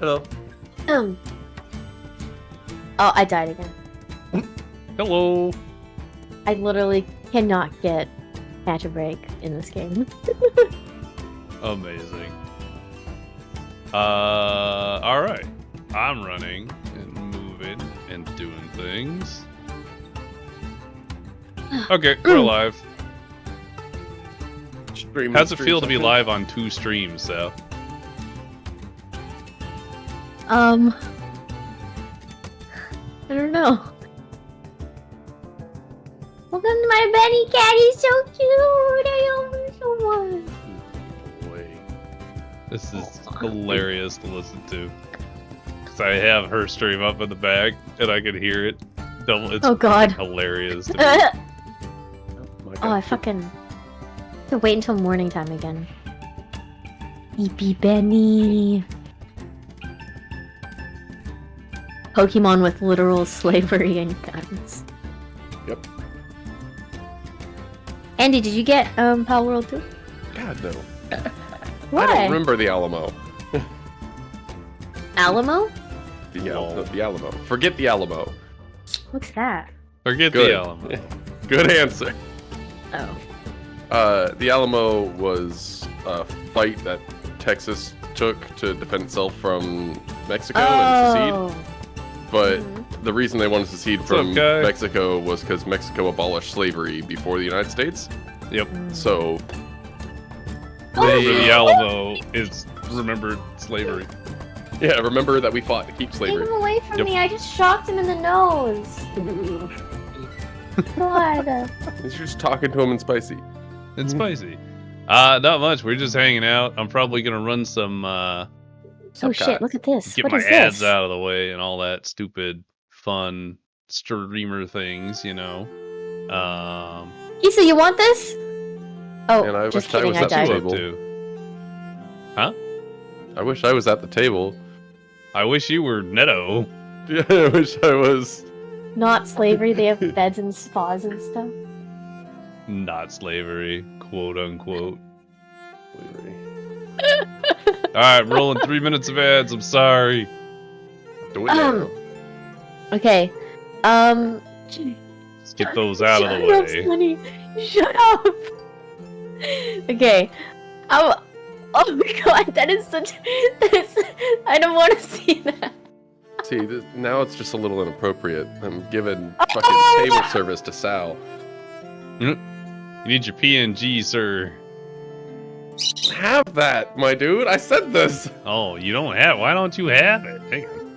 Hello. Oh, I died again. Hello. I literally cannot catch a break in this game. Amazing. Alright. I'm running and moving and doing things. Okay, we're live. How's it feel to be live on 2 streams, though? I don't know. Welcome to my Benny cat. He's so cute. I love him so much. Boy. This is hilarious to listen to. Because I have her stream up in the back, and I can hear it. It's Oh god. hilarious to me. I fucking have to wait until morning time again. Beepy Benny. Pokemon with literal slavery and guns. Yep. Andy, did you get Power World 2? God, no. Why? I don't remember the Alamo. Alamo? The Alamo. Forget the Alamo. What's that? Forget Good. the Alamo. Good answer. Oh. The Alamo was a fight that Texas took to defend itself from Mexico and secede. But the reason they wanted to secede from Mexico was because Mexico abolished slavery before the United States. Yep. So Remember the Alamo is remembered slavery. yeah, remember that we fought to keep slavery. Take him away from me, I just shocked him in the nose. God. He's just talking to him in spicy. It's spicy. Not much. We're just hanging out. I'm probably gonna run some Oh shit, look at this. get What my is ads this? out of the way and all that stupid fun streamer things, you know. Issa, you want this? Oh, And I just wish I kidding, was I at the died. table. Huh? I wish I was at the table. I wish you were Netto. Yeah, I wish I was. Not slavery, they have beds and spas and stuff. Not slavery, quote unquote. Slavery. Alright, rolling 3 minutes of ads, I'm sorry. Do it now. Okay. Let's get those out of the Shut up, way. Sonny. Shut up. Okay. Oh my god, that is such. I don't want to see that. See, now it's just a little inappropriate. I'm giving fucking table service to Sal. You need your PNG, sir. Have that, my dude. I said this. Oh, you don't have. Why don't you have it? Hang on.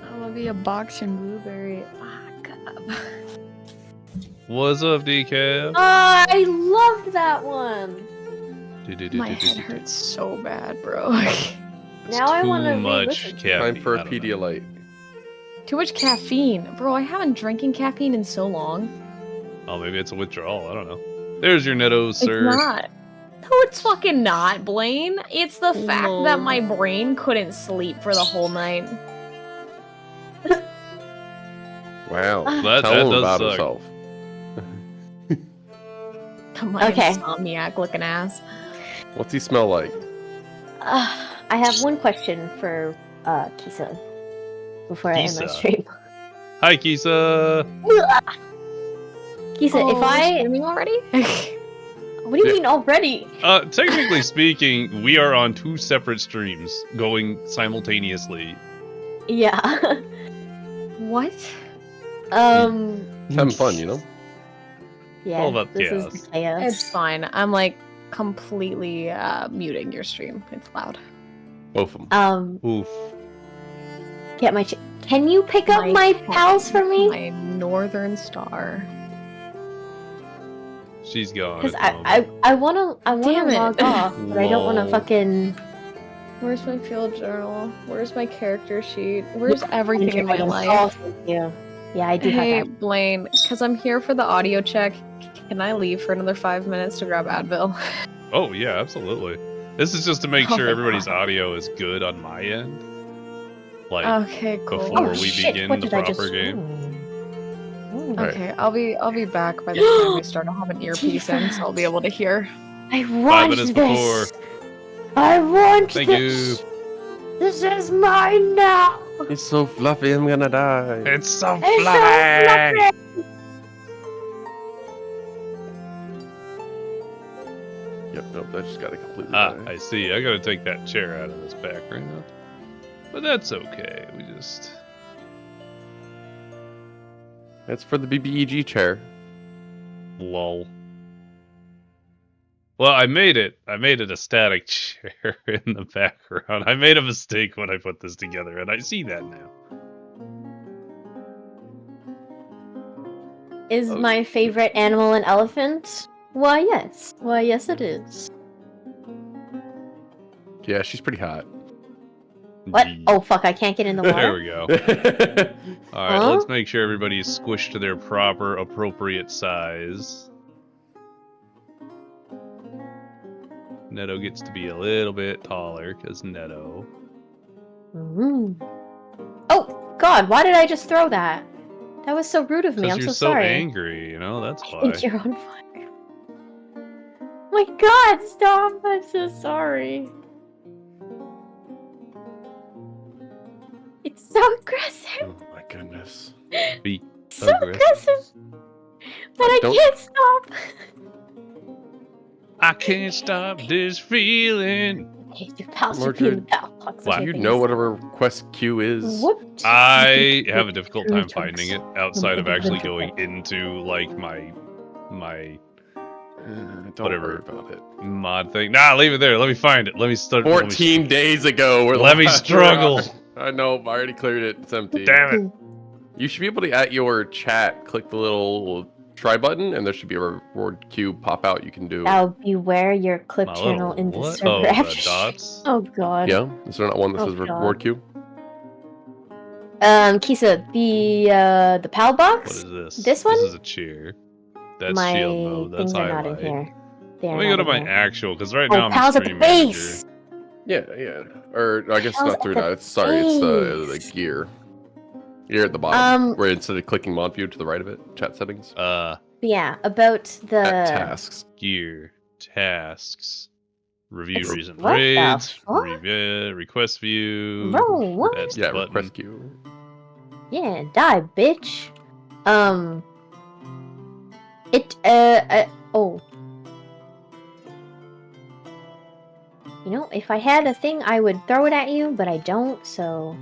I want to be a boxing blueberry. Ah, God. What's up, Decaf? I loved that one. My head hurts so bad, bro. Now I want to Too much re-listen. caffeine. Time for I a don't know. Pedialyte. Too much caffeine. Bro, I haven't drinking caffeine in so long. Oh, maybe it's a withdrawal. I don't know. There's your nettos, sir. It's not. No, it's fucking not, Blaine. It's the fact that my brain couldn't sleep for the whole night. Wow. That Tell him does about suck. himself. I'm like Okay. insomniac looking ass. What's he smell like? I have one question for Kisa before I end my Kisa. stream. Hi, Kisa. Kisa, if we're I streaming already? what do you mean already? Technically speaking, we are on 2 separate streams going simultaneously. Yeah. What? Having fun, you know? Yeah. All about this chaos. is the chaos. It's fine. I'm like completely muting your stream. It's loud. Both of them. Oof. Get my. Can you pick up my pals for me? My Northern Star. She's gone. Because at the moment. I wanna Damn it. log off, but I don't wanna Lol. fucking. Where's my field journal? Where's my character sheet? Where's everything in my life? Oh, thank you. Yeah, I do Hey, have that. Blaine, because I'm here for the audio check. Can I leave for another 5 minutes to grab Advil? Oh, yeah, absolutely. This is just to make Oh sure my everybody's God. audio is good on my end. Like, Okay, cool. before Oh we shit! begin What the did I proper just? game. Ooh. Alright. Okay, I'll be back by the time we start. I'll have an earpiece in, so I'll be able to hear. I 5 want minutes this. before. I want Thank this. you. This is mine now. It's so fluffy, I'm gonna die. It's so It's fluffy! so fluffy. Yep, nope, that just gotta completely Ah, die. I see. I gotta take that chair out of this background. But that's okay. We just... It's for the BBEG chair. Lol. Well, I made it. I made it a static chair in the background. I made a mistake when I put this together, and I see that now. Is my favorite animal an elephant? Why, yes. Why, yes, it is. Yeah, she's pretty hot. What? Gee. Oh, fuck, I can't get in the water? There we go. Alright, Huh? let's make sure everybody's squished to their proper, appropriate size. Netto gets to be a little bit taller, because Netto. Oh, God, why did I just throw that? That was so rude of me. Because I'm you're so so sorry. angry, you know, that's I why. think you're on fire. My God, stop! I'm so sorry. It's so aggressive. Oh my goodness. Be So aggressive. But I Don't- can't stop. I can't stop this feeling. Hey, your pal should be in the pal box. What? Do you know what a request queue is? Whoops. I have a difficult time True finding it jokes. outside of actually Individual. going into like my Don't Whatever. worry about it. mod thing. Nah, leave it there. Let me find it. Let me start. 14 days ago. We're Let me struggle. I know. I already cleared it. It's empty. Damn it. You should be able to, at your chat, click the little try button, and there should be a reward queue pop out. You can do. Now beware your clip My channel little in the what? server Oh, after the dots. Oh God. Yeah. Is there not one that Oh, says God. reward queue? Kisa, the PAL What box? is this? This one? This is a chair. That's my shield mode. That's things are not highlight. in here. They are Let me go not to in my here. actual, because right Oh, now I'm PAL's a at the stream manager. base! Yeah. Or I guess How's not through at that. the It's sorry. It's the base? gear. Gear at the bottom. Um, where instead of clicking mod view to the right of it, chat settings. Yeah, about the... At tasks. Gear, tasks, review It's- recent what the raids, fuck? request view. Bro, what? That's Yeah, the button. request queue. Yeah, die, bitch. Oh. You know, if I had a thing, I would throw it at you, but I don't, so...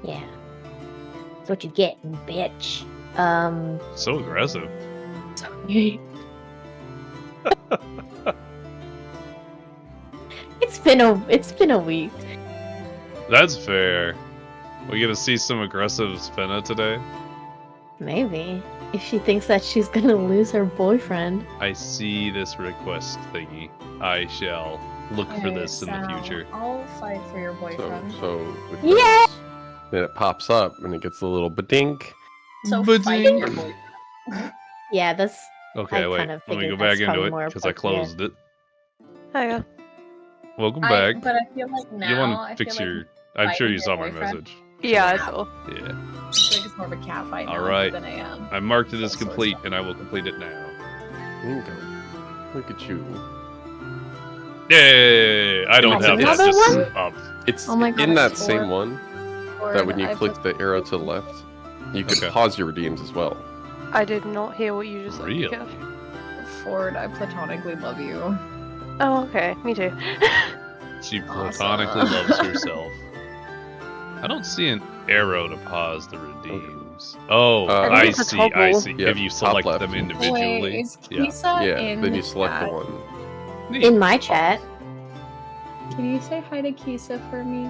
Yeah. That's what you get, bitch. So aggressive. Sorry. It's been a week. That's fair. We gonna see some aggressive Svena today? Maybe. If she thinks that she's gonna lose her boyfriend. I see this request thingy. I shall look for this in the future. I'll fight for your So, boyfriend. with Yeah! this, then it pops up and it gets a little badink. So But fight ding. your boyfriend. Yeah, that's... Okay, I wait. kind of Let me figured go back that's into probably it more because I appropriate. closed it. Hiya. Welcome back. But I feel like now you want I to fix feel your? like I'm sure fighting you saw your my boyfriend. message. Yeah, I saw. Yeah. I feel like it's more of a cat fight now Alright. than I am. I marked it as So sort of complete, stuff. and I will complete it now. Bingo. Look at you. Yay! I don't That's have that another just one? up. It's Oh my God, in that it's same four. one that when you I click put- the arrow to the left, you can Okay. pause your redeems as well. I did not hear what you just said. Really? Kev. Ford, I platonically love you. Oh, okay. Me too. She Awesome. platonically loves herself. I don't see an arrow to pause the redeems. Oh, I I think it's a see. I toggle. see. Yeah, If you top select left. them Wait, individually. is Yeah. Kisa Yeah, in then you select the chat? one. Neat. In my chat. Can you say hi to Kisa for me?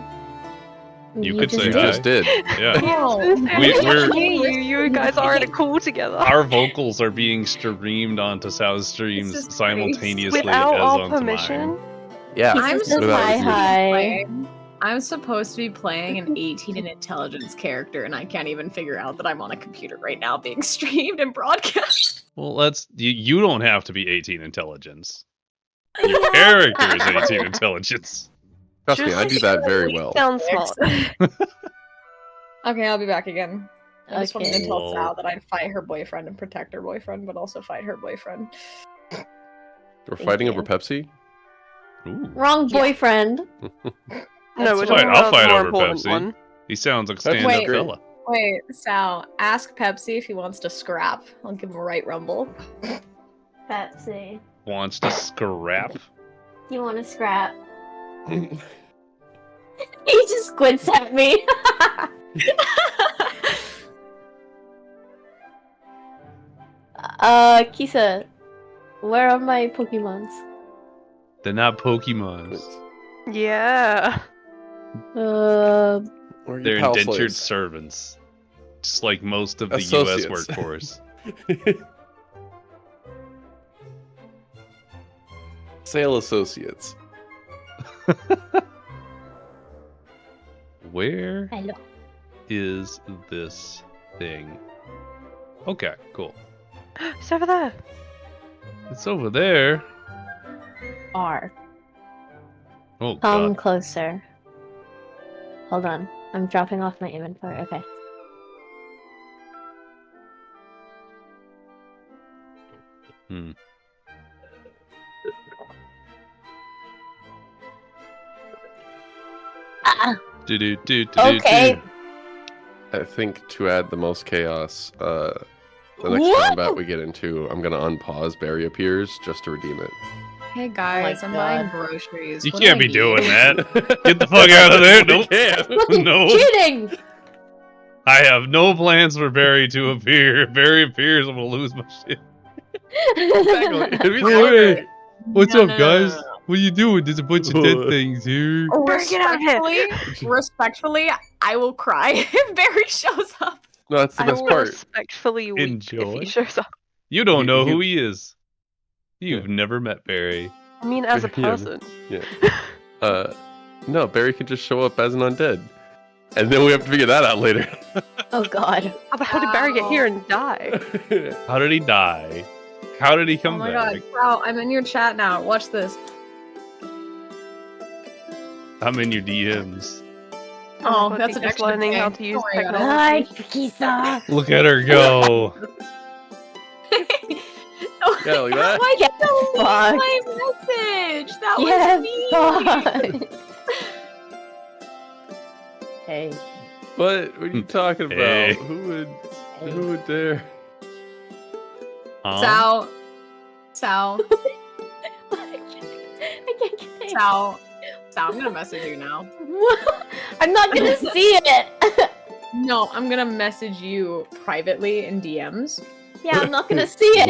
You could say You hi. just did. Yeah. No. We're- You guys are in a call together. Our vocals are being streamed onto Sal's streams This is simultaneously Without as our onto permission. mine. Yeah. Kisa I'm says supposed to hi, be hi. playing. I'm supposed to be playing an 18 in intelligence character, and I can't even figure out that I'm on a computer right now being streamed and broadcast. Well, you don't have to be 18 intelligence. Your character is 18 intelligence. Trust me, I do that very well. Sounds smart. Okay, I'll be back again. I just wanted to tell Lol. Sal that I'd fight her boyfriend and protect her boyfriend, but also fight her boyfriend. We're Thank fighting you. over Pepsi? Ooh. Wrong Yeah. boyfriend. No, That's we're fine. talking I'll about the fight more over important Pepsi. one. He sounds like a That's stand-up great. fella. Wait, Sal, ask Pepsi if he wants to scrap. I'll give him a right rumble. Pepsi. Wants to scrap? You want to scrap? He just squints at me. Kisa, where are my Pokemons? They're not Pokemons. Yeah. Where are your They're pal indentured slaves? servants. Just like most of the Associates. US workforce. Sale associates. Where Hello. is this thing? Okay, cool. It's over there. It's over there. R. Oh Come god. closer. Hold on. I'm dropping off my inventory. Okay. Hmm. Ah, Do-do-do-do-do-do. okay. I think to add the most chaos, the next What? combat we get into, I'm gonna unpause Barry appears just to redeem it. Hey guys, I'm buying God. groceries. You What do can't I be need? doing that. Get the fuck out of there. Nope. Fucking No. cheating! I have no plans for Barry to appear. If Barry appears, I'm gonna lose my shit. Exactly. Hey, what's No, up, no, no, guys? no, no. What are you doing? There's a bunch of dead things here. Barry, get out of here. Respectfully, I will cry if Barry shows up. No, that's the I best will part. respectfully weep if Enjoy. he shows up. You don't know You- who he is. You've never met Barry. I mean, as a Yeah. person. No, Barry can just show up as an undead. And then we have to figure that out later. Oh god. How the hell did Barry get here and die? How did he die? How did he Oh come my back? god. Wow, I'm in your chat now. Watch this. I'm in your DMs. Oh, God, that's he's an just extra learning how thing. to use Don't worry about Hi, technology. Kisa. Look at her go. it. Yeah, like that. Why Get delete fucked. my message? That Get was me. fucked. Hey. What are you talking about? Hey. Who would dare? Huh? Sal, I can't get there. Sal, I'm gonna message you now. I'm not gonna see it. No, I'm gonna message you privately in DMs. Yeah, I'm not gonna see it.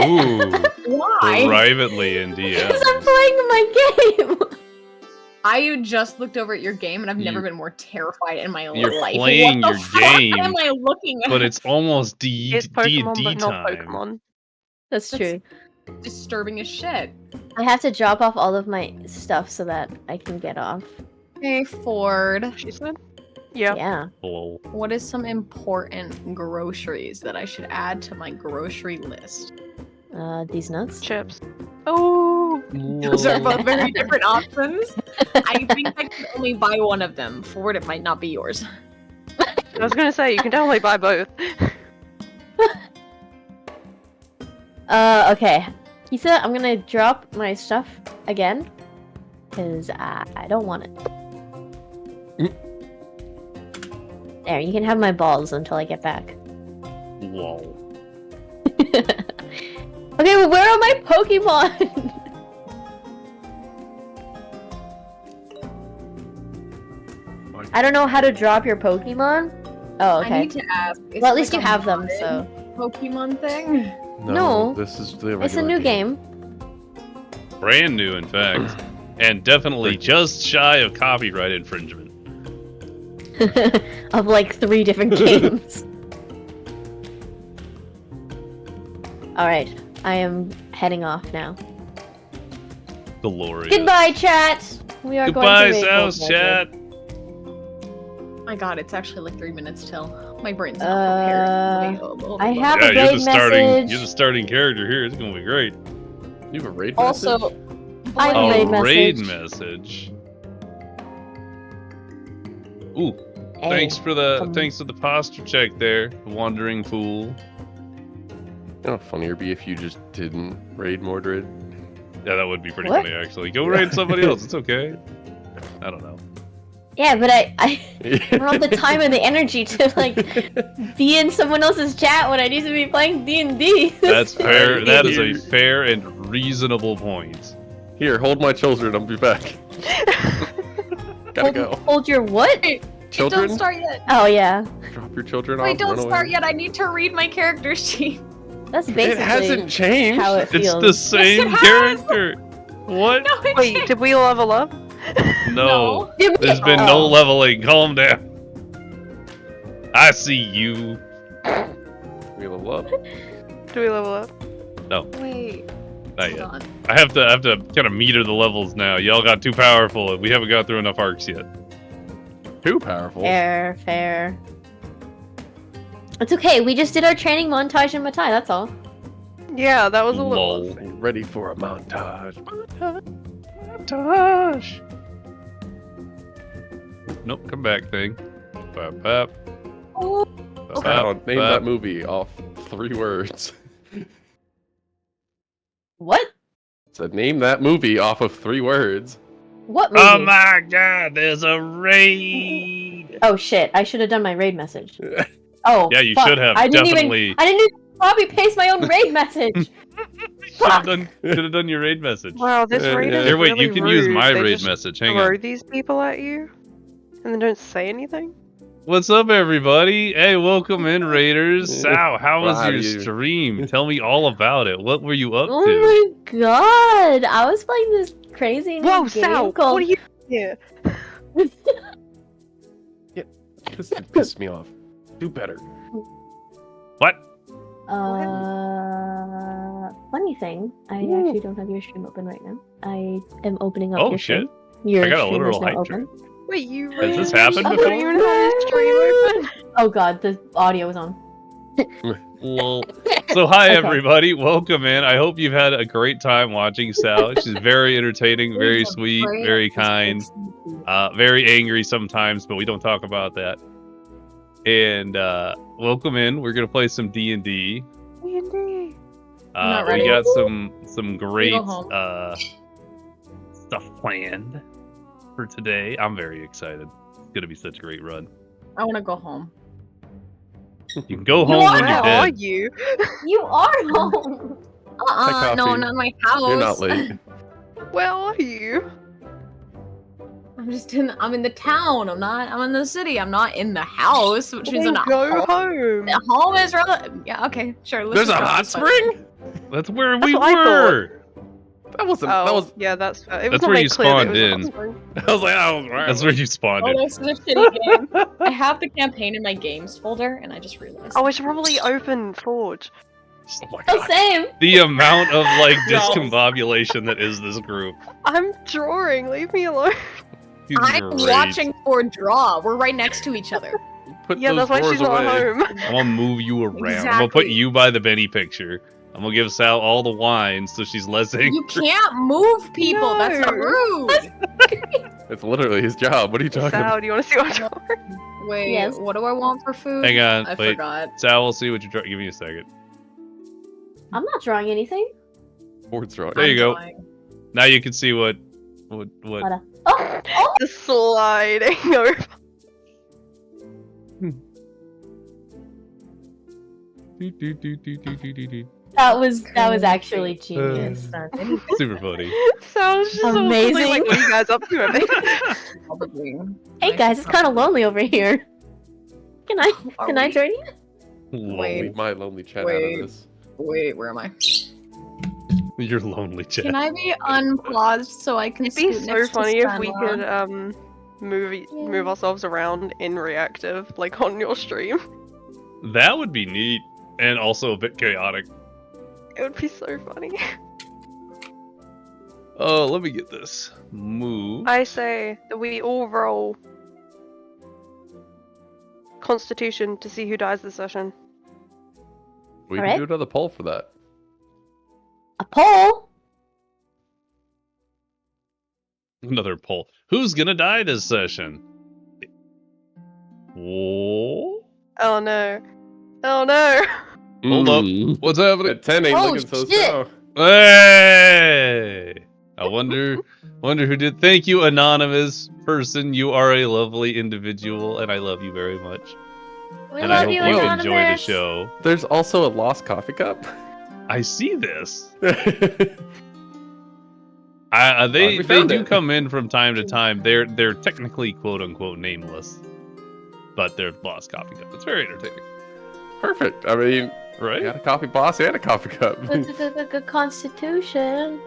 Ooh. Why? Privately in Because DM. I'm playing my game. I just looked over at your game and I've never been more terrified in my You're life. playing What the your fuck game, am I looking at? But it's almost D&D It's Pokemon, but not time. Pokemon. That's That's- true. disturbing as shit. I have to drop off all of my stuff so that I can get off. Hey Ford, She said? Yeah. Yeah. Lol. what is some important groceries that I should add to my grocery list? These nuts. Chips. Oh! Those are both very different options. I think I can only buy one of them. Ford, it might not be yours. I was gonna say, you can definitely buy both. Okay. Kisa, I'm gonna drop my stuff again. Because I don't want it. There, you can have my balls until I get back. Lol. Okay, well, where are my Pokemon? I don't know how to drop your Pokemon. Oh, I okay. need to ask. is Well, at it least like you a have them, modded so. Pokemon thing? No, This is the It's a regular new game. Brand new, in fact. And definitely just shy of copyright infringement. Of like 3 different games. Alright, I am heading off now. Glorious. Goodbye, chat! We are Goodbye, going to Souse chat. My god, it's actually like 3 minutes till. My brain's not prepared. I have Yeah, a you're raid the starting. message. You're the starting character here. It's gonna be great. You have a raid Also, message? I have a A raid raid message. message. Ooh, Hey, thanks for the posture check there, wandering fool. You know how funny it'd be if you just didn't raid Mordred? Yeah, that would be pretty What? funny, actually. Go raid somebody else. It's okay. I don't know. Yeah, but I don't have the time and the energy to like be in someone else's chat when I need to be playing D&D. That's fair. That is a Here. fair and reasonable point. Here, hold my children. I'll be back. Gotta go. Hold your what? Children? Don't start yet. Oh yeah, Drop your children off. Wait, don't run start away. yet. I need to read my character sheet. that's It basically hasn't changed. how it It's feels. the same it has. character. What? No, it Wait, can't. did we level up? No. Did we- There's been Oh. no leveling. Calm down. I see you. We level up. Do we level up? Wait. Not Hold yet. on. I have to kind of meter the levels now. Y'all got too powerful. We haven't got through enough arcs yet. Too powerful. Fair. It's okay. We just did our training montage in Matai. That's all. Yeah, that was all it Lol. was. Ready for a montage. Tosh. Nope, come back thing. Bap, bap. Oh, Bap, Sal, bap, name bap. that movie off 3 words. What? So name that movie off of 3 words. What movie? Oh my god, there's a raid! Oh shit! I should have done my raid message. Oh. Yeah, you fuck. should have, I didn't definitely. even copy paste my own raid message. Fuck. Should have done your raid message. Wow, this Yeah, raid yeah. is Here, wait, really you can use rude. my They raid just message. Hang throw on. these people at you, and then don't say anything. What's up, everybody? Hey, welcome in, Raiders. Sal, how was How your do you- stream? Tell me all about it. What were you up to? Oh my god! I was playing this crazy new Whoa, game Sal, called. what are you here? This pissed me off. Do better. What? Funny thing, I Ooh. actually don't have your stream open right now. I am opening up Oh, your shit. stream. Your I got a stream literal is now hype open. Wait, you Has this really- happened I before? don't even have this stream open. Oh god, the audio is on. Lol. So, hi, Okay. everybody. Welcome in. I hope you've had a great time watching Sal. She's very entertaining, very sweet, very kind, very angry sometimes, but we don't talk about that. And welcome in. We're going to play some D&D. D&D. not We ready. got some great Go home. stuff planned for today. I'm very excited. It's gonna be such a great run. I want to go home. You can go home when Where you're are dead. you? You are home. No, coffee. not my house. You're not late. Where are you? I'm in the town. I'm in the city. I'm not in the house, which means I'm Then not go home. home. The home is yeah, okay, sure. Let's There's a just go hot this way. spring? That's where That's we what I were. That wasn't. Oh, That was. yeah, that's fair. It was That's not where made you clear that it spawned was a hot in. spring. I was like, oh, That's where you spawned Oh, in. this is a shitty game. I have the campaign in my games folder, and I just realized. Oh, I should probably open Forge. Oh my Oh, god. same. The amount of like No. discombobulation that is this group. I'm drawing. Leave me alone. Is I'm great. watching for draw. We're right next to each other. Put Yeah, those that's why drawers she's not away. home. I'm gonna move you around. I'm gonna put Exactly. you by the Benny picture. I'm gonna give Sal all the wine so she's less angry. You can't move people. That's not No. rude. It's literally his job. What are you talking Sal, about? do you want to see what I'm drawing? Wait, Yes. what do I want for food? Hang on, I wait. forgot. Sal, we'll see what you're. Give me a second. I'm not drawing anything. Board's drawing. There you go. Drawing. Now you can see what. What Oh, The sliding over. that was actually genius. Super funny. Sounds just all Amazing. like, what are you guys up to? I think? Probably. Hey guys, it's kind of lonely over here. Can I Are can I we? join you? Lonely, Wait. my lonely chat out Wait. of this. Wait, where am I? You're lonely, Chad. Can I be unpaused so I can It'd be scoot so next to funny if we Svena? could move ourselves around in reactive, like on your stream. That would be neat, and also a bit chaotic. It would be so funny. Oh, let me get this. Move. I say that we all roll Constitution to see who dies this session. We can Alright. do another poll for that. A poll? Another poll. Who's gonna die this session? Whoa. Oh no. Oh no. Hold up. Mm. What's happening? At 10 ain't Oh, looking so shit. strong. Hey! I wonder who did. Thank you, anonymous person. You are a lovely individual, and I love you very much. We And I love hope you, you Anonymous. enjoy the show. There's also a lost coffee cup. I see this. We They found do it. come in from time to time. They're technically quote unquote nameless, but they're lost coffee cup. It's very entertaining, Perfect. I mean, we right? got a coffee boss and a coffee cup. Good Constitution.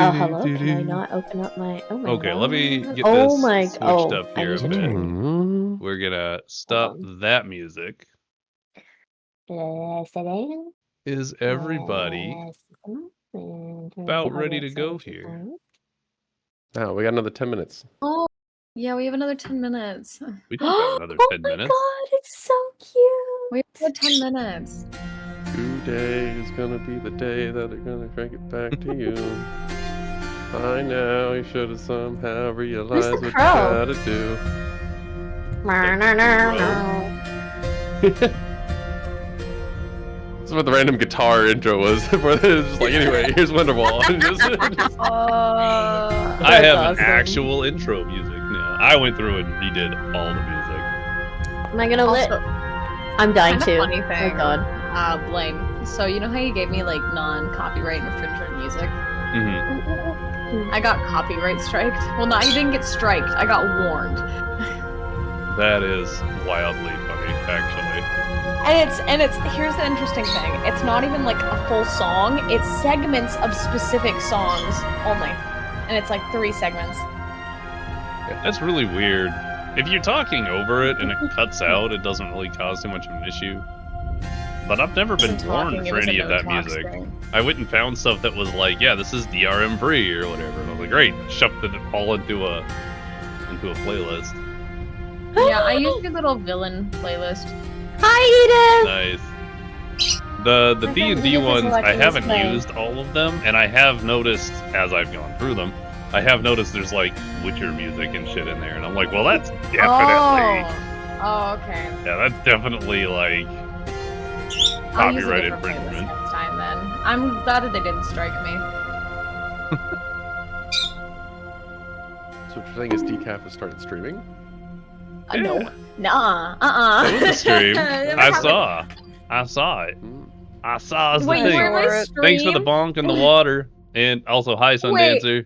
Oh, hello. Can I not open up my? Oh my. Okay, let me get oh this my. switched Oh, up I here need a to check. bit. Mm. We're gonna stop on. that music. Listening. Is everybody about ready to go here? Oh, we got another 10 minutes. Oh, yeah, we have another 10 minutes. We don't have another 10 Oh my minutes. god, it's so cute. We have another 10 minutes. Today is gonna be the day that they're gonna crank it back to you. By now, you should have somehow realized what you crow? gotta do. This is what the random guitar intro was. Where it was just like, anyway, here's Wonderwall. I have That's an awesome. actual intro music now. I went through and redid all the music. Am I gonna lit? Also, I'm dying kind of too. funny Oh thing. god. Blaine. So you know how you gave me like non-copyright infringement music? Mm-hmm. I got copyright striked. Well, no, you didn't get striked. I got warned. That is wildly funny, actually. And it's here's the interesting thing. It's not even like a full song. It's segments of specific songs only, and it's like 3 segments. That's really weird. If you're talking over it and it cuts out, it doesn't really cause too much of an issue. But I've never been warned for any of that music. I went and found stuff that was like, yeah, this is DRM free or whatever, and I was like, great, shoved it all into a playlist. Yeah, I used your little villain playlist. Hi, Edith. Nice. The My friend D&D Edith is ones, I watching haven't us play. used all of them, and I have noticed as I've gone through them, I have noticed there's like Witcher music and shit in there, and I'm like, well, that's definitely, Oh, okay. yeah, that's definitely like I'll use a copyright different playlist infringement. next time then. I'm glad that they didn't strike me. So what you're saying is Decaf has started streaming? No. Yeah. Nuh-uh. It was a stream. Never I happened. saw it. Hmm. I saw the Wait, thing. you're my Thanks stream? Thanks for the bonk and the water, and also hi, Sundancer.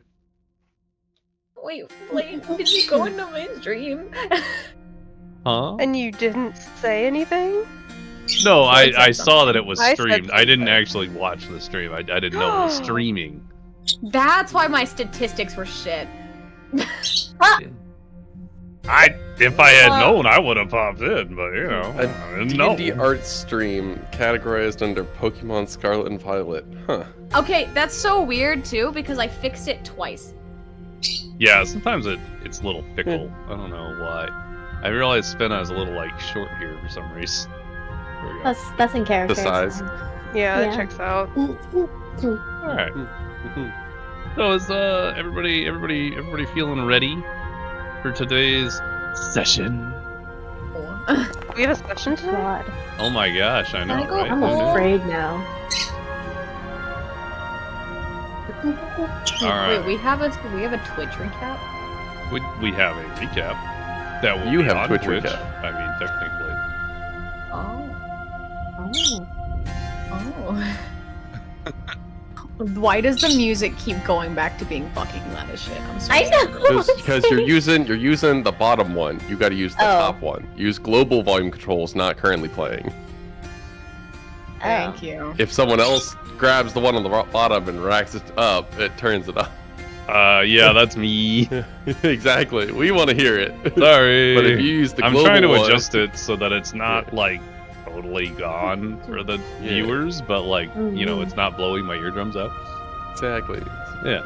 Wait, Blaine, did you go into my stream? Huh? And you didn't say anything? No, I said I saw that it was I said streamed. I didn't something. actually watch the stream. I didn't know it was streaming. That's why my statistics were shit. If I had known, I would have popped in, but you know, A I didn't know. D&D art stream categorized under Pokemon Scarlet and Violet. Huh. Okay, that's so weird too because I fixed it twice. Yeah, sometimes it's a little fickle. I don't know why. I realized Svena is a little like short here for some reason. There we go. That's in character. The size. Yeah, Yeah. that checks out. All right. So is everybody feeling ready for today's session? We have a session today? God. Oh my gosh, I know, I go right? I'm Who knew? afraid now. All right. Wait, we have a Twitch recap? We have a recap. That will You be have on Twitch Twitch. recap. I mean, technically. Oh. Why does the music keep going back to being fucking loud as shit? I'm sorry. I know. Because you're using the bottom one. You got to use the Oh. top one. Use global volume controls, not currently playing. Thank you. If someone else grabs the one on the bottom and racks it up, it turns it up. Yeah, that's me. Exactly. We want to hear it. Sorry. But if you use the I'm global trying to one, adjust it so that it's not like totally gone for the Yeah. viewers, but like you know, Mhm. it's not blowing my eardrums out. Exactly. Yeah.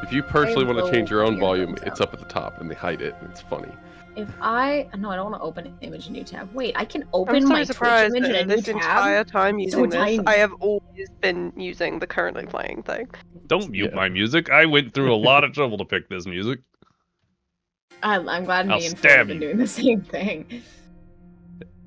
If you personally want to blow change your own your volume, eardrums it's out. up at the top and they hide it. It's funny. No, I don't want to open an image new tab. Wait, I can I'm open so my Twitch surprised image in a that new this tab. entire time using this, tiny. I have always been using the currently playing thing. Don't mute Yeah. my music. I went through a lot of trouble to pick this music. I'm glad I'll me and Phil stab have been you. doing the same thing.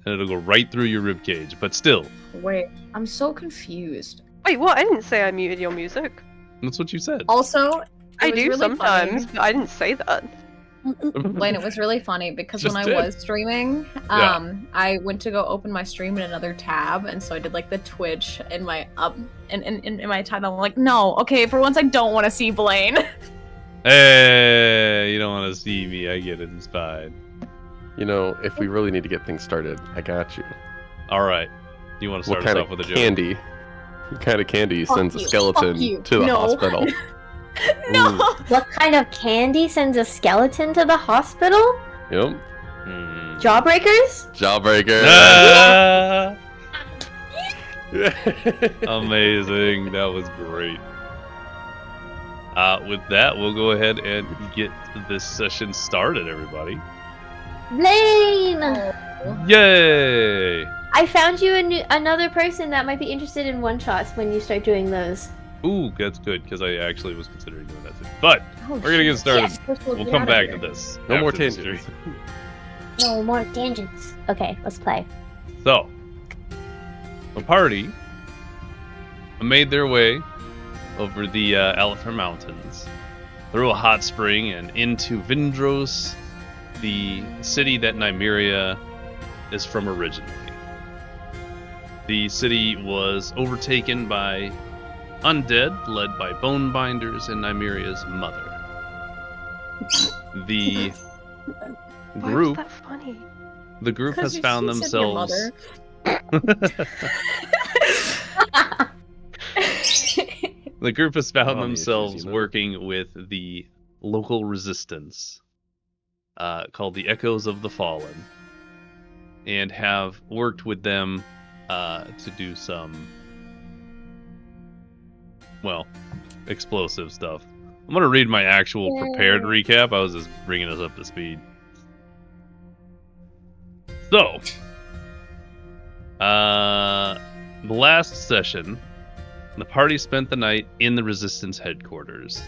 and it'll go right through your rib cage. But still, Wait, I'm so confused. Wait, what? I didn't say I muted your music. that's what you said. Also, I it was do really sometimes, funny. but I didn't say that. Wayne, it was really funny because Just when I did. was streaming, I went to go open my stream in another tab, and so I did like the Twitch in my in my tab. I'm like, no, okay, for once I don't want to see Blaine. Hey, you don't want to see me. I get it. It's fine. You know, if we really need to get things started, I got you. All right. You want to What start kind us of off with a joke? candy? What kind of candy Fuck sends a you, fuck skeleton you. to the No. hospital? No. What kind of candy sends a skeleton to the hospital? Yep. Hmm. Jawbreakers? Jawbreaker. Ah! Amazing. That was great. With that, we'll go ahead and get this session started, everybody. Blaine! Yay! I found you another person that might be interested in one-shots when you start doing those. Ooh, that's good, because I actually was considering doing that too. But Oh, we're going to get started. Yes. We'll come back to this. No more after the tangents. stream. No more tangents. Okay, let's play. So, the party made their way over the Elephant Mountains, through a hot spring, and into Vindros, the city that Nymeria is from originally. The city was overtaken by undead, led by Bonebinders and Nymeria's mother. The Why group, was that funny? the group has found She said your themselves. The group has found Mommy issues, themselves you know? working with the local resistance, called the Echoes of the Fallen, and have worked with them to do some, well, explosive stuff. I'm going to read my actual prepared recap. I was just bringing us up to speed. So, the last session, the party spent the night in the Resistance headquarters.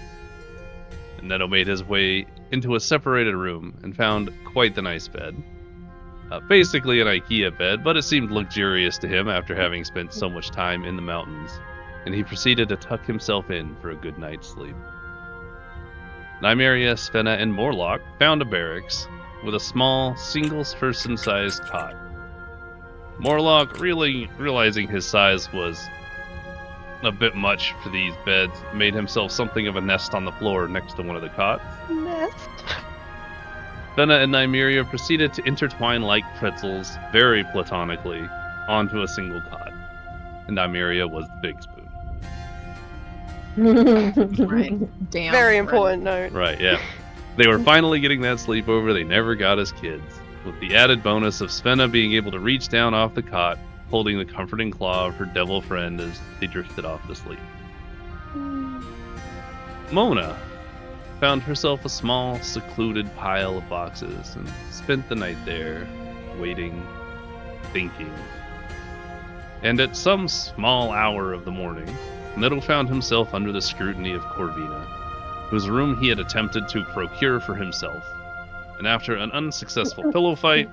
And Neto made his way into a separated room and found quite the nice bed. Basically an IKEA bed, but it seemed luxurious to him after having spent so much time in the mountains, and he proceeded to tuck himself in for a good night's sleep. Nymeria, Svena, and Morloch found a barracks with a small, single-person-sized cot. Morloch, really realizing his size was a bit much for these beds, made himself something of a nest on the floor next to one of the cots. Nest. Svena and Nymeria proceeded to intertwine like pretzels, very platonically, onto a single cot. And Nymeria was the big spoon. Right. Damn. Very right. important note. Right, yeah. They were finally getting that sleepover they never got as kids, with the added bonus of Svena being able to reach down off the cot, holding the comforting claw of her devil friend as they drifted off to sleep. Mona found herself a small, secluded pile of boxes and spent the night there, waiting, thinking. And at some small hour of the morning, Neto found himself under the scrutiny of Corvina, whose room he had attempted to procure for himself. And after an unsuccessful pillow fight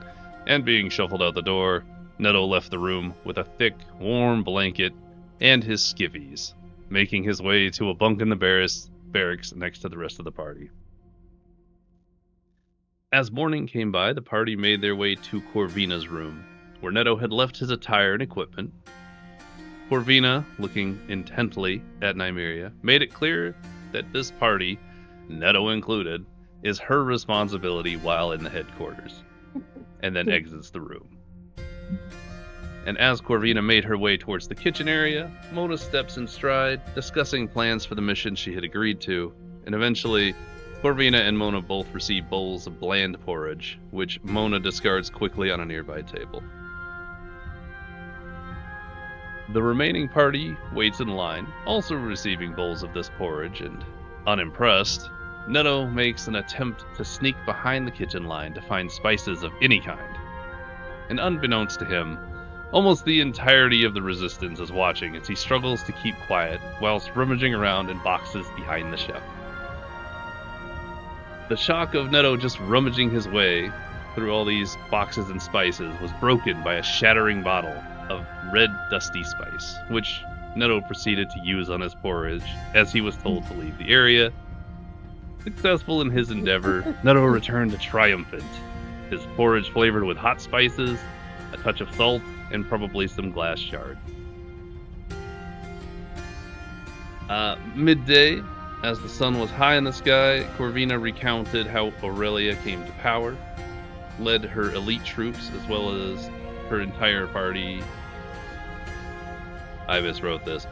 and being shuffled out the door, Neto left the room with a thick, warm blanket and his skivvies, making his way to a bunk in the barracks next to the rest of the party. As morning came by, the party made their way to Corvina's room, where Neto had left his attire and equipment. Corvina, looking intently at Nymeria, made it clear that this party, Neto included, is her responsibility while in the headquarters, and then exits the room. And as Corvina made her way towards the kitchen area, Mona steps in stride, discussing plans for the mission she had agreed to, and eventually, Corvina and Mona both receive bowls of bland porridge, which Mona discards quickly on a nearby table. The remaining party waits in line, also receiving bowls of this porridge, and, unimpressed, Neto makes an attempt to sneak behind the kitchen line to find spices of any kind. And unbeknownst to him, almost the entirety of the Resistance is watching as he struggles to keep quiet whilst rummaging around in boxes behind the chef. The shock of Neto just rummaging his way through all these boxes and spices was broken by a shattering bottle of red dusty spice, which Netto proceeded to use on his porridge as he was told to leave the area. Successful in his endeavor, Netto returned triumphant, his porridge flavored with hot spices, a touch of salt, and probably some glass shards. Midday, as the sun was high in the sky, Corvina recounted how Aurelia came to power, led her elite troops as well as her entire party. I miswrote this.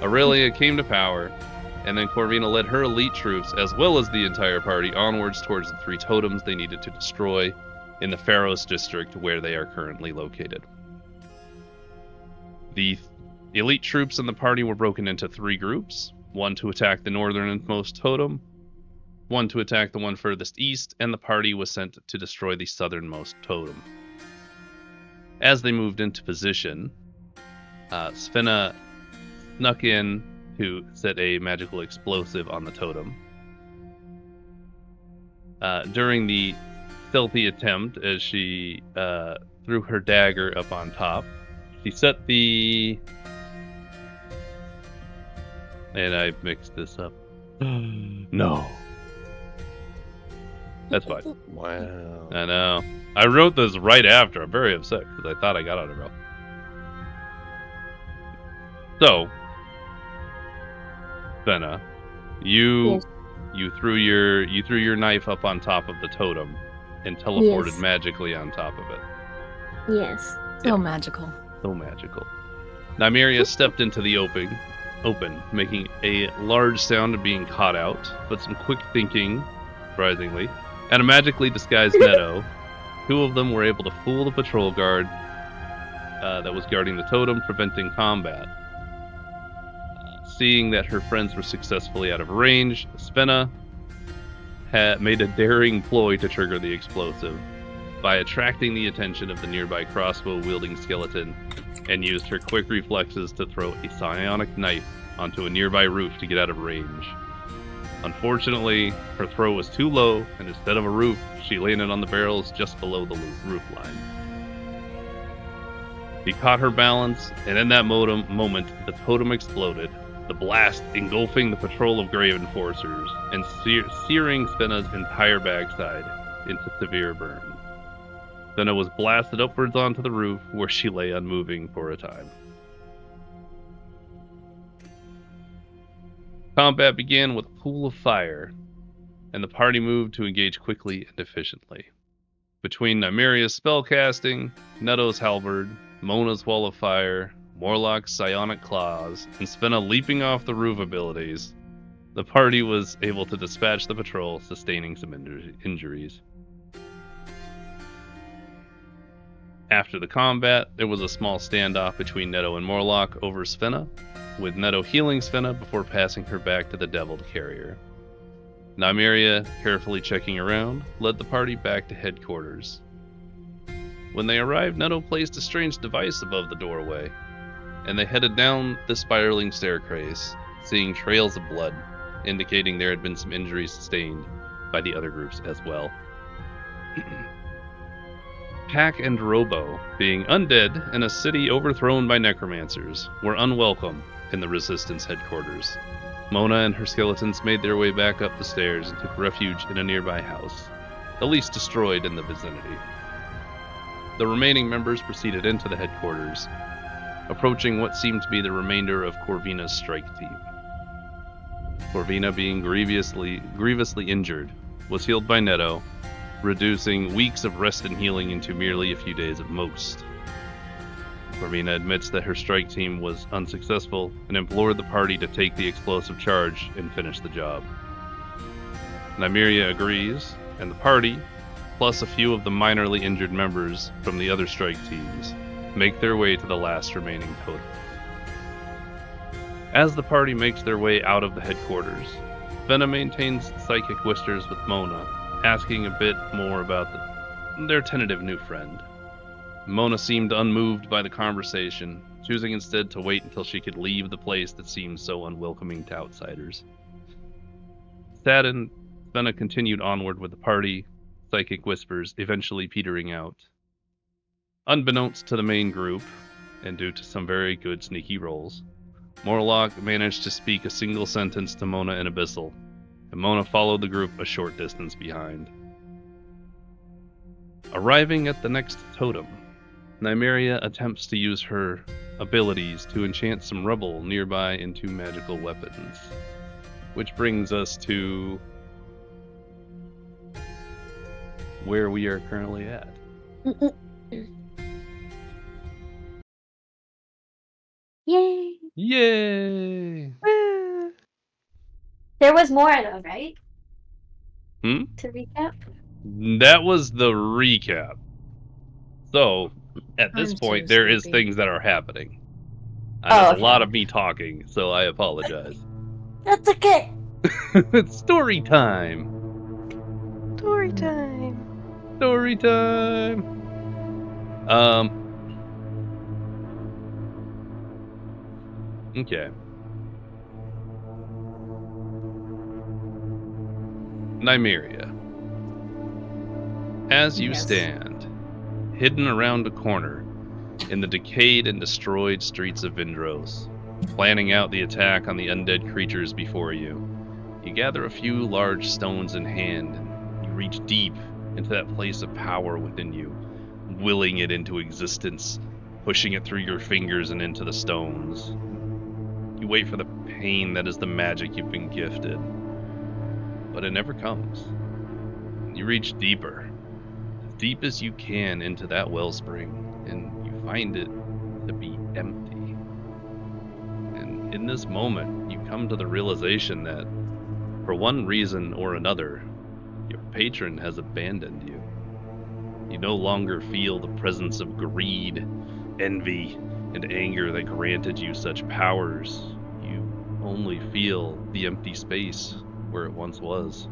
Aurelia came to power, and then Corvina led her elite troops as well as the entire party onwards towards the 3 totems they needed to destroy in the Pharos district where they are currently located. The elite troops in the party were broken into 3 groups, one to attack the northernmost totem, one to attack the one furthest east, and the party was sent to destroy the southernmost totem. As they moved into position, Svena snuck in to set a magical explosive on the totem. During the stealthy attempt, as she threw her dagger up on top, she set the... And I mixed this up. No. That's fine. Wow. I know. I wrote this right after. I'm very upset because I thought I got on it wrong. So, Svena, you threw your knife up on top of the totem and teleported magically on top of it. Yes. So magical. So magical. Nymeria stepped into the open, making a large sound of being caught out, but some quick thinking, surprisingly, and a magically disguised Netto. 2 of them were able to fool the patrol guard that was guarding the totem, preventing combat. Seeing that her friends were successfully out of range, Svena had made a daring ploy to trigger the explosive by attracting the attention of the nearby crossbow-wielding skeleton, and used her quick reflexes to throw a psionic knife onto a nearby roof to get out of range. Unfortunately, her throw was too low, and instead of a roof, she landed on the barrels just below the roof line. She caught her balance, and in that moment, the totem exploded, the blast engulfing the patrol of grave enforcers and searing Svena's entire backside into severe burns. Svena was blasted upwards onto the roof, where she lay unmoving for a time. Combat began with a pool of fire, and the party moved to engage quickly and efficiently. Between Nymeria's spellcasting, Netto's halberd, Mona's wall of fire, Morloch's psionic claws, and Svena leaping off the roof abilities, the party was able to dispatch the patrol, sustaining some injuries. After the combat, there was a small standoff between Netto and Morloch over Svena, with Netto healing Svena before passing her back to the Deviled Carrier. Nymeria, carefully checking around, led the party back to headquarters. When they arrived, Netto placed a strange device above the doorway, and they headed down the spiraling staircase, seeing trails of blood, indicating there had been some injuries sustained by the other groups as well. Pack and Robo, being undead in a city overthrown by necromancers, were unwelcome in the Resistance headquarters. Mona and her skeletons made their way back up the stairs and took refuge in a nearby house, the least destroyed in the vicinity. The remaining members proceeded into the headquarters, approaching what seemed to be the remainder of Corvina's strike team. Corvina, being grievously injured, was healed by Netto, reducing weeks of rest and healing into merely a few days at most. Corvina admits that her strike team was unsuccessful and implored the party to take the explosive charge and finish the job. Nymeria agrees, and the party, plus a few of the minorly injured members from the other strike teams, make their way to the last remaining totem. As the party makes their way out of the headquarters, Svena maintains psychic whispers with Mona, asking a bit more about their tentative new friend. Mona seemed unmoved by the conversation, choosing instead to wait until she could leave the place that seemed so unwelcoming to outsiders. Saddened, Svena continued onward with the party, psychic whispers eventually petering out. Unbeknownst to the main group, and due to some very good sneaky rolls, Morloch managed to speak a single sentence to Mona and Abyssal, and Mona followed the group a short distance behind. Arriving at the next totem, Nymeria attempts to use her abilities to enchant some rubble nearby into magical weapons. Which brings us to where we are currently at. Yay! Yay! Woo! There was more though, right? Hmm? To recap? That was the recap. So, at this I'm point, so there is sleepy. things that are happening. Oh, There's okay. a lot of me talking, so I apologize. That's okay. It's story time! Story time. Story time! Okay. Nymeria. As you Yes. stand, hidden around a corner in the decayed and destroyed streets of Vindros, planning out the attack on the undead creatures before you, you gather a few large stones in hand and you reach deep into that place of power within you, willing it into existence, pushing it through your fingers and into the stones. You wait for the pain that is the magic you've been gifted, but it never comes. You reach deeper, as deep as you can into that wellspring, and you find it to be empty. And in this moment, you come to the realization that, for one reason or another, your patron has abandoned you. You no longer feel the presence of greed, envy, and anger that granted you such powers. You only feel the empty space where it once was.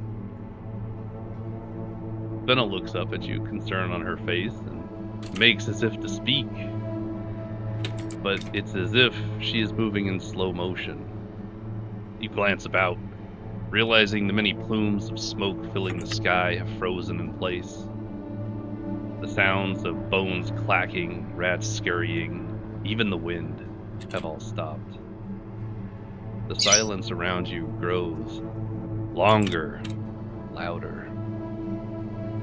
Svena looks up at you, concern on her face, and makes as if to speak. But it's as if she is moving in slow motion. You glance about, realizing the many plumes of smoke filling the sky have frozen in place. The sounds of bones clacking, rats scurrying, even the wind have all stopped. The silence around you grows longer, louder.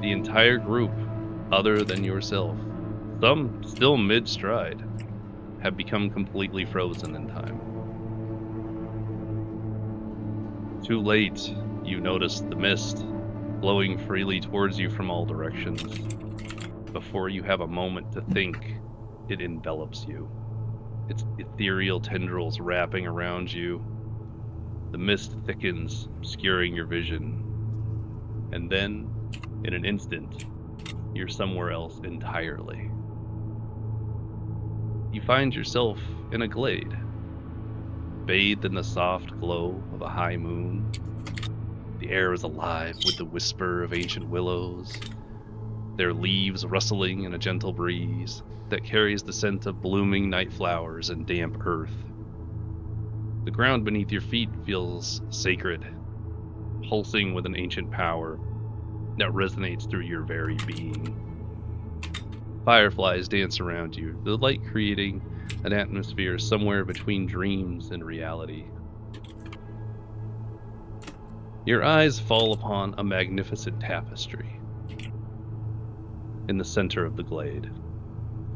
The entire group, other than yourself, some still mid-stride, have become completely frozen in time. Too late, you notice the mist blowing freely towards you from all directions. Before you have a moment to think, it envelops you. Its ethereal tendrils wrapping around you. The mist thickens, obscuring your vision. And then, in an instant, you're somewhere else entirely. You find yourself in a glade, bathed in the soft glow of a high moon. The air is alive with the whisper of ancient willows, their leaves rustling in a gentle breeze that carries the scent of blooming night flowers and damp earth. The ground beneath your feet feels sacred, pulsing with an ancient power that resonates through your very being. Fireflies dance around you, the light creating an atmosphere somewhere between dreams and reality. Your eyes fall upon a magnificent tapestry in the center of the glade,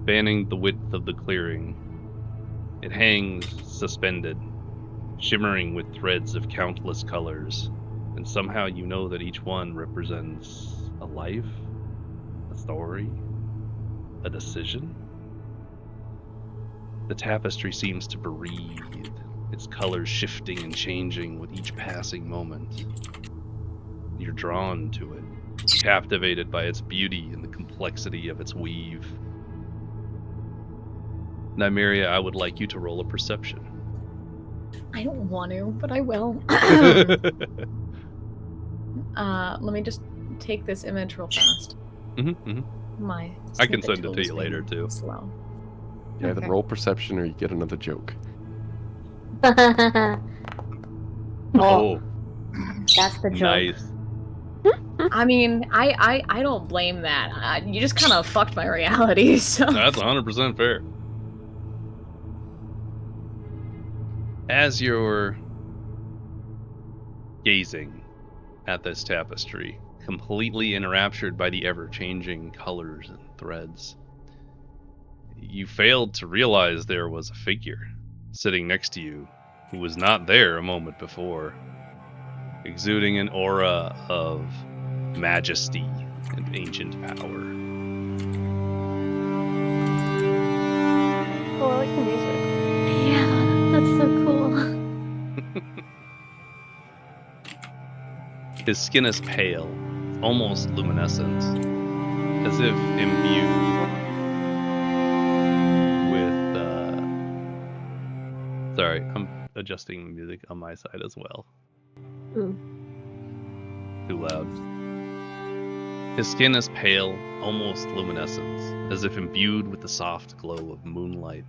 spanning the width of the clearing. It hangs suspended, shimmering with threads of countless colors, and somehow you know that each one represents a life, a story, a decision. The tapestry seems to breathe, its colors shifting and changing with each passing moment. You're drawn to it, captivated by its beauty and the complexity of its weave. Nymeria, I would like you to roll a perception. I don't want to, but I will. Let me just take this image real fast. My I can snippet send it tool to is you later, being too. Slow. Yeah, either Okay. roll perception or you get another joke. Oh, Oh, that's the joke. nice. I mean, I don't blame that. You just kind of fucked my reality, so... That's 100% fair. As you're gazing at this tapestry, completely enraptured by the ever-changing colors and threads, you failed to realize there was a figure sitting next to you who was not there a moment before, exuding an aura of majesty and ancient power. Oh, I like the music. Yeah, that's so cool. His skin is pale, almost luminescent, as if imbued with, sorry, I'm adjusting the music on my side as well. Ooh. Too loud. His skin is pale, almost luminescent, as if imbued with the soft glow of moonlight.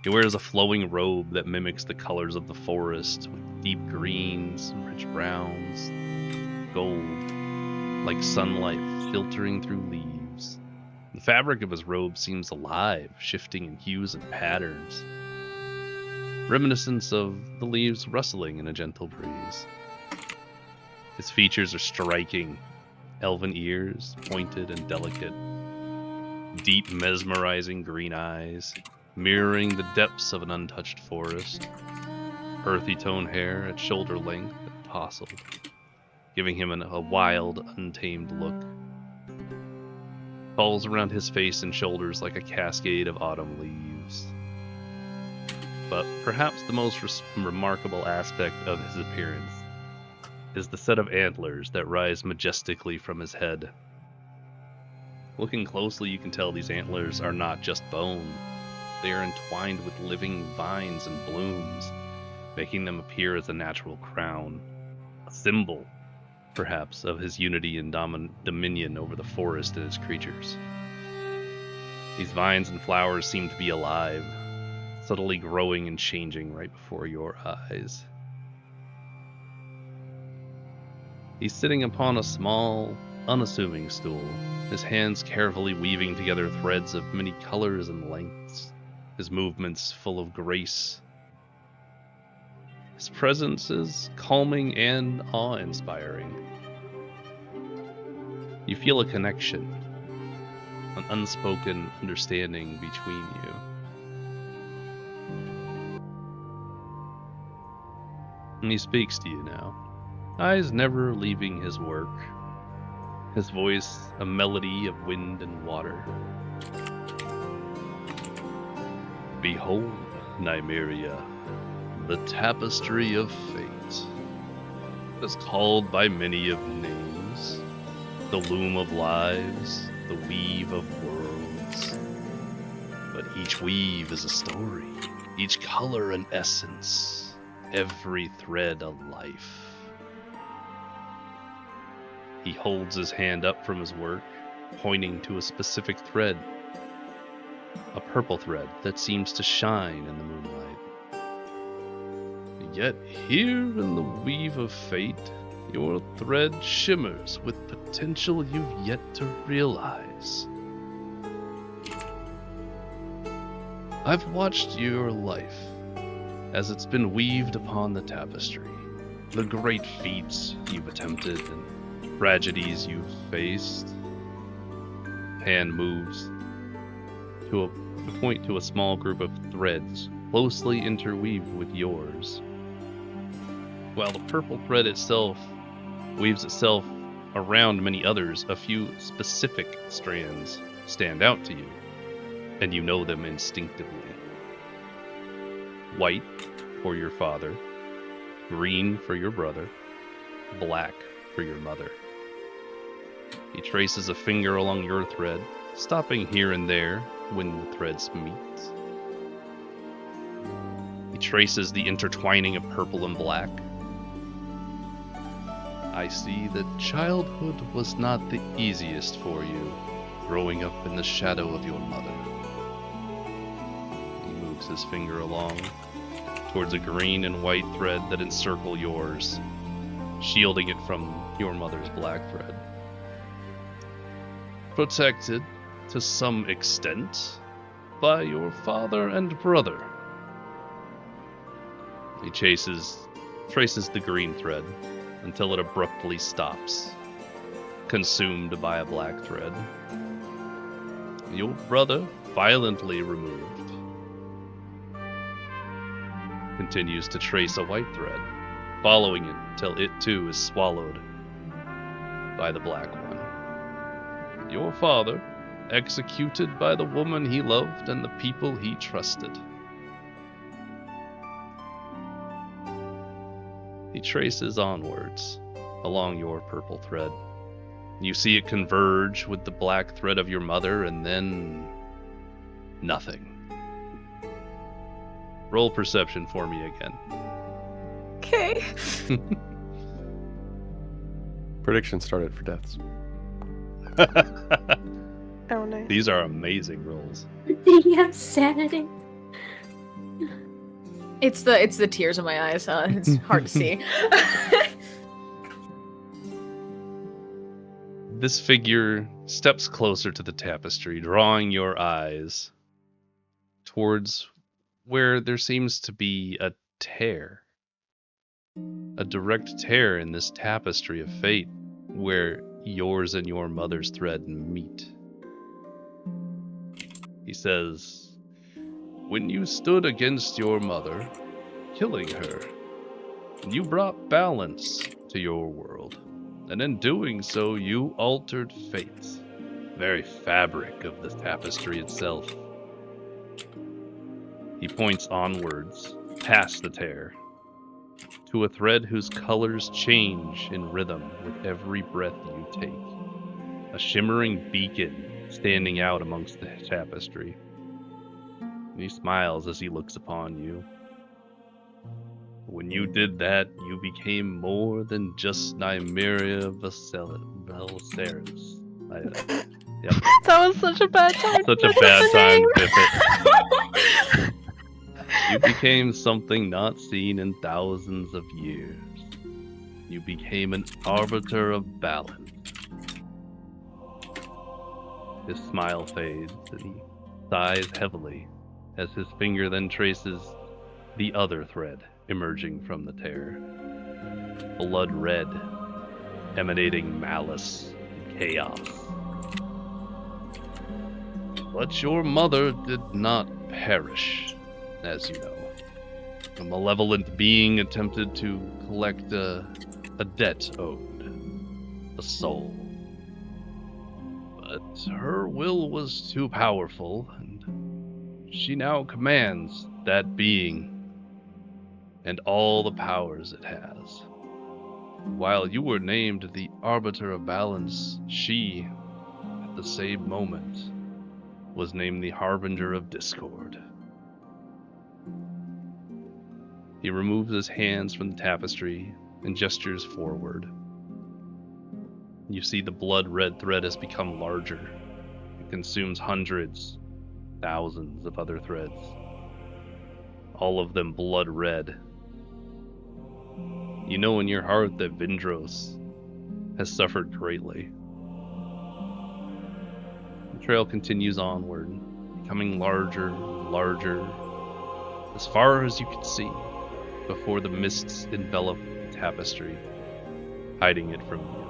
He wears a flowing robe that mimics the colors of the forest, with deep greens, rich browns, gold, like sunlight filtering through leaves. The fabric of his robe seems alive, shifting in hues and patterns, reminiscent of the leaves rustling in a gentle breeze. His features are striking, elven ears, pointed and delicate, deep mesmerizing green eyes, mirroring the depths of an untouched forest, earthy toned hair at shoulder length and tousled, giving him a wild, untamed look. Falls around his face and shoulders like a cascade of autumn leaves. But perhaps the most remarkable aspect of his appearance is the set of antlers that rise majestically from his head. Looking closely, you can tell these antlers are not just bone. They are entwined with living vines and blooms, making them appear as a natural crown, a symbol, perhaps, of his unity and dominion over the forest and its creatures. These vines and flowers seem to be alive, subtly growing and changing right before your eyes. He's sitting upon a small, unassuming stool, his hands carefully weaving together threads of many colors and lengths, his movements full of grace. His presence is calming and awe-inspiring. You feel a connection, an unspoken understanding between you. And he speaks to you now, eyes never leaving his work, his voice a melody of wind and water. Behold, Nymeria, the tapestry of fate, is called by many of names, the loom of lives, the weave of worlds. But each weave is a story, each color an essence, every thread a life. He holds his hand up from his work, pointing to a specific thread, a purple thread that seems to shine in the moonlight. Yet here in the weave of fate, your thread shimmers with potential you've yet to realize. I've watched your life as it's been weaved upon the tapestry, the great feats you've attempted and tragedies you've faced. Hand moves to point to a small group of threads closely interweaved with yours. While the purple thread itself weaves itself around many others, a few specific strands stand out to you, and you know them instinctively. White for your father, green for your brother, black for your mother. He traces a finger along your thread, stopping here and there when the threads meet. He traces the intertwining of purple and black. I see that childhood was not the easiest for you, growing up in the shadow of your mother. He moves his finger along towards a green and white thread that encircle yours. shielding it from your mother's black thread. Protected, to some extent, by your father and brother. He traces the green thread until it abruptly stops, consumed by a black thread. Your brother, violently removed, continues to trace a white thread, following it till it too is swallowed by the black one. Your father, executed by the woman he loved and the people he trusted. He traces onwards along your purple thread. You see it converge with the black thread of your mother, and then nothing. Roll perception for me again. Okay. Prediction started for deaths. Oh, nice. These are amazing rolls. Do you have sanity? It's the tears in my eyes. It's hard to see. This figure steps closer to the tapestry, drawing your eyes towards where there seems to be a tear. A direct tear in this tapestry of fate, where yours and your mother's thread meet. He says, "When you stood against your mother, killing her, you brought balance to your world, and in doing so you altered fate, the very fabric of the tapestry itself." He points onwards, past the tear, to a thread whose colors change in rhythm with every breath you take. A shimmering beacon standing out amongst the tapestry. He smiles as he looks upon you. When you did that, you became more than just Nymeria Valceres. Yep. That was such a bad time. Such a bad time to biff it. You became something not seen in thousands of years. You became an arbiter of balance. His smile fades, and he sighs heavily as his finger then traces the other thread emerging from the tear. Blood red, emanating malice and chaos. But your mother did not perish, as you know. A malevolent being attempted to collect a debt owed, a soul. But her will was too powerful, and she now commands that being and all the powers it has. While you were named the Arbiter of Balance, she, at the same moment, was named the Harbinger of Discord. He removes his hands from the tapestry and gestures forward. You see the blood-red thread has become larger. It consumes hundreds, thousands of other threads. All of them blood-red. You know in your heart that Vindros has suffered greatly. The trail continues onward, becoming larger and larger, as far as you can see, before the mists envelop the tapestry, hiding it from you.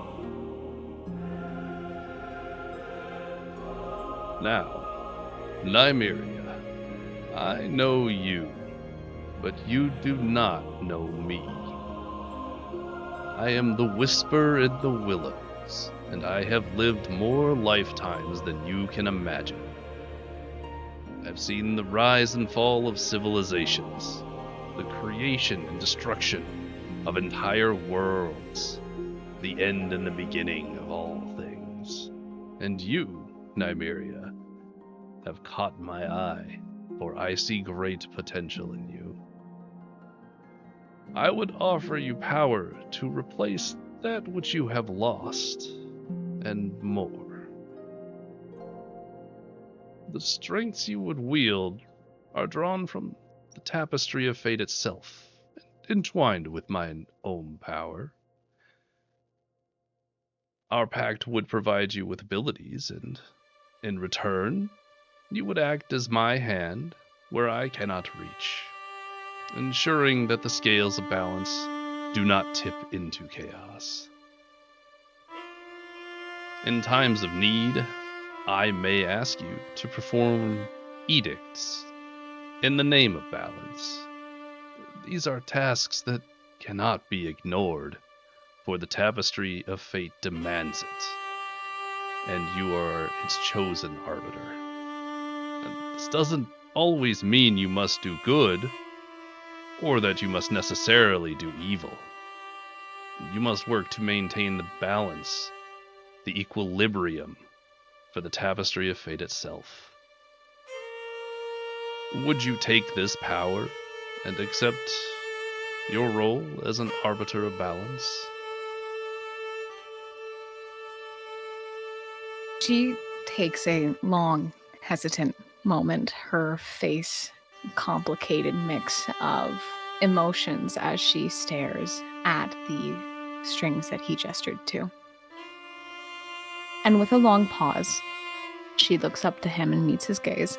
Now, Nymeria, I know you, but you do not know me. I am the Whisper in the Willows, and I have lived more lifetimes than you can imagine. I've seen the rise and fall of civilizations, the creation and destruction of entire worlds, the end and the beginning of all things. And you, Nymeria, have caught my eye, for I see great potential in you. I would offer you power to replace that which you have lost, and more. The strengths you would wield are drawn from the tapestry of fate itself, entwined with mine own power. our pact would provide you with abilities, and in return, you would act as my hand where I cannot reach, ensuring that the scales of balance do not tip into chaos. In times of need, I may ask you to perform edicts in the name of balance. These are tasks that cannot be ignored, for the tapestry of fate demands it, and you are its chosen arbiter. And this doesn't always mean you must do good, or that you must necessarily do evil. You must work to maintain the balance, the equilibrium, for the tapestry of fate itself. Would you take this power and accept your role as an arbiter of balance? She takes a long, hesitant moment, her face a complicated mix of emotions as she stares at the strings that he gestured to. And with a long pause, she looks up to him and meets his gaze.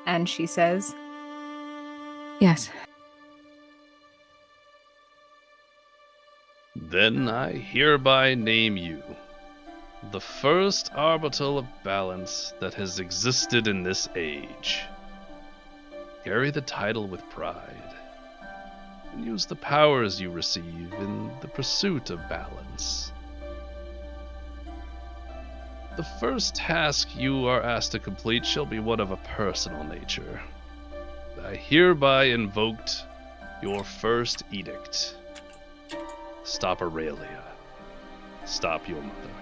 And she says, "Yes." Then I hereby name you the first arbiter of balance that has existed in this age. Carry the title with pride, and use the powers you receive in the pursuit of balance. The first task you are asked to complete shall be one of a personal nature. I hereby invoked your first edict. Stop Aurelia. Stop your mother,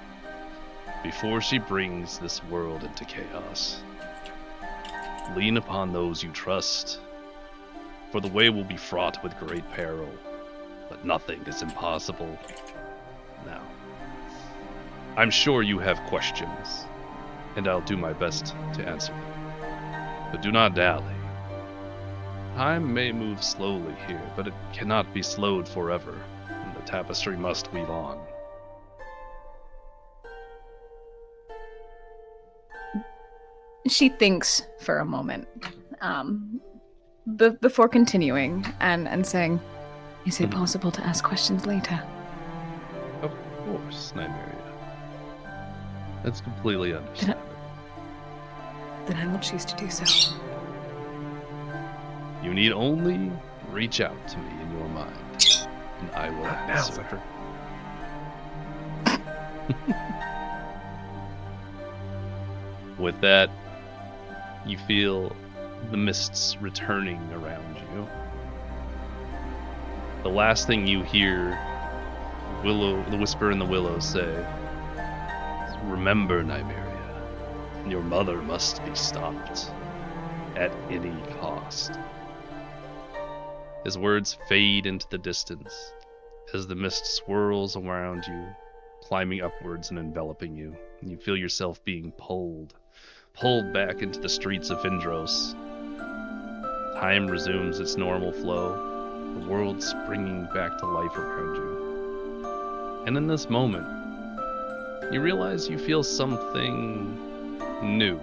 before she brings this world into chaos. Lean upon those you trust, for the way will be fraught with great peril, but nothing is impossible. Now, I'm sure you have questions, and I'll do my best to answer them. But do not dally. Time may move slowly here, but it cannot be slowed forever, and the tapestry must weave on. She thinks for a moment before continuing and saying, "Is it possible to ask questions later?" Of course, Nymeria. That's completely understandable. Then I will choose to do so. You need only reach out to me in your mind, and I will answer. With that, you feel the mists returning around you. The last thing you hear the whisper in the willows say is, "Remember, Nymeria, your mother must be stopped at any cost." His words fade into the distance as the mist swirls around you, climbing upwards and enveloping you. And you feel yourself being pulled back into the streets of Vindros. Time resumes its normal flow, the world springing back to life around you. And in this moment, you realize you feel something new.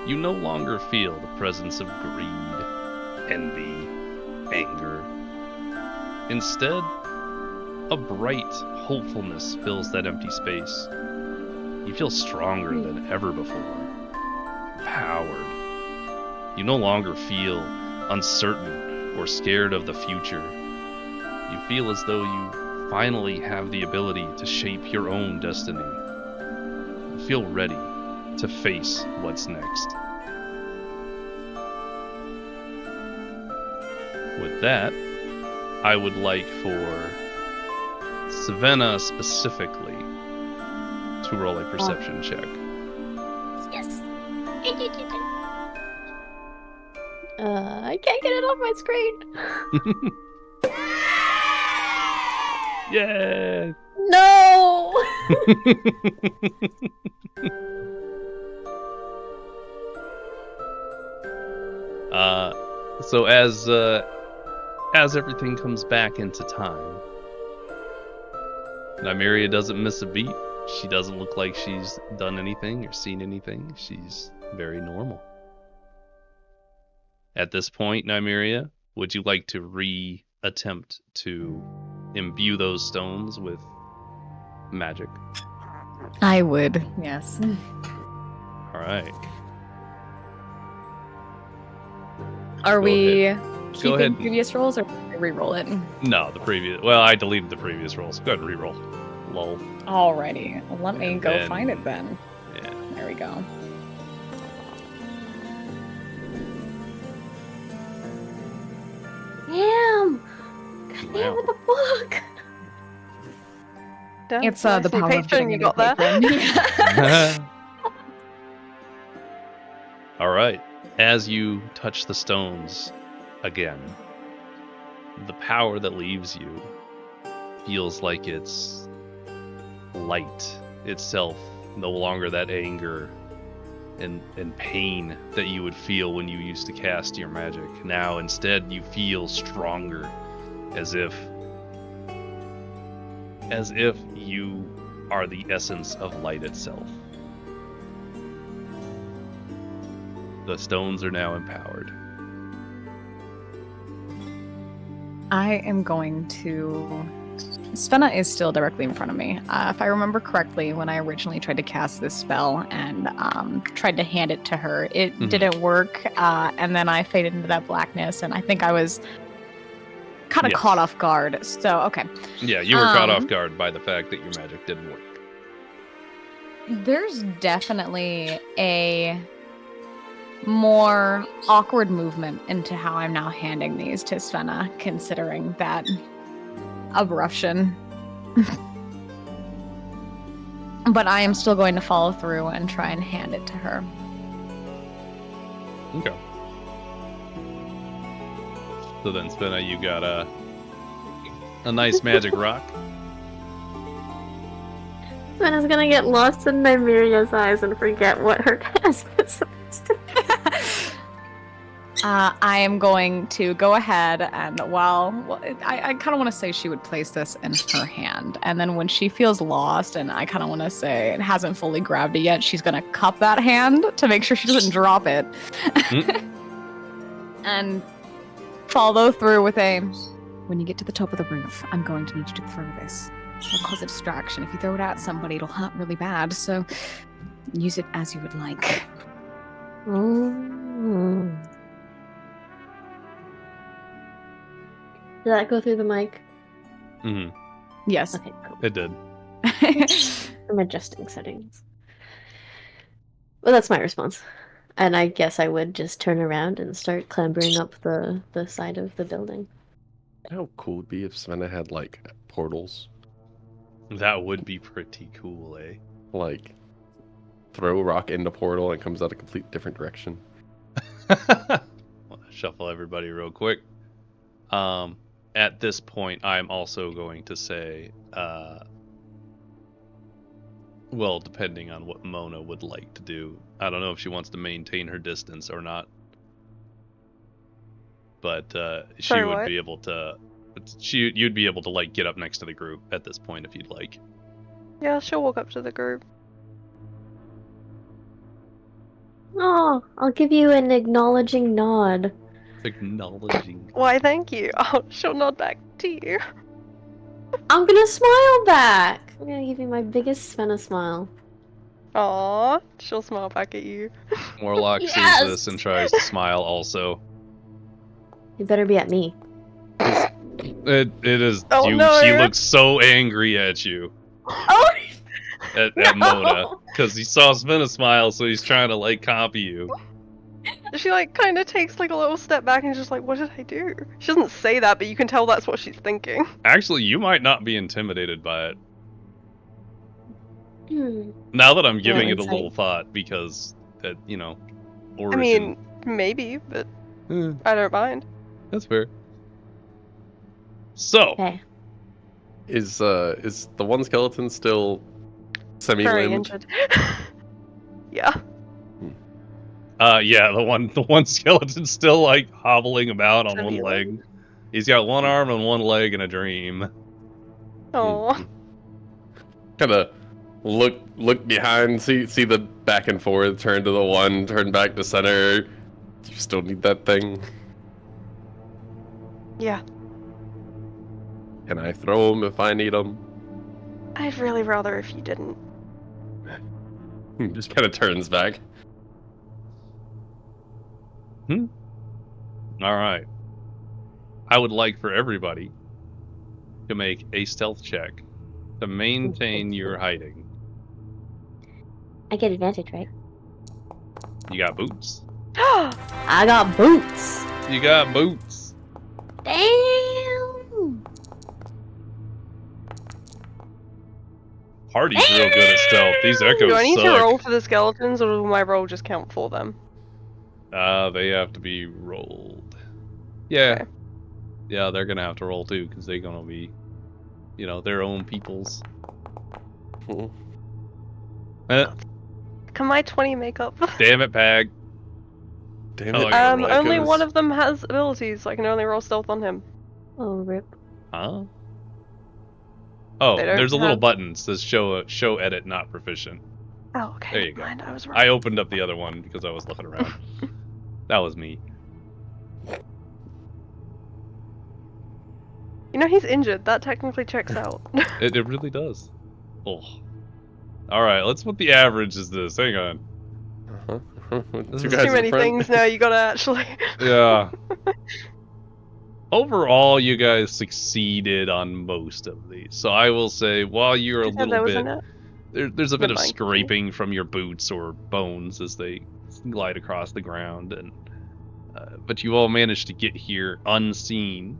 You no longer feel the presence of greed, envy, anger. Instead, a bright hopefulness fills that empty space. You feel stronger than ever before, empowered. You no longer feel uncertain or scared of the future. You feel as though you finally have the ability to shape your own destiny. You feel ready to face what's next. With that, I would like for Svena specifically to roll a perception check. Yes. I can't get it off my screen. Yeah. No. So as everything comes back into time, Nymeria doesn't miss a beat. She doesn't look like she's done anything or seen anything. She's very normal. At this point, Nymeria, would you like to re-attempt to imbue those stones with magic? I would, yes. All right. Are we Go keeping ahead. previous rolls or re-roll it? No, the previous. Well, I deleted the previous rolls. Go ahead and re-roll. Lol. Alrighty. Well, let me And go then- find it then. Yeah. There we go. Damn! God damn Wow. it, the book! Damn, It's the nicely power of patron getting you a new got there. patron. All right. As you touch the stones again, the power that leaves you feels like it's light itself, no longer that anger and pain that you would feel when you used to cast your magic. Now instead you feel stronger, as if you are the essence of light itself. The stones are now empowered. I am going to... Svena is still directly in front of me. If I remember correctly, when I originally tried to cast this spell and tried to hand it to her, it didn't work, and then I faded into that blackness, and I think I was kind of Yes. caught off guard. So, okay. Yeah, you were caught off guard by the fact that your magic didn't work. There's definitely a more awkward movement into how I'm now handing these to Svena, considering that abruption. But I am still going to follow through and try and hand it to her. Okay. So then, Spinna, you got a nice magic rock. Svena's gonna get lost in Nymeria's eyes and forget what her task is supposed to be. I am going to go ahead and I kind of want to say she would place this in her hand, and then when she feels lost and I kind of want to say it hasn't fully grabbed it yet, she's going to cup that hand to make sure she doesn't drop it. And follow through with when you get to the top of the roof, I'm going to need you to throw this. It'll cause a distraction. If you throw it at somebody, it'll hurt really bad, so use it as you would like. Did that go through the mic? Mm-hmm. Yes. Okay, cool. It did. I'm adjusting settings. Well, that's my response. And I guess I would just turn around and start clambering up the side of the building. How cool would it be if Svena had, like, portals? That would be pretty cool, eh? Like, throw a rock in the portal and it comes out a complete different direction. Shuffle everybody real quick. At this point, I'm also going to say, well, depending on what Mona would like to do. I don't know if she wants to maintain her distance or not. But she Sorry, would what? be able to... You'd be able to, like, get up next to the group at this point if you'd like. Yeah, she'll walk up to the group. Oh, I'll give you an acknowledging nod. Acknowledging. Why, thank you. Oh, she'll nod back to you. I'm gonna smile back. I'm gonna give you my biggest Svena smile. Aww, she'll smile back at you. Morloch Yes! sees this and tries to smile also. You better be at me. It is Oh, you. no, She yeah. looks so angry at you, Oh at no! Mona, because he saw Spinna smile, so he's trying to like copy you. She like kind of takes like a little step back and is just like, what did I do? She doesn't say that, but you can tell that's what she's thinking. Actually, you might not be intimidated by it. Hmm. Now that I'm giving it a insight. little thought, because that origin. I mean, maybe, but Eh, I don't mind. that's fair. So, Okay. Is the one skeleton still Very semi-limbed? injured. Yeah. yeah, the one skeleton's still like hobbling about on one Semi-limbed? leg. He's got one arm and one leg in a dream. Oh. kind of look behind, see the back and forth, turn to the one, turn back to center. Do you still need that thing? Yeah. Can I throw them if I need them? I'd really rather if you didn't. Just kind of turns back. All right. I would like for everybody to make a stealth check to maintain your hiding. I get advantage, right? You got boots. I got boots. You got boots. Damn. Party's real good at stealth. These echoes Do I need suck. to roll for the skeletons, or will my roll just count for them? They have to be rolled. Yeah. Okay. Yeah, they're gonna have to roll too, because they're gonna be, their own peoples. Cool. Can my 20 make up? Damn it, Pag. Damn Oh, it. I Only one of them has abilities, so I can only roll stealth on him. Oh, rip. Huh? Oh, They don't there's a little have- button that says show edit not proficient. Oh, okay. There you go. Mind, I was wrong. I opened up the other one because I was looking around. That was me. You know he's injured. That technically checks out. It really does. Oh. Alright, let's what the average is this. Hang on. This There's too many things now. You gotta actually. Yeah. Overall, you guys succeeded on most of these. So I will say, while you're a little bit... There's a bit of scraping from your boots or bones as they glide across the ground, and but you all managed to get here unseen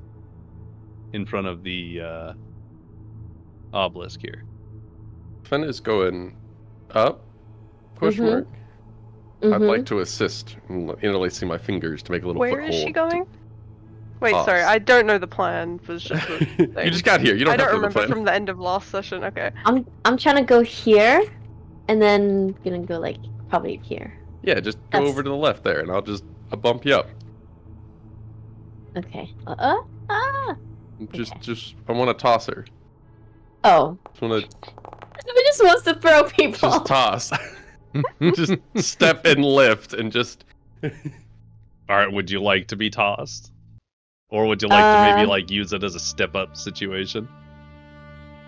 in front of the obelisk here. Fenn is going up? Question Mhm. mark? I'd like to assist in interlacing my fingers to make a little Where foothold. is she going? Wait, Pause. sorry, I don't know the plan. Was just the thing. You just got here. You don't I have don't to know the remember plan. from the end of last session. Okay. I'm trying to go here, and then gonna go like probably here. Yeah, just go That's- over to the left there, and I'll bump you up. Okay. Just I want to toss her. Oh. Just want to He just wants to throw people. just toss. Just step and lift, and just. Alright, would you like to be tossed? Or would you like to maybe use it as a step up situation?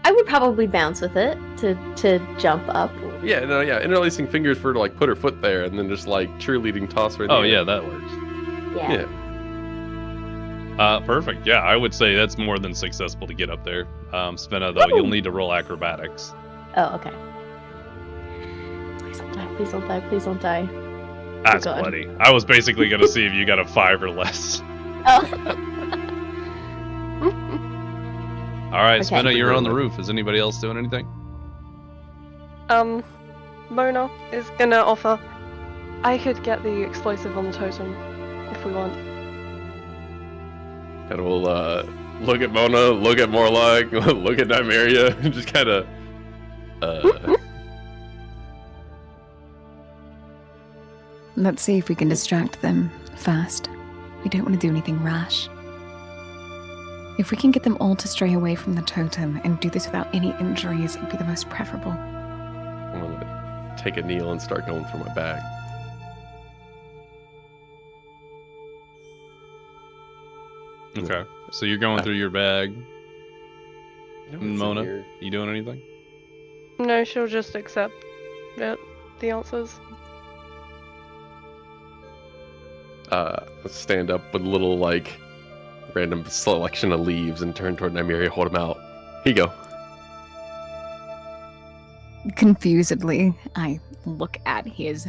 I would probably bounce with it to jump up. Yeah, no, yeah. Interlacing fingers for her to put her foot there, and then just cheerleading toss her. In the Oh air. yeah, that works. Yeah. Perfect. Yeah, I would say that's more than successful to get up there. Svena, though, you'll need to roll acrobatics. Oh, okay. Please don't die. Please don't die. Please don't die. That's God. plenty. I was basically gonna see if you got a 5 or less. Oh. All right, Okay. Svena, you're on the roof. Is anybody else doing anything? Mona is gonna offer. I could get the explosive on the totem if we want. And we'll look at Mona, look at Morloch, look at Nymeria, and just kind of. Let's see if we can distract them fast. We don't want to do anything rash. If we can get them all to stray away from the totem and do this without any injuries, it'd be the most preferable. I'm gonna take a kneel and start going through my bag. Okay. So you're going through your bag. You know what's in Mona, here? you doing anything? No, she'll just accept it, the answers. Stand up with a little random selection of leaves and turn toward Nymeria, hold him out. Here you go. Confusedly, I look at his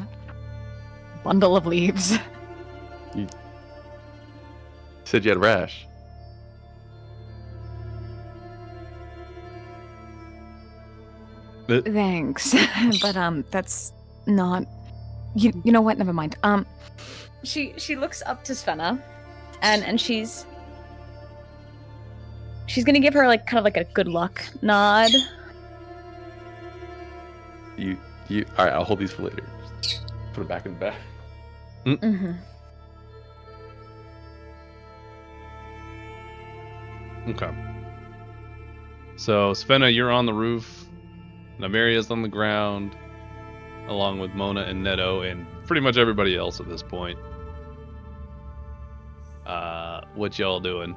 bundle of leaves. You said you had a rash. Thanks, but that's not. You know what? Never mind. She looks up to Svena, and she's gonna give her kind of a good luck nod. You all right? I'll hold these for later. Just put it back in the bag. Mm-hmm. Okay. So Svena, you're on the roof. Nymeria's on the ground, along with Mona and Neto, and pretty much everybody else at this point. What y'all doing?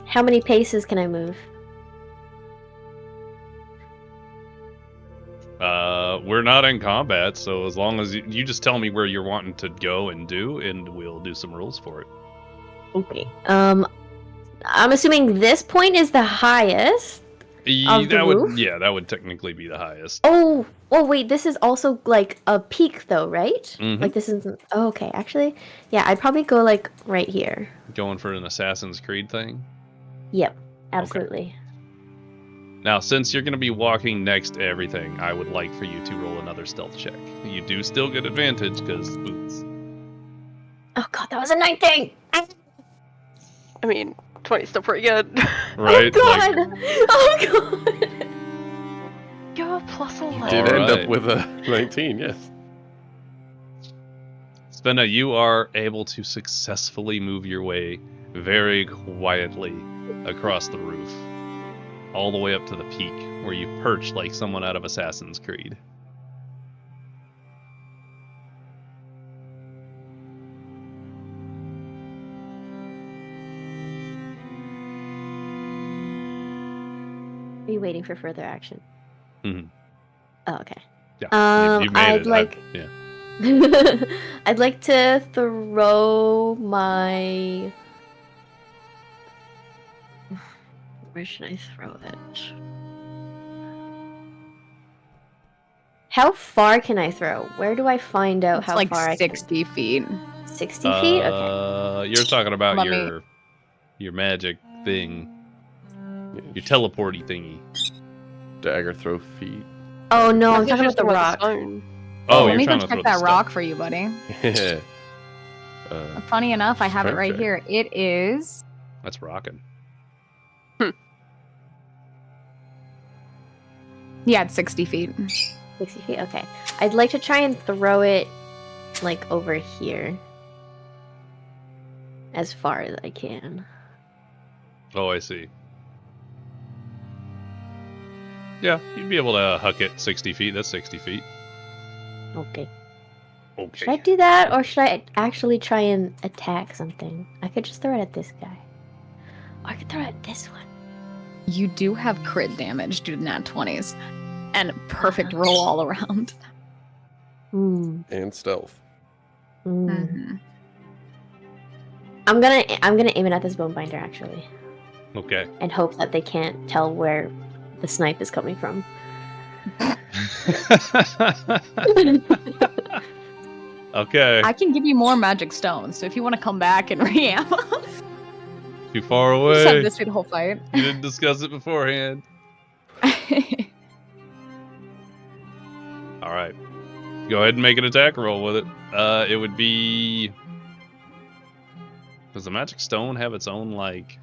How many paces can I move? We're not in combat, so as long as you just tell me where you're wanting to go and do, and we'll do some rules for it. Okay. I'm assuming this point is the highest of the roof? That would technically be the highest. Oh, wait, this is also like a peak though, right? Mhm. Like this isn't... Oh, okay, actually, yeah, I'd probably go like right here. Going for an Assassin's Creed thing? Yep, absolutely. Okay. Now, since you're going to be walking next to everything, I would like for you to roll another stealth check. You do still get advantage because boots. Oh god, that was a 19! I mean, 20's still pretty good. Right? Oh god! Oh god! You're plus 11. Did end Alright. up with a 19, yes. Svena, you are able to successfully move your way very quietly across the roof, all the way up to the peak, where you perch like someone out of Assassin's Creed. Are you waiting for further action? Mhm. Oh, okay. Yeah, you made I'd it. like... Yeah. I'd like to throw my... Where should I throw it? How far can I throw? Where do I find out It's how like far 60 feet. I can... 60 feet? Okay. You're talking about Let me- your magic thing, your teleporty thingy. Dagger throw feet. Oh no, I I'm think talking it's about the with rock. stone. Oh, Let you're me go trying to check throw that the rock for you, buddy. Funny enough, I have it strength right check. here. It is... That's rocking. Yeah, it's 60 feet. 60 feet? Okay. I'd like to try and throw it, like, over here. As far as I can. Oh, I see. Yeah, you'd be able to huck it 60 feet. That's 60 feet. Okay. Okay. Should I do that, or should I actually try and attack something? I could just throw it at this guy. Or I could throw it at this one. You do have crit damage due to nat 20s. And perfect roll all around. And stealth. Mhm. I'm gonna aim it at this bone binder actually, Okay. and hope that they can't tell where the snipe is coming from. Okay. I can give you more magic stones, so if you want to come back and re-amp, Too far just have away. this through the whole fight. You didn't discuss it beforehand. All right. Go ahead and make an attack roll with it. It would be... Does the magic stone have its own, like...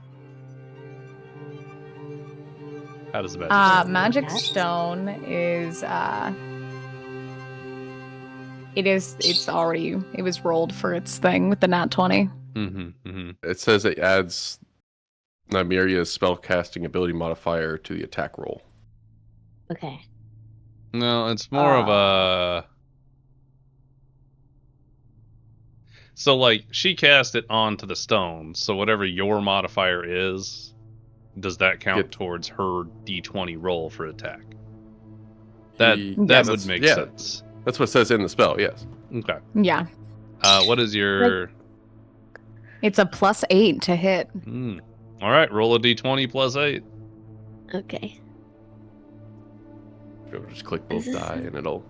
How does the magic stone... Magic What? stone is, it was rolled for its thing with the nat 20. Mm-hmm, mm-hmm. It says it adds Nymeria's spellcasting ability modifier to the attack roll. Okay. No, it's more of a... So, like, she cast it onto the stone, so whatever your modifier is, does that count Yep. towards her d20 roll for attack? That He- that yes, would that's- make yeah, sense. That's what it says in the spell, yes. Okay. Yeah. What is your... It's a +8 to hit. All right, roll a d20 plus 8. Okay. Go just click both Is this- die and it'll...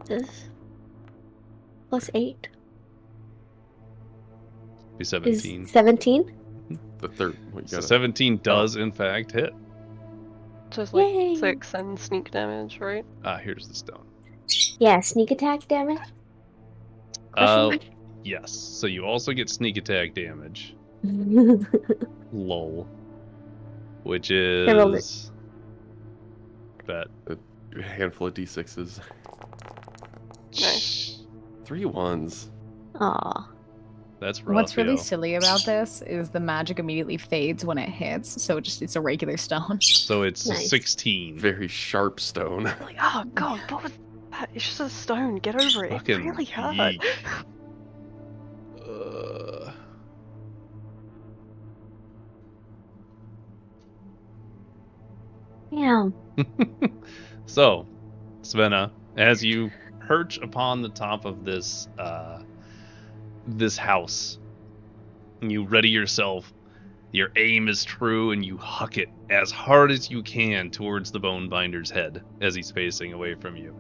This +8 Be is 17. 17. The third. Well, you So gotta, 17 does, in fact, hit. Just like Yay. 6 and sneak damage, right? Here's the stone. Yeah, sneak attack damage. Yes. So you also get sneak attack damage. Lol. Which I rolled it. is... Bet. a handful of d6s. Nice. 3 1s. Aw. That's rough. What's really yo. silly about this is the magic immediately fades when it hits, so it's a regular stone. So it's a Nice. 16. Very sharp stone. Like, oh god, what was that? It's just a stone. Get over it. It Fucking really hurt. yeek. Yeah. So, Svena, as you perch upon the top of this this house, you ready yourself. Your aim is true, and you huck it as hard as you can towards the Bonebinder's head as he's facing away from you.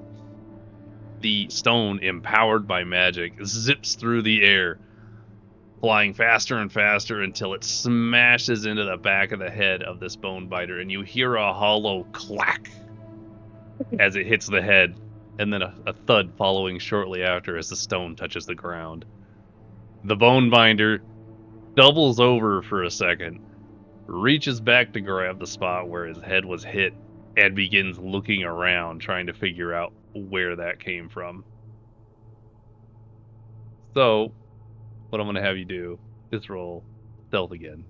The stone, empowered by magic, zips through the air, flying faster and faster until it smashes into the back of the head of this Bonebinder, and you hear a hollow clack as it hits the head, and then a thud following shortly after as the stone touches the ground. The Bonebinder doubles over for a second, reaches back to grab the spot where his head was hit, and begins looking around, trying to figure out where that came from. So, what I'm going to have you do is roll stealth again.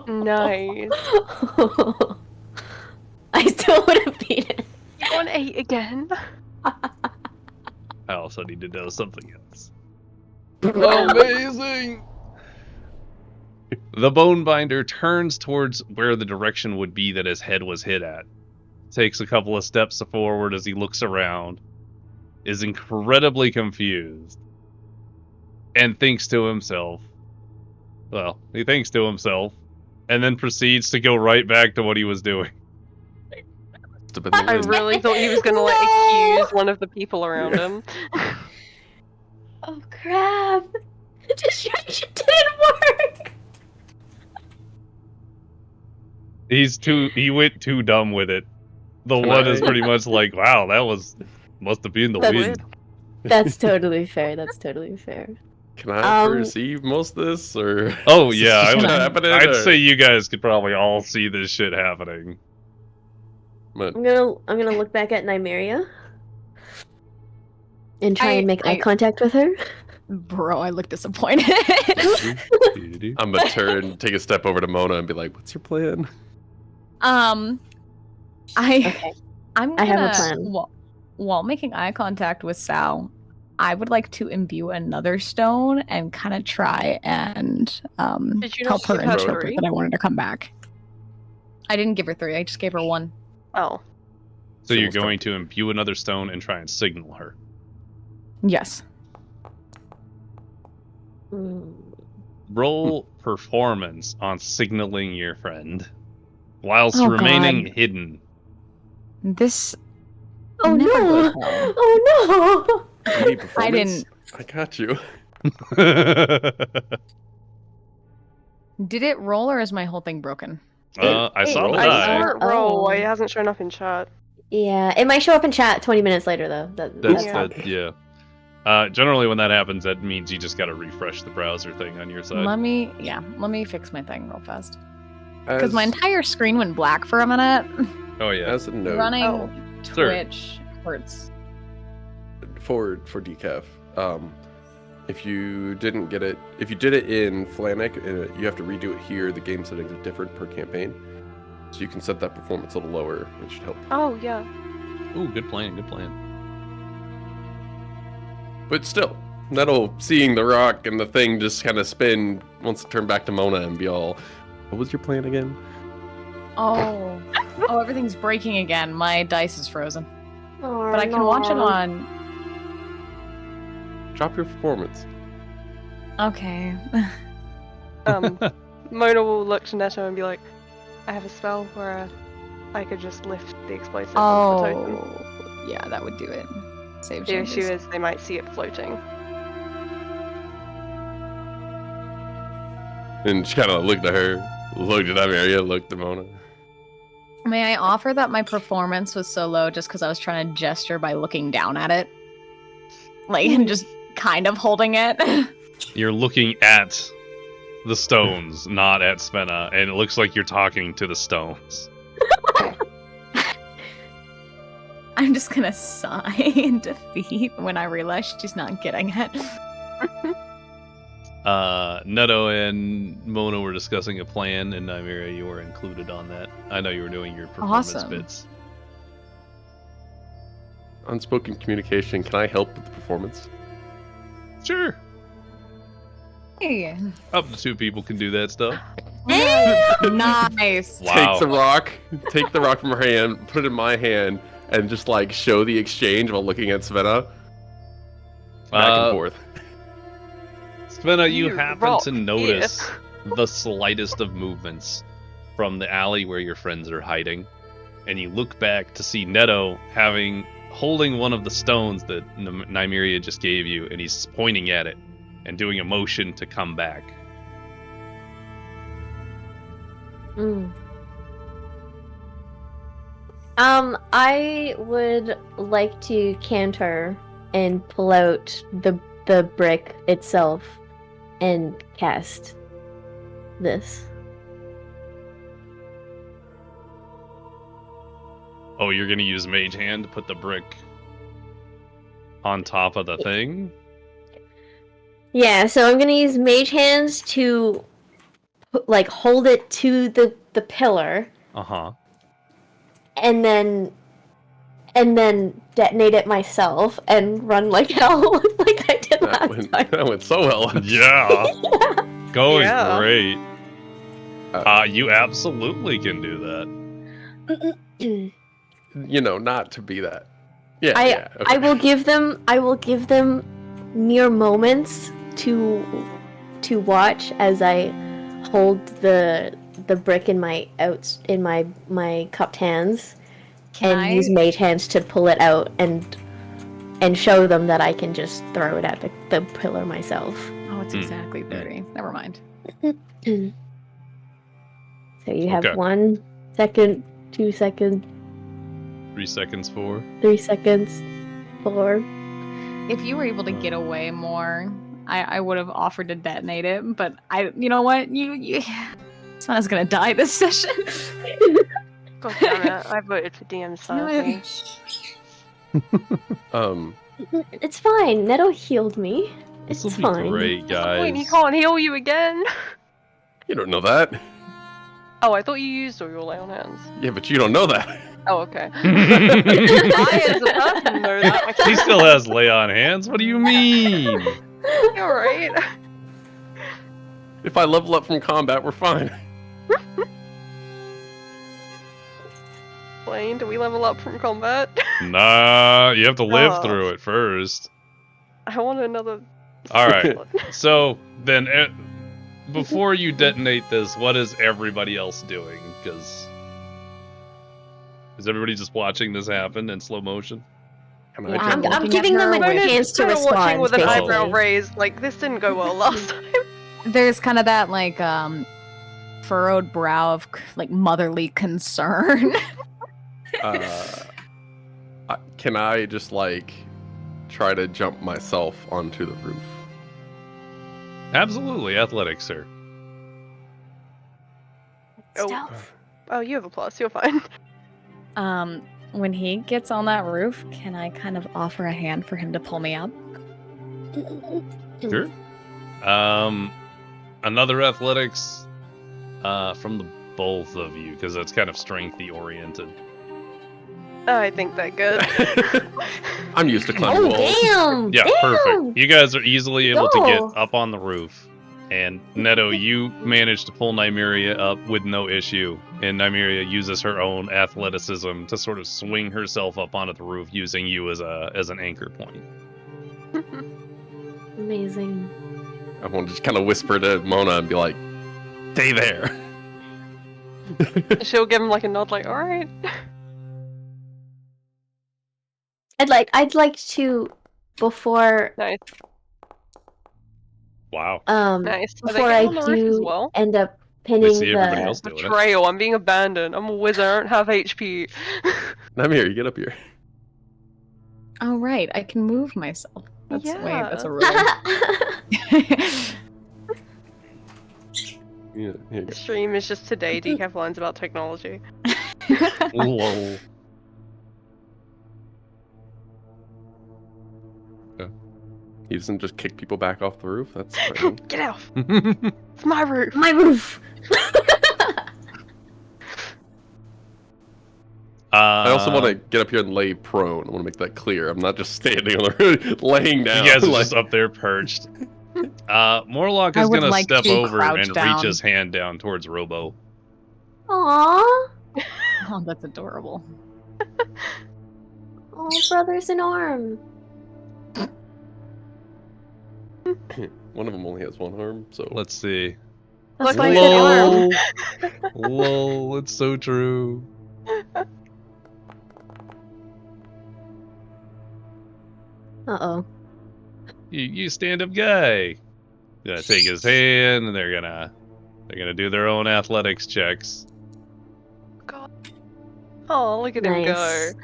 Nice. I still would have beat it. You got an 8 again. I also need to know something else. Amazing! The Bonebinder turns towards where the direction would be that his head was hit at. Takes a couple of steps forward as he looks around. Is incredibly confused. And thinks to himself. Well, he thinks to himself. And then proceeds to go right back to what he was doing. I really thought he was going to like accuse one of the people around him. Oh crap! The distraction didn't work. He went too dumb with it. The one is pretty much like, wow, must have been the wind. That's totally fair. That's totally fair. Can I perceive most of this, or? Oh yeah, I'd or... say you guys could probably all see this shit happening. But... I'm gonna look back at Nymeria and try and make eye contact with her. Bro, I look disappointed. I'm gonna turn, take a step over to Mona, and be like, "What's your plan?" I'm I gonna, have a plan. While making eye contact with Sal, I would like to imbue another stone and kind of try and Did you not help her give her interpret 3? that I wanted to come back. I didn't give her 3. I just gave her 1. Oh. So you're going to imbue another stone and try and signal her. Yes. Roll performance on signaling your friend, whilst remaining hidden. This. Oh never no! goes well. Oh no! You need performance? I didn't. I got you. Did it roll or is my whole thing broken? I saw the I die. saw it roll. Oh. It hasn't shown up in chat. Yeah, it might show up in chat 20 minutes later though. That's Yeah. Generally, when that happens, that means you just got to refresh the browser thing on your side. Let me fix my thing real fast. Because my entire screen went black for a minute. Oh yeah. As a note, Running Twitch hurts. for decaf, if you didn't get it, if you did it in Flanic, you have to redo it here. The game settings are different per campaign, so you can set that performance a little lower. It should help. Oh, yeah. Ooh, good plan. Good plan. But still, that'll seeing the rock and the thing just kind of spin wants to turn back to Mona and be all, "What was your plan again?" Oh, everything's breaking again. My dice is frozen. Oh, But I can watch it on. Drop your performance. Okay. Mona will look to Netto and be like, I have a spell where I could just lift the explosive off the totem. Oh, yeah, that would do it. Save The changes. issue is they might see it floating. And she kind of looked at her, looked at Nymeria, looked at Mona. May I offer that my performance was so low just because I was trying to gesture by looking down at it? Like, and just kind of holding it? You're looking at the stones, not at Svena, and it looks like you're talking to the stones. I'm just gonna sigh in defeat when I realize she's not getting it. Neto and Mona were discussing a plan, and Nymeria, you were included on that. I know you were doing your performance Awesome. bits. Unspoken communication. Can I help with the performance? Sure. Hey. Up to 2 people can do that stuff. Nice. Wow. Take the rock from her hand, put it in my hand, and just like show the exchange while looking at Svena. Back and forth. Svena, you happen rock to notice the slightest of movements from the alley where your friends are hiding, and you look back to see Neto holding one of the stones that Nymeria just gave you, and he's pointing at it and doing a motion to come back. I would like to canter and pull out the brick itself and cast this. Oh, you're gonna use Mage Hand to put the brick on top of the thing? Yeah, so I'm gonna use Mage Hands to like hold it to the pillar. Uh-huh. And then detonate it myself and run like hell like I did last time. That went so well. Yeah. Going Yeah. great. You absolutely can do that. You know, not to be that. Yeah, I okay. will give them mere moments to watch as I hold the brick in my cupped hands and use Mage Hands to pull it out and show them that I can just throw it at the pillar myself. Oh, it's exactly 30. Never mind. So you have Okay. 1 second, 2 seconds, 3 seconds, 4. 3 seconds, 4. If you were able to get away more, I would have offered to detonate it, but you know what? You Svena's gonna die this session. God damn it, I voted for DM sanity. It's fine. Neto healed me. This It's will be fine. great, Wait, he guys. can't heal you again? You don't know that. Oh, I thought you used all your lay on hands. Yeah, but you don't know that. Oh, okay. I as a person know that. He still has lay on hands. What do you mean? You're right. If I level up from combat, we're fine. Blaine, do we level up from combat? Nah, you have to live Oh. through it first. I want another. All right. So then, before you detonate this, what is everybody else doing? Because is everybody just watching this happen in slow motion? Can Yeah, I jump I'm in? giving them a Looking at her chance to Kinda respond. watching with an basically. eyebrow raised, like this didn't go well last time. There's kind of that like furrowed brow of like motherly concern. Can I just like try to jump myself onto the roof? Absolutely, athletics, sir. Stealth. Oh, you have a plus. You're fine. When he gets on that roof, can I kind of offer a hand for him to pull me up? Sure. Another athletics from the both of you, because that's kind of strengthy oriented. I think they're good. I'm used to climbing Oh walls. damn! Yeah, damn. perfect. You guys are easily able to Go. get up on the roof. And Neto, you managed to pull Nymeria up with no issue. And Nymeria uses her own athleticism to sort of swing herself up onto the roof, using you as an anchor point. Amazing. I want to just kind of whisper to Mona and be like, "Stay there." She'll give him like a nod, like, all right. I'd like to before Nice, Wow. nice. Are they before I getting on the roof as do well? end up We pinning see everybody the else doing it. Betrayal. I'm being abandoned. I'm a wizard. I don't have HP. Nymeria, get up here. Oh right, I can move myself. That's wait, that's a rule. Yeah, here you go. The stream is just today. Decaf lines about technology. Lol. He doesn't just kick people back off the roof. That's surprising. Get off! It's my roof. My roof. I also want to get up here and lay prone. I want to make that clear. I'm not just standing on the roof, laying down. You guys are just up there perched. Morlock is gonna step over and reach his hand down towards Robo. Aww. Oh, that's adorable. Oh, brothers in arm. One of them only has one arm, so Let's see. That's Look why like I an said arm. arm. Lol, it's so true. Uh-oh. You stand-up guy. Gonna take his hand, and they're gonna do their own athletics checks. God. Oh, look at him go. Nice.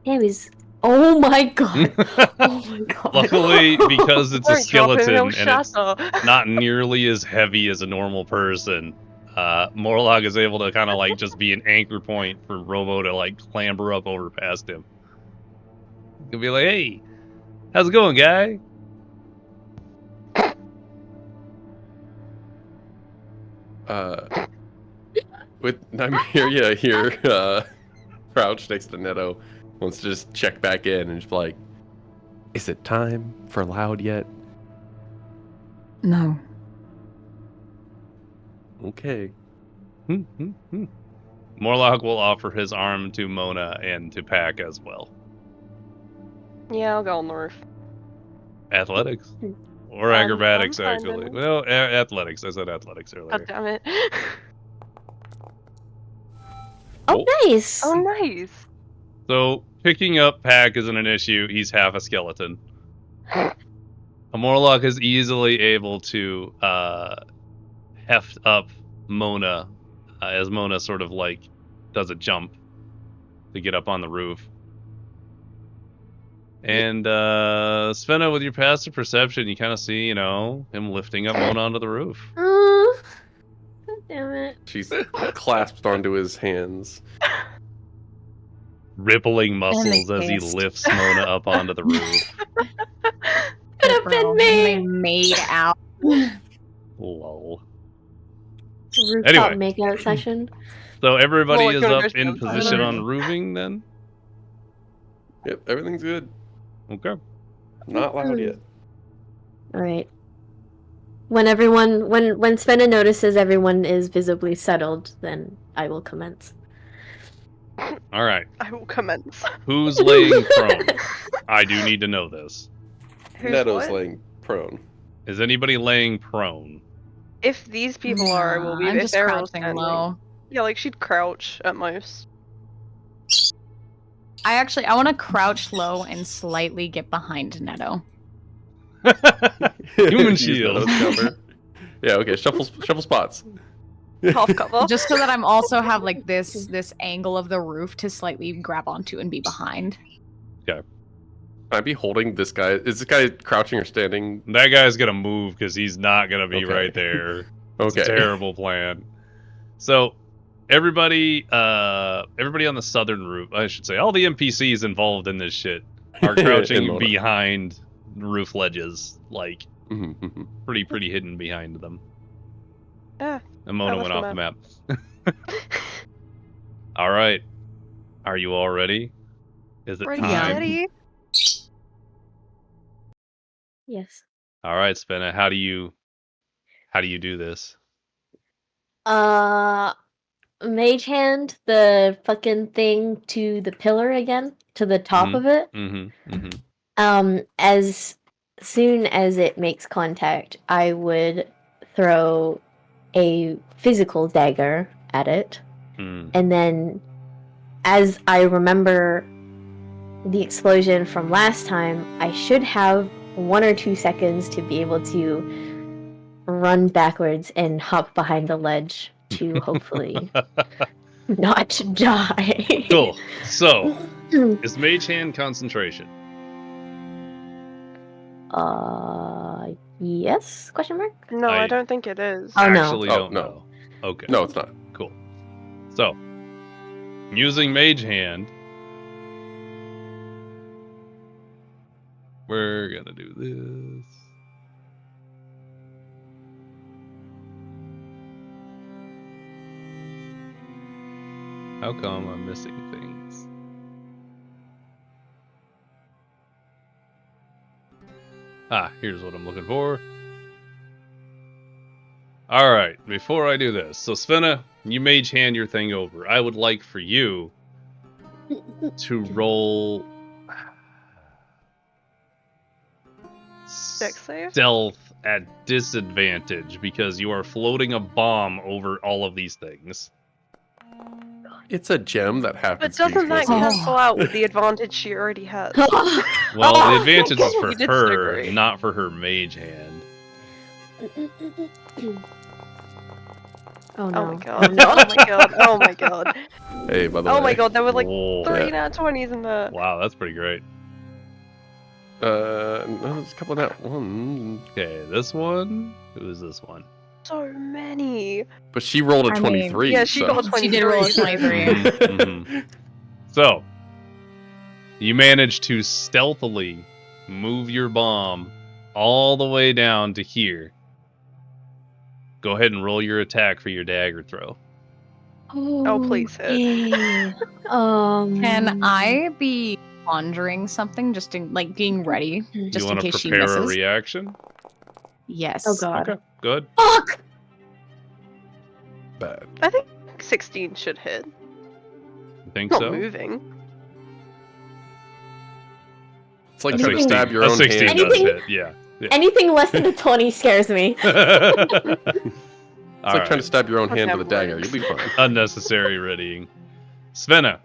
Damn, he's... Oh my god. Oh my god. Luckily, because it's a Don't drop him, skeleton he'll and it's shatter. not nearly as heavy as a normal person, Morlock is able to kind of like just be an anchor point for Robo to like clamber up over past him. He'll be like, "Hey, how's it going, guy?" With Nymeria here, crouched next to Netto, wants to just check back in and just be like, is it time for Loud yet? No. Okay. Morlock will offer his arm to Mona and to Pack as well. Yeah, I'll go on the roof. Athletics. Or I'm acrobatics, fine actually. then. Well, athletics. I said athletics earlier. God damn it. Oh, nice. Oh, nice. So, picking up Pack isn't an issue. He's half a skeleton. A Morlock is easily able to heft up Mona as Mona sort of like does a jump to get up on the roof. And Svena, with your passive perception, you kind of see, him lifting up Mona onto the roof. God damn it. She's clasped onto his hands. Rippling muscles as he fist. lifts Mona up onto the roof. Could have been me. They made out. Lol. Rooftop Anyway. makeout session. So everybody Well, is if you up wanna go in to the position side. on roofing then? Yep, everything's good. Okay. Not loud yet. All right. When Svena notices everyone is visibly settled, then I will commence. All right. I will commence. Who's laying prone? I do need to know this. Who's Netto's what? laying prone. Is anybody laying prone? If these people are, it will be I'm if just they're all crouching standing. low. Yeah, like she'd crouch at most. I want to crouch low and slightly get behind Netto. Human Use shield. Netto's cover. Yeah, okay, shuffle spots. Half cover. Just so that I'm also have like this angle of the roof to slightly grab onto and be behind. I'd be holding this guy. Is this guy crouching or standing? That guy's gonna move because he's not gonna be Okay. right there. It's Okay. a terrible plan. So, everybody on the southern roof, I should say, all the NPCs involved in this shit are crouching Mona. behind roof ledges, like Mhm. pretty hidden behind them. Yeah. And Mona I went left off the the map. All right, are you all ready? Is it Ready, time? steady. Yes. All right, Spenna, how do you do this? Mage hand the fucking thing to the pillar again, to the top Mhm. of it. As soon as it makes contact, I would throw a physical dagger at it. And then, as I remember the explosion from last time, I should have 1 or 2 seconds to be able to run backwards and hop behind the ledge to hopefully not die. Cool. So, is Mage Hand concentration? Yes? Question mark? No, I- I don't think it is. Oh, no. Actually Oh, don't no. know. Okay. No, it's not. Cool. So, using Mage Hand, We're gonna do this. How come I'm missing things? Ah, here's what I'm looking for. Alright, before I do this, so Svena, you mage hand your thing over. I would like for you to roll Dex save? stealth at disadvantage because you are floating a bomb over all of these things. It's a gem that But happens. to be doesn't that explosive. cancel out with the advantage she already has? Well, the advantage is for You did her, disagree. not for her mage hand. Oh no. Oh my god. Oh, no. Oh my god. Oh my god. Hey, by the way. Oh my god, there were like Whoa. 3 Yeah. nat 20s in there. Wow, that's pretty great. No, there's a couple of that one. Okay, this one. Who is this one? So many. But she rolled a I mean, 23. Yeah, she so. got a 23. She did roll a 23. Mhm. So, you manage to stealthily move your bomb all the way down to here. Go ahead and roll your attack for your dagger throw. Oh, please hit. Yeah. Can I be conjuring something just in, like being ready just you in want to case she prepare a misses? reaction? Yes. Oh god. Okay, good. Fuck! Bad. I think 16 should hit. You think Not so? moving. It's like A trying to 16 stab your a own 16 hand. does Anything- hit, yeah. Anything less than a 20 scares me. It's like trying to stab your own hand Okay, with a dagger. works. You'll be fine. Unnecessary readying. Svena.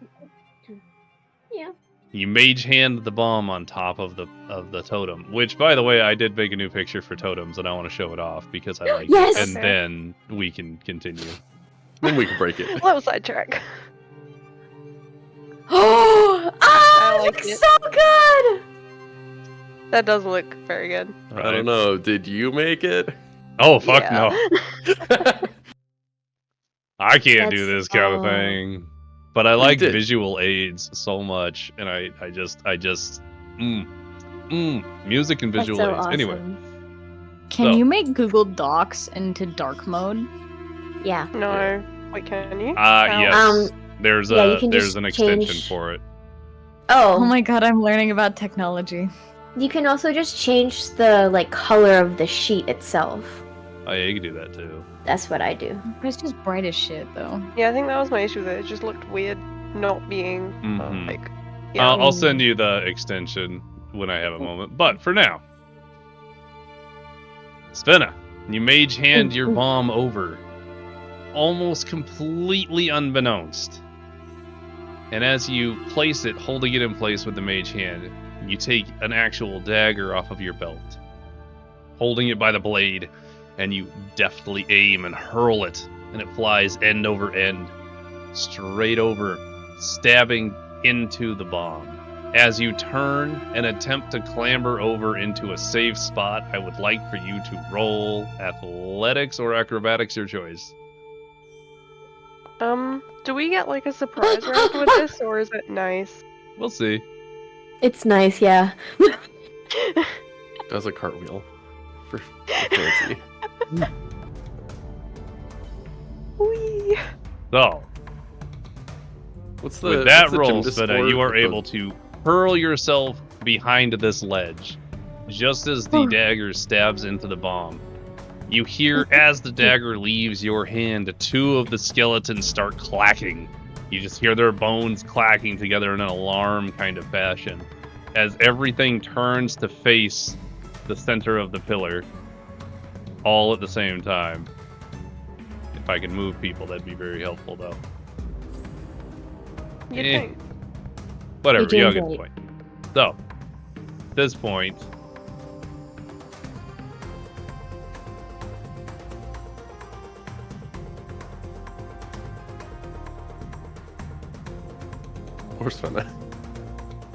Yeah. You mage hand the bomb on top of the totem, which, by the way, I did make a new picture for totems, and I want to show it off because I like Yes! it, and then we can continue. Then we can break it. Little sidetrack. Oh, I it like looks it. so good! That does look very good. I don't know. Did you make it? Oh fuck Yeah. no! I can't do That's- this kind of oh. thing. But I like did. visual aids so much, and I just music and That's visual so aids. awesome. Anyway, Can So- you make Google Docs into dark mode? Yeah. No. Wait, can you? yes. There's yeah, you can there's just an extension change- for it. Oh Oh, my god, I'm learning about technology. you can also just change the like color of the sheet itself. Oh yeah, you can do that too. That's what I do. It's just bright as shit, though. Yeah, I think that was my issue with it. It just looked weird not being Mhm. like. Yeah. I'll send you the extension when I have a moment. But for now, Svena, you mage hand your bomb over, almost completely unbeknownst. And as you place it, holding it in place with the mage hand, you take an actual dagger off of your belt, holding it by the blade, and you deftly aim and hurl it, and it flies end over end, straight over, stabbing into the bomb. As you turn and attempt to clamber over into a safe spot, I would like for you to roll athletics or acrobatics, your choice. Do we get like a surprise round with this, or is it nice? We'll see. It's nice, yeah. Does a cartwheel. For fancy. Whee! So, What's the with that what's the roll, gym Svena, you are able to hurl yourself behind this ledge. Just as the dagger stabs into the bomb, you hear as the dagger leaves your hand, two of the skeletons start clacking. You just hear their bones clacking together in an alarm kind of fashion. As everything turns to face the center of the pillar, all at the same time. If I can move people, that'd be very helpful, though. You'd Eh. think. Whatever, You're you doing get the great. point. So, at this point, Or Svena.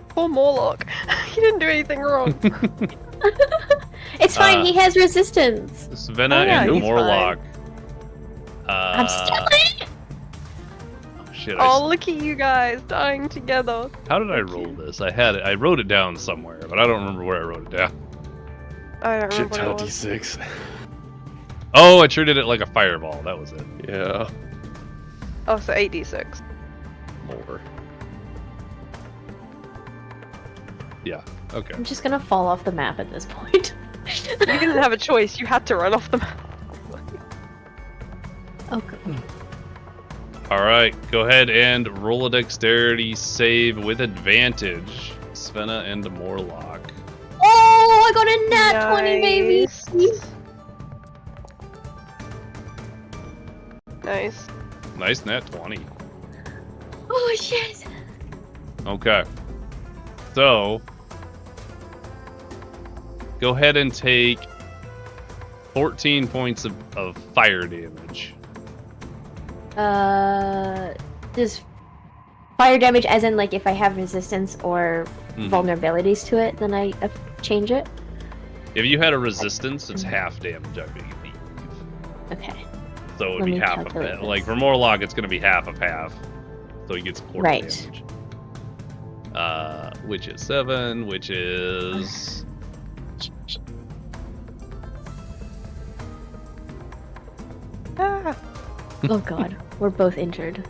Poor Morloch. He didn't do anything wrong. It's fine, he has resistance. Svena Oh, yeah, and he's Morloch. I'm stealing it! Oh shit. Oh, look at you guys dying together. How did I roll this? I wrote it down somewhere, but I don't remember where I wrote it down. I don't Shit remember ton what of it was. D6. Oh, I treated it like a fireball. That was it. Yeah. Oh, so 8d6. More. Yeah. Okay. I'm just gonna fall off the map at this point. You didn't have a choice. You had to run off the map. Okay. All right. Go ahead and roll a dexterity save with advantage, Svena and Morloch. Oh, I got a nat 20, baby. Nice. Nice nat 20. Oh shit. Okay. So, go ahead and take 14 points of fire damage. Does fire damage as in like if I have resistance or vulnerabilities to it, then I change it? If you had a resistance, it's half damage, I believe. Okay. So it would Let be me half of calculate it. this. Like for Morlock, it's going to be half of half. So he gets 40 Right. damage. Which is 7, which is... Ah. Oh god, we're both injured.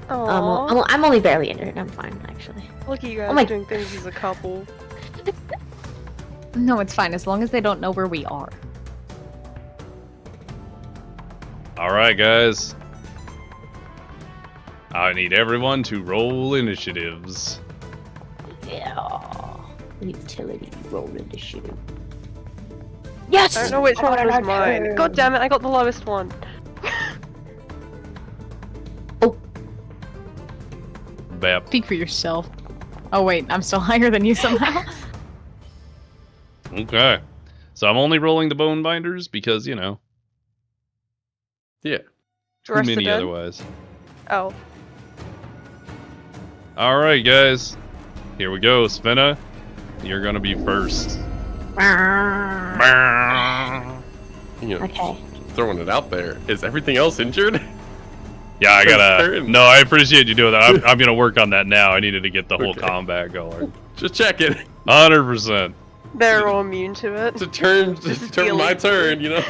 Aww. I'm only barely injured. I'm fine, actually. Look at you guys Oh my- doing things as a couple. No, it's fine as long as they don't know where we are. Alright, guys. I need everyone to roll initiatives. Yeah. Utility roll initiative. Yes! I don't know which one Oh, was my mine. turn. God damn it, I got the lowest one. Bap. Speak for yourself. Oh wait, I'm still higher than you somehow. Okay. So I'm only rolling the bone binders because, you know, Yeah. too Rest many of them? otherwise. Oh. Alright, guys. Here we go. Svena, you're gonna be first. You know, Okay. throwing it out there. Is everything else injured? Yeah, I gotta... Turn. No, I appreciate you doing that. I'm gonna work on that now. I needed to get the whole Okay. combat going. Just check it. 100%. They're all immune to it. It's a turn. It's a turn. My turn. You know.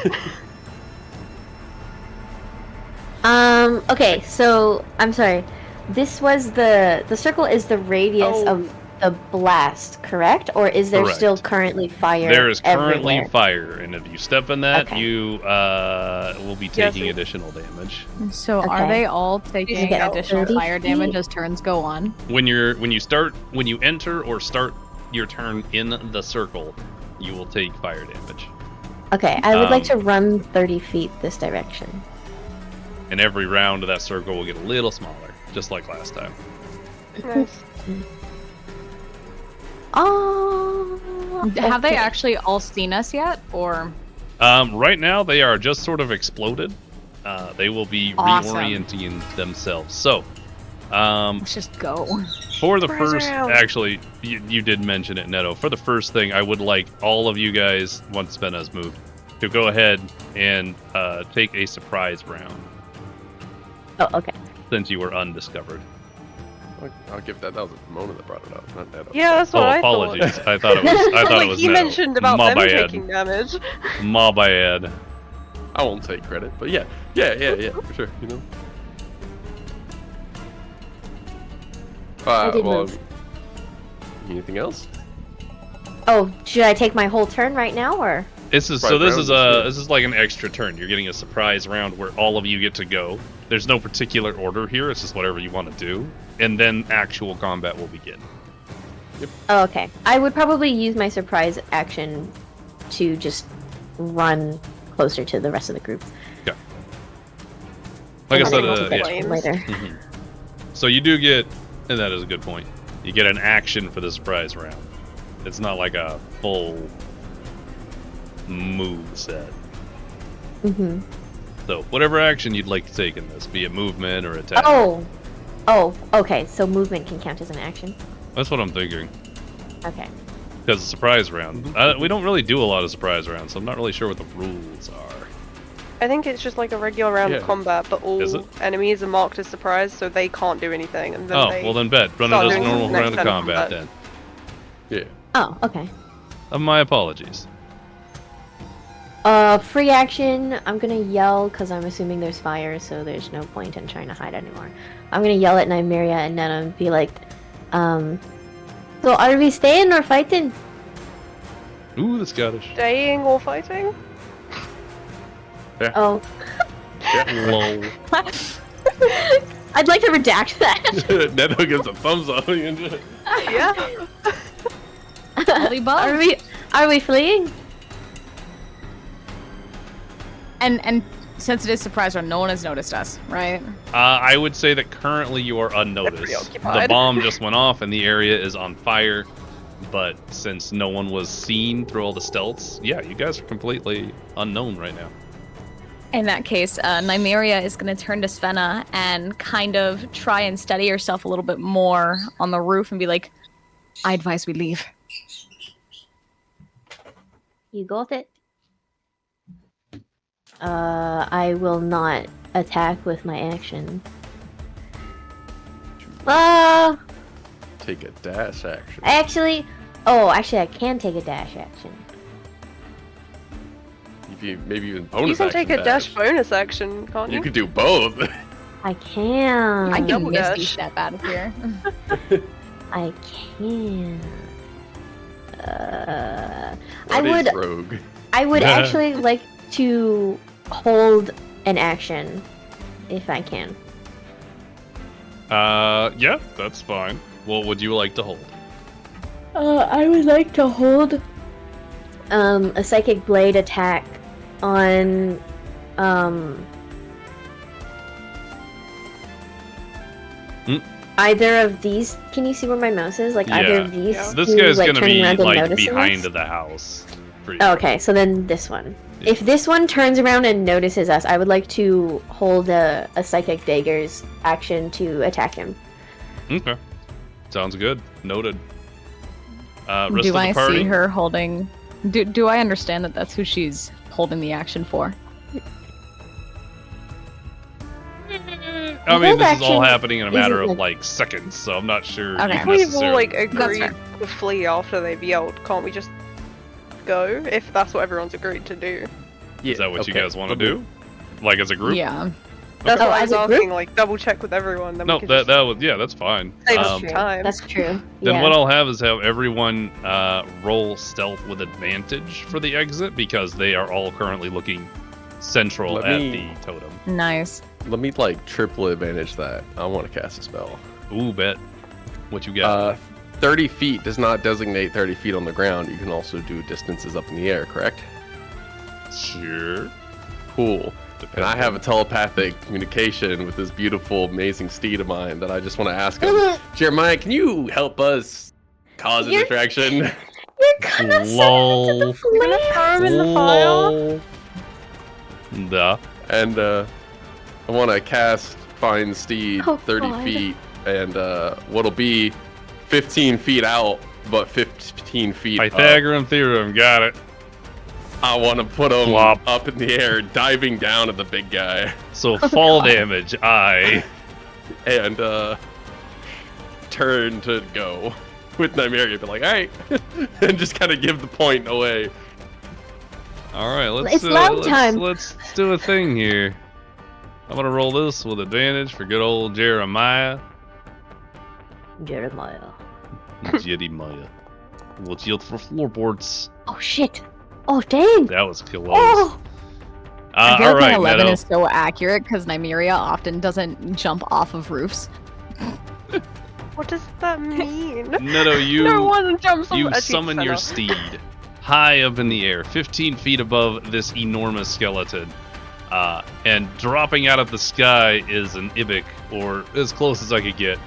Okay, so I'm sorry. This was the circle is the radius of the blast, correct? Or is there Correct. still currently fire? There is currently everywhere? fire, and if you step in that, Okay. you will be Yes, taking it- additional damage. So are Okay. they all taking get additional 30 fire damage feet? as turns go on? When you enter or start your turn in the circle, you will take fire damage. Okay, I would like Um, to run 30 feet this direction. And every round of that circle will get a little smaller, just like last time. Nice. Oh. Have they okay. actually all seen us yet, or? Right now, they are just sort of exploded. They will be Awesome. reorienting themselves. So, Let's just go. for the Surprise first, round. actually, you did mention it, Neto. For the first thing, I would like all of you guys, once Svena's moved, to go ahead and take a surprise round, Oh, okay. since you were undiscovered. I'll give that. That was Mona that brought it up, not that. Yeah, that's what Oh, I apologies. thought. I thought it was. I thought Like it was you Neto. mentioned about My them bad. taking damage. My bad. I won't take credit, but yeah, for sure. You know. I did Well, move. anything else? Oh, should I take my whole turn right now, or? This is Surprise round, yeah. this is like an extra turn. You're getting a surprise round where all of you get to go. There's no particular order here. It's just whatever you want to do, and then actual combat will begin. Oh, okay. I would probably use my surprise action to just run closer to the rest of the group. Okay. Like I And said, then I'll yeah. take it later. Mhm. So you do get, and that is a good point. You get an action for the surprise round. It's not like a full move set. Mm-hmm. So whatever action you'd like to take in this, be it movement or attack. Oh, okay. So movement can count as an action. That's what I'm thinking. Okay. Because the surprise round, we don't really do a lot of surprise rounds, so I'm not really sure what the rules are. I think it's just like a regular round of Yeah. combat, but all Is it? enemies are marked as surprise, so they can't do anything. And then Oh, they well then bet. Run start it as a doing normal the next round of turn of combat combat. then. Yeah. Oh, okay. My apologies. Free action. I'm gonna yell because I'm assuming there's fire, so there's no point in trying to hide anymore. I'm gonna yell at Nymeria and then be like, so are we staying or fighting? Ooh, the Scottish. Staying or fighting? Oh, Yeah. Lol. I'd like to redact that. Neto gives a thumbs up. Yeah. Are we fleeing? And since it is surprise round, no one has noticed us, right? I would say that currently you are unnoticed. The preoccupied. bomb just went off and the area is on fire. But since no one was seen through all the stealths, yeah, you guys are completely unknown right now. In that case, Nymeria is going to turn to Svena and kind of try and steady herself a little bit more on the roof and be like, I advise we leave. You got it. I will not attack with my action. Take a dash action. Actually, I can take a dash action. If you maybe even bonus You can action take a dash bonus action, can't you? You could do both. I can. I can double misty dash. step out of here. I can. What is rogue? I would actually like to hold an action, if I can. Yeah, that's fine. What would you like to hold? I would like to hold a psychic blade attack on either of these. Can you see where my mouse is? Like either of these. Yeah. This who, guy's like, gonna turning be around and like noticing behind us? the house. for you. Okay, so then this one. If this one turns around and notices us, I would like to hold a psychic dagger's action to attack him. Okay. Sounds good. Noted. Rest Do of the I party? see her holding... Do I understand that that's who she's holding the action for? I mean, Hold this is all action happening in a matter isn't of like- like seconds, so I'm not sure. Okay. you If we've all necessarily- like That's agreed fair. to flee after they've yelled, can't we just go if that's what everyone's agreed to do? Is that what you guys want to do? Like as a group? Yeah. That's Oh, what I as was a group? asking. Like double check with everyone. Then No, we can that just was that's fine. save us True. time. That's true. Then yeah. what I'll have is have everyone roll stealth with advantage for the exit because they are all currently looking central Let at me- the totem. Nice. Let me like triple advantage that. I want to cast a spell. Ooh, bet. What you got? 30 feet does not designate 30 feet on the ground. You can also do distances up in the air, correct? Sure. Cool. And I have a telepathic communication with this beautiful, amazing steed of mine that I just want to ask him. Jeremiah, can you help us cause a You're- distraction? You're gonna Lol. send it to the We're gonna flame. throw him in the fire. Lol. Duh. And I want to cast Find Steed Oh, 30 God. feet and what'll be 15 feet out, but 15 feet up. Pythagorean theorem, got it. I want to put him Flop. up in the air, diving down at the big guy. So fall damage, And turn to go with Nymeria, be like, all right, and just kind of give the point away. All right, let's It's loud let's, time. let's do a thing here. I'm gonna roll this with advantage for good old Jeremiah. Jeremiah. Jeremiah. Let's yield for floorboards. Oh shit. Oh dang. That was close. Oh. I feel all like right, 11 Neto. is so accurate because Nymeria often doesn't jump off of roofs. What does that mean? Neto, No one jumps on you actually, summon Senna. your steed high up in the air, 15 feet above this enormous skeleton. And dropping out of the sky is an Ibic, or as close as I could get.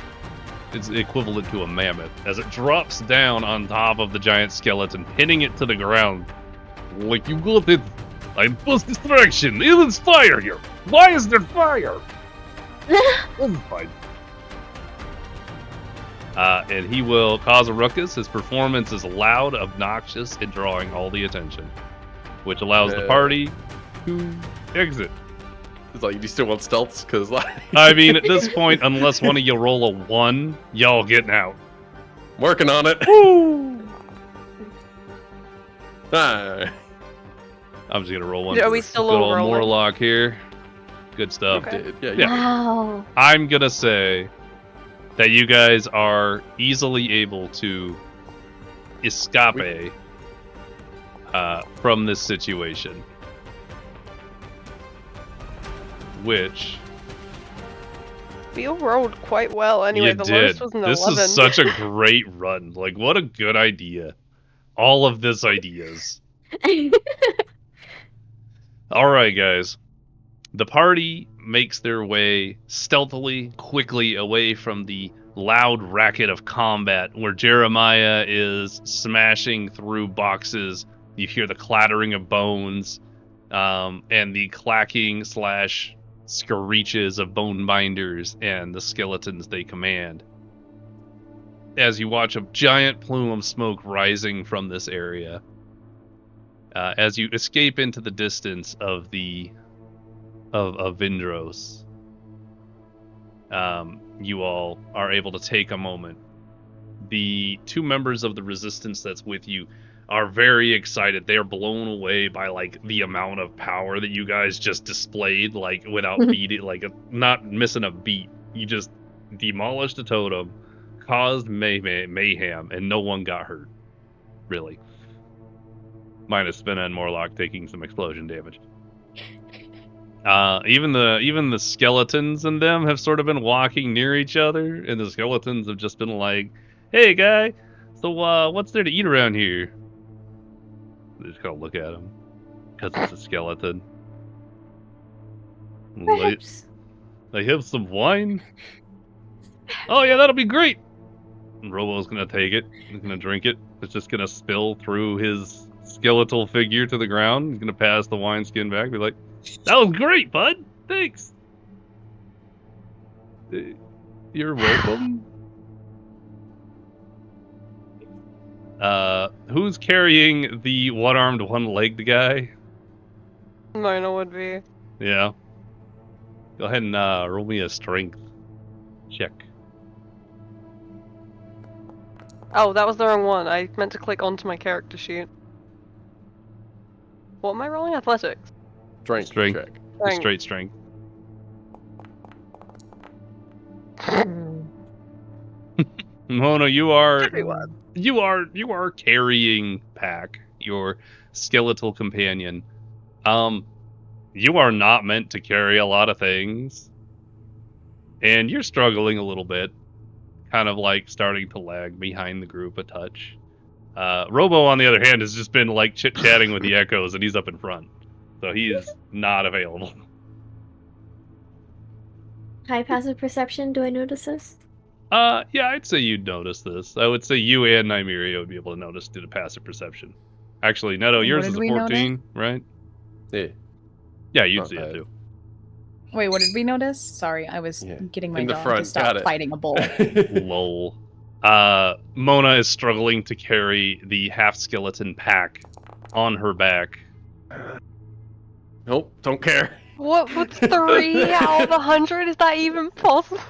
It's equivalent to a mammoth. As it drops down on top of the giant skeleton, pinning it to the ground. Like, you got it! I bust distraction! There's fire here! Why is there fire? Oh, fine. And he will cause a ruckus. His performance is loud, obnoxious, and drawing all the attention. Which allows the party to exit. It's like, do you still want stealths? Because like, I mean, at this point, unless one of you roll a 1, y'all getting out. working on it. Ah. I'm just gonna roll one. Yeah, are for we still good all old rolling? Morloch here. Good stuff. Okay. Yeah. Wow. I'm gonna say that you guys are easily able to escape from this situation. Which We all rolled quite well anyway. you The did. lowest was an This 11. is such a great run. Like, what a good idea. All of this ideas. Alright, guys. The party makes their way stealthily, quickly away from the loud racket of combat where Jeremiah is smashing through boxes. You hear the clattering of bones and the clacking / screeches of bone binders and the skeletons they command. As you watch a giant plume of smoke rising from this area, as you escape into the distance of Vindros, you all are able to take a moment. The 2 members of the resistance that's with you are very excited. They are blown away by like the amount of power that you guys just displayed, like without beating, like not missing a beat. You just demolished a totem, caused mayhem, and no one got hurt. Really. Minus Svena and Morloch taking some explosion damage. Even the skeletons in them have sort of been walking near each other, and the skeletons have just been like, "Hey, guy, so what's there to eat around here?" They just kind of look at him because it's a skeleton. They have some wine. Oh yeah, that'll be great. And Robo's gonna take it. He's gonna drink it. It's just gonna spill through his skeletal figure to the ground. He's gonna pass the wineskin back. Be like, "That was great, bud. Thanks. You're welcome." Who's carrying the one-armed, one-legged guy? Mona would be. Yeah. Go ahead and roll me a strength check. Oh, that was the wrong one. I meant to click onto my character sheet. What am I rolling? Athletics. Strength Strength. check. A straight strength. Mona, you are Everyone. you are carrying Pack, your skeletal companion. You are not meant to carry a lot of things, and you're struggling a little bit, kind of like starting to lag behind the group a touch. Robo, on the other hand, has just been like chit-chatting with the echoes, and he's up in front, so he is not available. High passive perception, do I notice this? Yeah, I'd say you'd notice this. I would say you and Nymeria would be able to notice due to passive perception. Actually, Neto, yours did is a we 14, right? Yeah. Yeah, you'd Not see bad. it too. Wait, what did we notice? Sorry, I was Yeah. getting my In the dog front, to stop got it. fighting a bull. Lol. Mona is struggling to carry the half-skeleton Pack on her back. Nope, don't care. What? What's 3 out of 100? Is that even possible?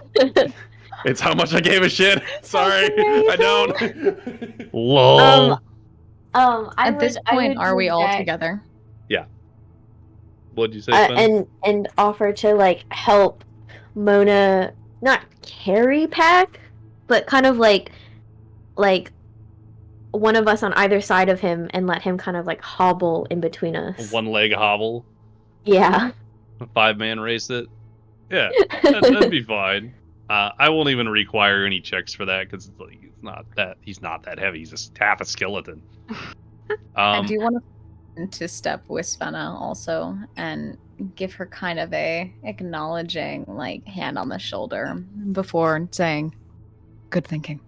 It's how much I gave a shit. Sorry, I don't. Lol. At this point, are we all together? What'd you say, Sven? and offer to like help Mona not carry Pack, but kind of like one of us on either side of him and let him kind of like hobble in between us. One leg hobble. Yeah. 5-man race it. Yeah, that'd be fine. I won't even require any checks for that because like, he's not that heavy. He's just half a skeleton. I do want to step with Svena also and give her kind of a acknowledging like hand on the shoulder before saying, "Good thinking."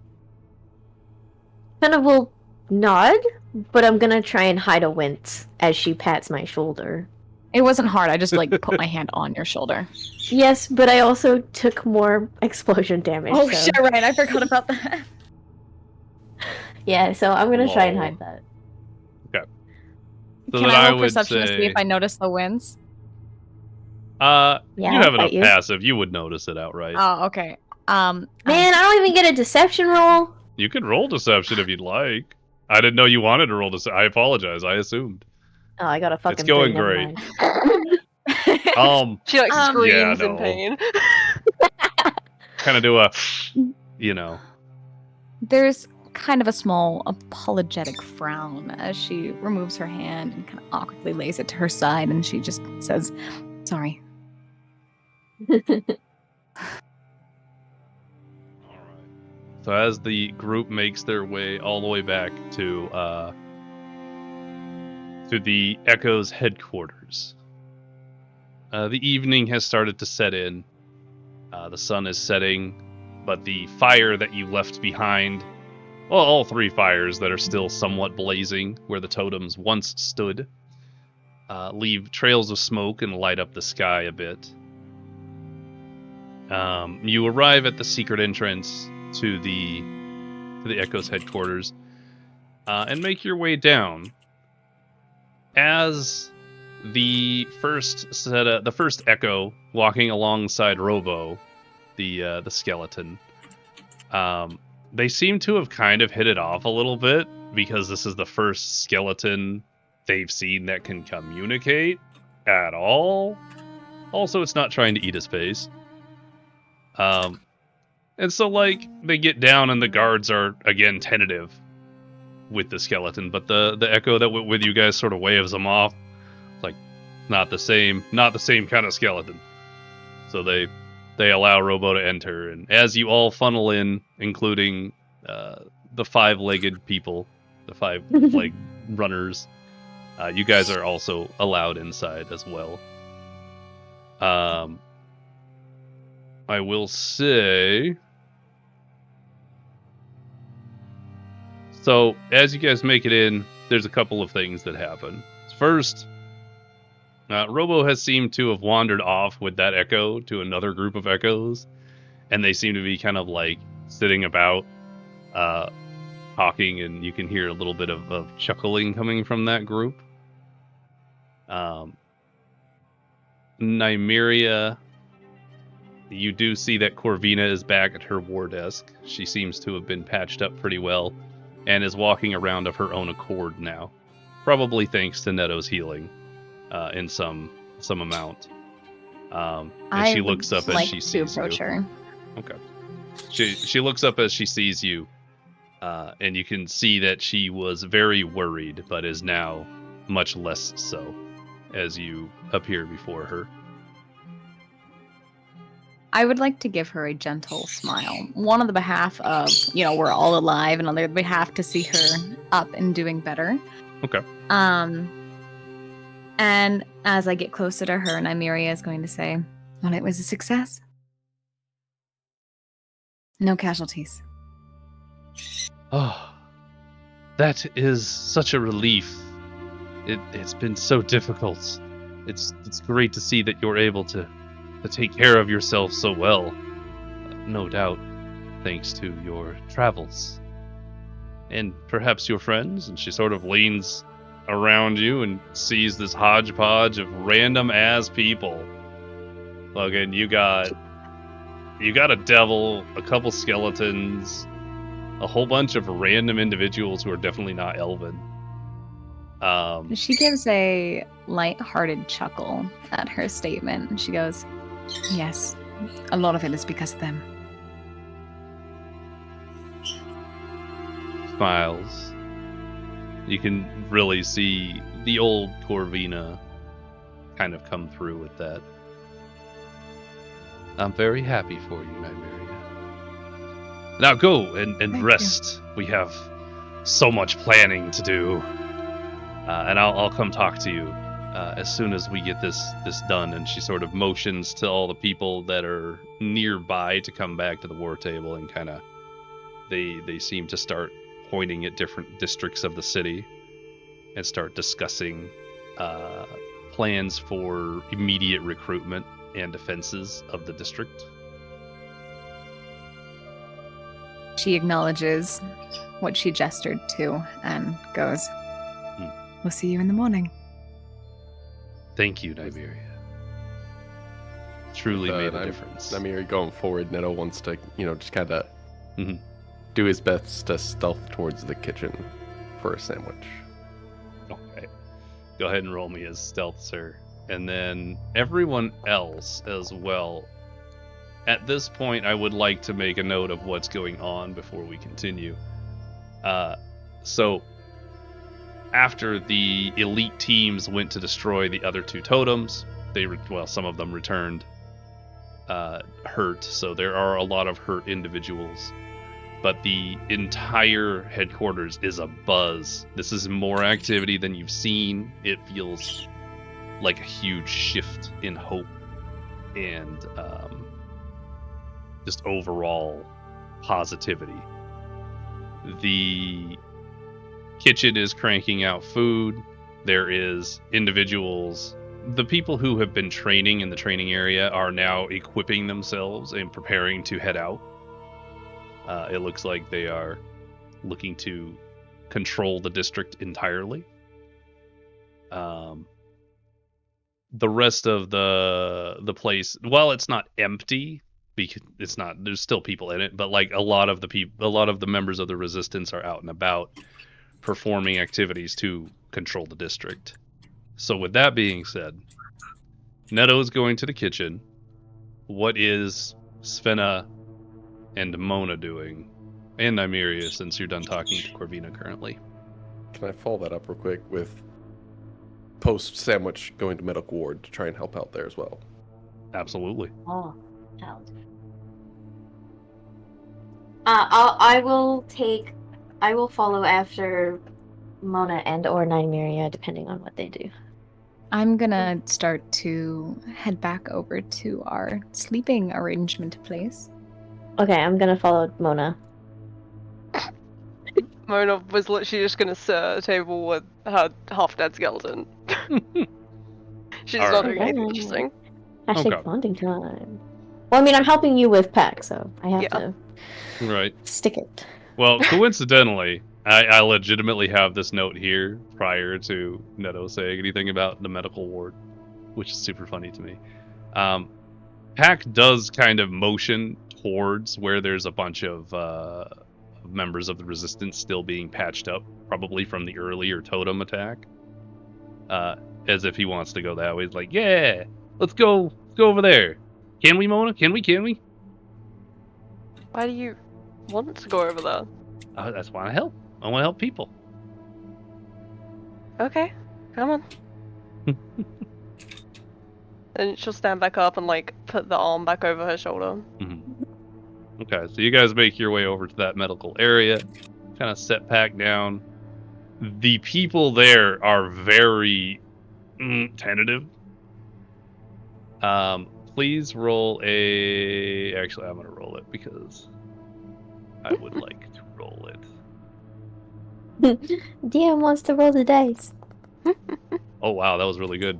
Kind of will nod, but I'm gonna try and hide a wince as she pats my shoulder. It wasn't hard. I just like put my hand on your shoulder. Yes, but I also took more explosion damage. Oh so... shit! Right, I forgot about that. Yeah, so I'm gonna try and Lol. hide that. So Can then I I roll would perception to see say- if I notice the winds? Yeah, you I'll have enough fight you. passive. You would notice it outright. Oh, okay. Man, I don't even get a deception roll. You could roll deception if you'd like. I didn't know you wanted to roll deception. I apologize. I assumed. Oh, I got a fucking It's going 3, never great. mind. She like Um, screams yeah, in no. pain. Kind of do a, you know. There's kind of a small apologetic frown as she removes her hand and kind of awkwardly lays it to her side, and she just says, "Sorry." So as the group makes their way all the way back to the Echo's headquarters, the evening has started to set in. The sun is setting, but the fire that you left behind, well, all 3 fires that are still somewhat blazing where the totems once stood, leave trails of smoke and light up the sky a bit. You arrive at the secret entrance to the Echo's headquarters, and make your way down. As the first Echo walking alongside Robo, the skeleton, they seem to have kind of hit it off a little bit because this is the first skeleton they've seen that can communicate at all. Also, it's not trying to eat his face. And so, like, they get down and the guards are, again, tentative with the skeleton, but the Echo that went with you guys sort of waves them off. Like, not the same kind of skeleton. So they allow Robo to enter, and as you all funnel in, including the 5-legged people, the 5-leg runners, you guys are also allowed inside as well. I will say... So, as you guys make it in, there's a couple of things that happen. First, Robo has seemed to have wandered off with that Echo to another group of Echoes, and they seem to be kind of like sitting about, talking, and you can hear a little bit of chuckling coming from that group. Nymeria, you do see that Corvina is back at her war desk. She seems to have been patched up pretty well, and is walking around of her own accord now, probably thanks to Neto's healing, in some amount. And she looks up as she sees you. Her. Okay. She looks up as she sees you, and you can see that she was very worried, but is now much less so as you appear before her. I would like to give her a gentle smile. One on the behalf of, we're all alive, and on the other behalf to see her up and doing better. Okay. And as I get closer to her, Nymeria is going to say, "Well, it was a success. No casualties." Oh, that is such a relief. It's been so difficult. It's great to see that you're able to take care of yourself so well. No doubt, thanks to your travels. And perhaps your friends. And she sort of leans around you and sees this hodgepodge of random-ass people. Logan, you got a devil, a couple skeletons, a whole bunch of random individuals who are definitely not elven. She gives a light-hearted chuckle at her statement. She goes, "Yes, a lot of it is because of them." Smiles. You can really see the old Corvina kind of come through with that. I'm very happy for you, Nymeria. Now go and rest. We have so much planning to do. And I'll come talk to you as soon as we get this done. And she sort of motions to all the people that are nearby to come back to the war table, and kind of they seem to start pointing at different districts of the city and start discussing plans for immediate recruitment and defenses of the district. She acknowledges what she gestured to and goes, "We'll see you in the morning." Thank you, Nymeria. truly made a difference. Nymeria going forward, Neto wants to, just kind of Mhm. do his best to stealth towards the kitchen for a sandwich. Okay. Go ahead and roll me as stealth, sir. And then everyone else as well. At this point, I would like to make a note of what's going on before we continue. So, after the elite teams went to destroy the other two totems, some of them returned hurt, so there are a lot of hurt individuals. But the entire headquarters is abuzz. This is more activity than you've seen. It feels like a huge shift in hope and just overall positivity. The kitchen is cranking out food. There is individuals. The people who have been training in the training area are now equipping themselves and preparing to head out. It looks like they are looking to control the district entirely. The rest of the place, while it's not empty, because it's not, there's still people in it, but like a lot of the members of the resistance are out and about performing activities to control the district. So with that being said, Neto's going to the kitchen. What is Svena and Mona doing? And Nymeria, since you're done talking to Corvina currently. Can I follow that up real quick with post-sandwich going to medical ward to try and help out there as well? Absolutely. Oh, help. I will follow after Mona and or Nymeria, depending on what they do. I'm gonna start to head back over to our sleeping arrangement place. Okay, I'm gonna follow Mona. Mona was literally just gonna sit at a table with her half-dead skeleton. She's not doing anything interesting. Hashtag bonding time. Well, I mean, I'm helping you with Pack, so I have to stick it. Well, coincidentally, I legitimately have this note here prior to Neto saying anything about the medical ward, which is super funny to me. Pack does kind of motion towards where there's a bunch of members of the resistance still being patched up, probably from the earlier totem attack, as if he wants to go that way. He's like, yeah, let's go over there. Can we, Mona? Can we? Why do you want to go over there? I just want to help. I want to help people. Okay, come on. And she'll stand back up and like put the arm back over her shoulder. Mm-hmm. Okay, so you guys make your way over to that medical area, kind of set Pack down. The people there are very tentative. Please roll a... Actually, I'm going to roll it because I would like to roll it. DM wants to roll the dice. Oh, wow, that was really good.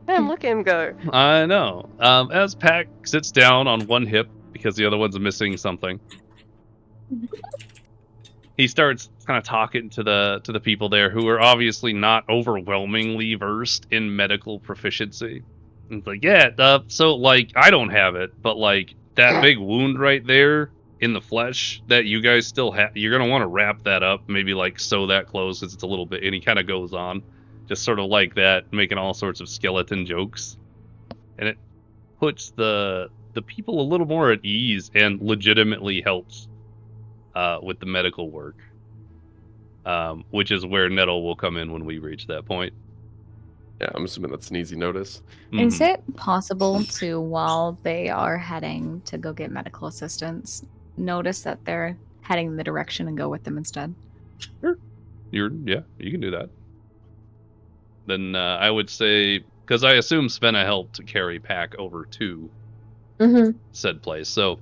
Man, look at him go. I know. As Pack sits down on one hip because the other one's missing something, he starts kind of talking to the people there who are obviously not overwhelmingly versed in medical proficiency. And it's like, yeah, so like I don't have it, but like that big wound right there in the flesh that you guys still have, you're gonna want to wrap that up, maybe like sew that close because it's a little bit. And he kind of goes on, just sort of like that, making all sorts of skeleton jokes, and it puts the people a little more at ease and legitimately helps with the medical work, which is where Nettle will come in when we reach that point. Yeah, I'm assuming that's an easy notice. Mm-hmm. Is it possible to, while they are heading to go get medical assistance, notice that they're heading in the direction and go with them instead? Sure. You can do that. Then I would say, because I assume Svena helped carry Pack over to said place. So